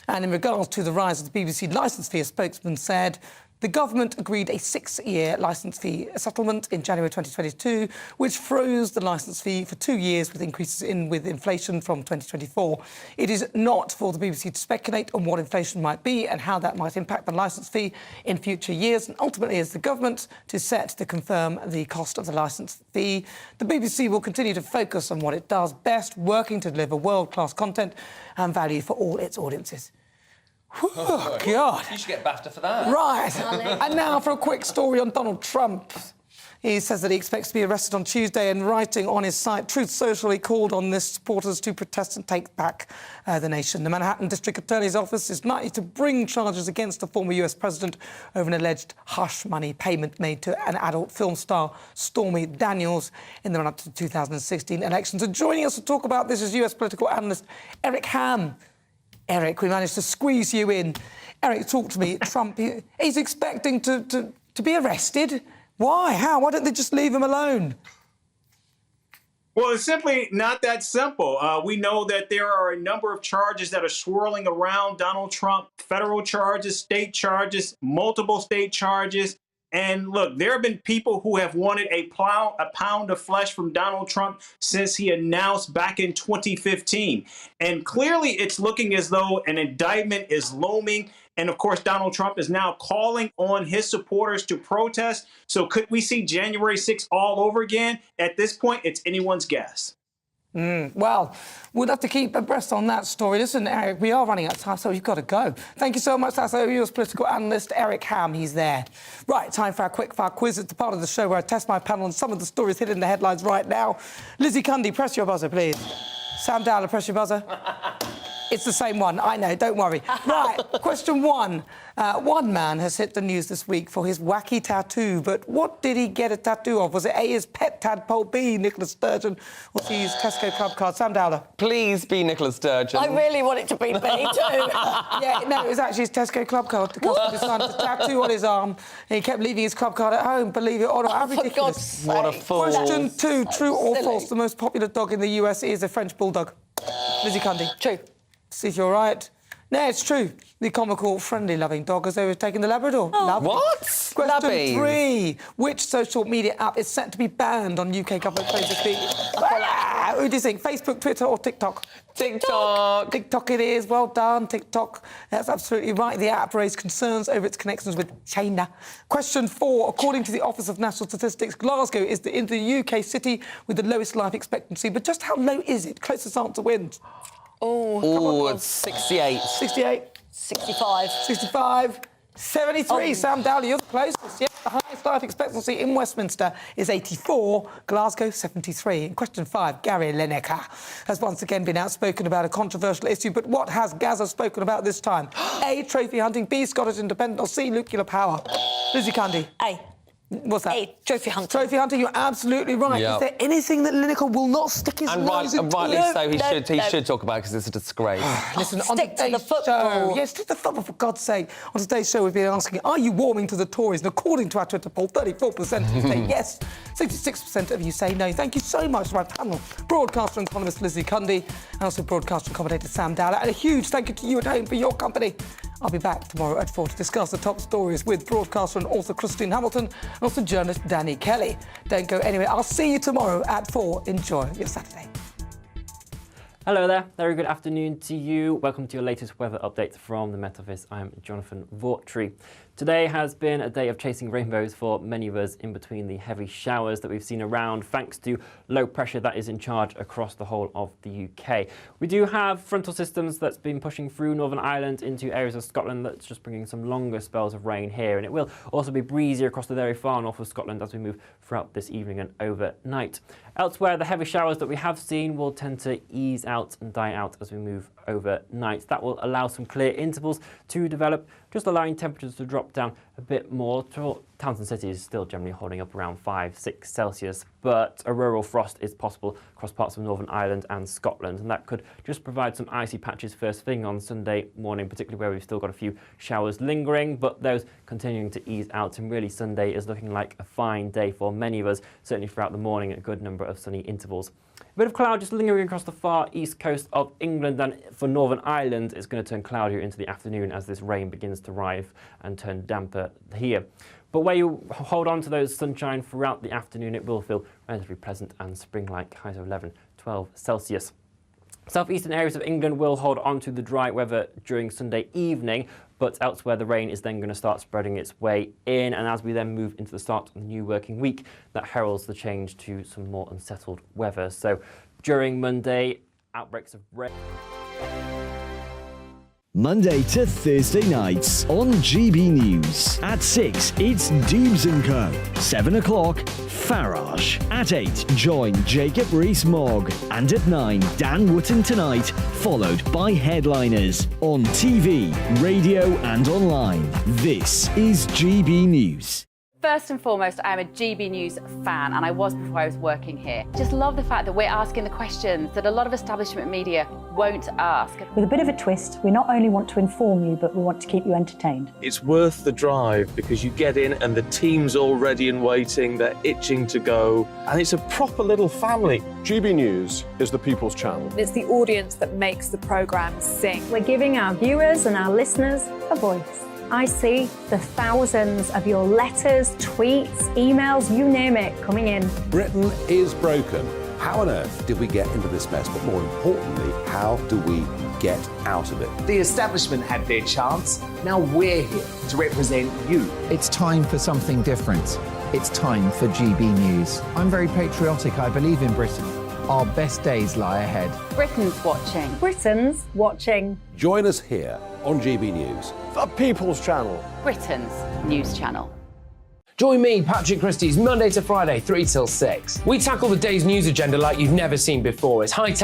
And in regards to the rise of the BBC licence fee, a spokesman said the government agreed a 6-year licence fee settlement in January 2022, which froze the licence fee for 2 years with increases with inflation from 2024. It is not for the BBC to speculate on what inflation might be and how that might impact the licence fee in future years. And ultimately, it's the government to confirm the cost of the licence fee. The BBC will continue to focus on what it does best, working to deliver world-class content and value for all its audiences. Oh, God.
You should get BAFTA for that.
Right. And now for a quick story on Donald Trump. He says that he expects to be arrested on Tuesday, and writing on his site Truth Social, he called on his supporters to protest and take back the nation. The Manhattan District Attorney's Office is likely to bring charges against the former US president over an alleged hush money payment made to an adult film star, Stormy Daniels, in the run-up to the 2016 elections. And joining us to talk about this is US political analyst Eric Ham. Eric, we managed to squeeze you in. Eric, talk to me. Trump, he's expecting to be arrested. Why? How? Why don't they just leave him alone?
Well, it's simply not that simple. We know that there are a number of charges that are swirling around Donald Trump, federal charges, state charges, multiple state charges. And look, there have been people who have wanted a pound of flesh from Donald Trump since he announced back in 2015. And clearly it's looking as though an indictment is looming. And of course, Donald Trump is now calling on his supporters to protest. So could we see January 6th all over again? At this point, it's anyone's guess.
Well, we'll have to keep abreast on that story. Listen, Eric, we are running out of time, so you've got to go. Thank you so much. That's our US political analyst, Eric Ham. He's there. Right, time for our quick-fire quiz. It's the part of the show where I test my panel on some of the stories hidden in the headlines right now. Lizzie Cundy, press your buzzer, please. Sam Dowler, press your buzzer. It's the same one, I know, don't worry. Right, question one. One man has hit the news this week for his wacky tattoo, but what did he get a tattoo of? Was it A, his pet tadpole, B, Nicola Sturgeon, or C, his Tesco club card? Sam Dowler.
Please be Nicola Sturgeon.
I really want it to be me, too.
Yeah, no, it was actually his Tesco club card. The customer decided to tattoo on his arm, and he kept leaving his club card at home, believe it or not. How ridiculous.
For God's sake.
What a fool.
Question two, true or
silly.
false, the most popular dog in the US is a French bulldog? Lizzie Cundy.
True.
See if you're right. No, it's true. The comical, friendly-loving dog has overtaken the Labrador.
What?
Question three. Which social media app is set to be banned on UK government phones this week? Who do you think? Facebook, Twitter or TikTok?
TikTok.
TikTok it is. Well done, TikTok. That's absolutely right. The app raised concerns over its connections with China. Question four. According to the Office of National Statistics, Glasgow is the UK city with the lowest life expectancy. But just how low is it? Closest answer wins.
Oh,
it's 68.
68.
65.
65. 73. Sam Dowler, you're the closest, yeah. The highest life expectancy in Westminster is 84, Glasgow 73. In question 5, Gary Lineker has once again been outspoken about a controversial issue, but what has Gaza spoken about this time? A, trophy hunting, B, Scottish independence, or C, nuclear power? Lizzie Candy.
A.
What's that?
A, trophy hunting.
Trophy hunting, you're absolutely right.
Yep.
Is there anything that Lineker will not stick his nose into?
And rightly so, he should talk about it because it's a disgrace.
Listen, on
Stick to the
today's
football.
show, yes, stick to the football, for God's sake. On today's show, we've been asking, are you warming to the Tories? And according to our Twitter poll, 34% of you say yes, 66% of you say no. Thank you so much to my panel, broadcaster and economist Lizzie Cundy, and also broadcaster and commentator Sam Dowler. And a huge thank you to you at home for your company. I'll be back tomorrow at 4 to discuss the top stories with broadcaster and author Christine Hamilton and also journalist Danny Kelly. Don't go anywhere. I'll see you tomorrow at 4. Enjoy your Saturday.
Hello there, very good afternoon to you. Welcome to your latest weather update from the Met Office. I'm Jonathan Vautry. Today has been a day of chasing rainbows for many of us in between the heavy showers that we've seen around thanks to low pressure that is in charge across the whole of the UK. We do have frontal systems that's been pushing through Northern Ireland into areas of Scotland that's just bringing some longer spells of rain here, and it will also be breezier across the very far north of Scotland as we move throughout this evening and overnight. Elsewhere, the heavy showers that we have seen will tend to ease out and die out as we move overnight. That will allow some clear intervals to develop, just allowing temperatures to drop down a bit more. Towns and cities still generally holding up around 5-6 Celsius, but a rural frost is possible across parts of Northern Ireland and Scotland, and that could just provide some icy patches first thing on Sunday morning, particularly where we've still got a few showers lingering, but those continuing to ease out, and really Sunday is looking like a fine day for many of us, certainly throughout the morning, a good number of sunny intervals. A bit of cloud just lingering across the far east coast of England, and for Northern Ireland it's going to turn cloudier into the afternoon as this rain begins to arrive and turn damper here. But where you hold on to those sunshine throughout the afternoon, it will feel relatively pleasant and spring-like, highs of 11-12 Celsius. Southeastern areas of England will hold on to the dry weather during Sunday evening, but elsewhere the rain is then going to start spreading its way in, and as we then move into the start of the new working week, that heralds the change to some more unsettled weather. So during Monday, outbreaks of rain.
Monday to Thursday nights on GB News. At 6, it's Dubes & Co. 7 o'clock, Farage. At 8, join Jacob Rees-Mogg. And at 9, Dan Wootton Tonight, followed by headliners. On TV, radio and online. This is GB News.
First and foremost, I am a GB News fan, and I was before I was working here. Just love the fact that we're asking the questions that a lot of establishment media won't ask.
With a bit of a twist, we not only want to inform you, but we want to keep you entertained.
It's worth the drive because you get in and the team's all ready and waiting, they're itching to go, and it's a proper little family.
GB News is the People's Channel.
It's the audience that makes the programme sing.
We're giving our viewers and our listeners a voice. I see the thousands of your letters, tweets, emails, you name it, coming in.
Britain is broken. How on earth did we get into this mess? But more importantly, how do we get out of it?
The establishment had their chance. Now we're here to represent you.
It's time for something different. It's time for GB News. I'm very patriotic. I believe in Britain. Our best days lie ahead.
Britain's watching.
Britain's watching.
Join us here on GB News.
The People's Channel.
Britain's news channel.
Join me, Patrick Christie's, Monday to Friday, 3 till 6. We tackle the day's news agenda like you've never seen before. It's high temperature.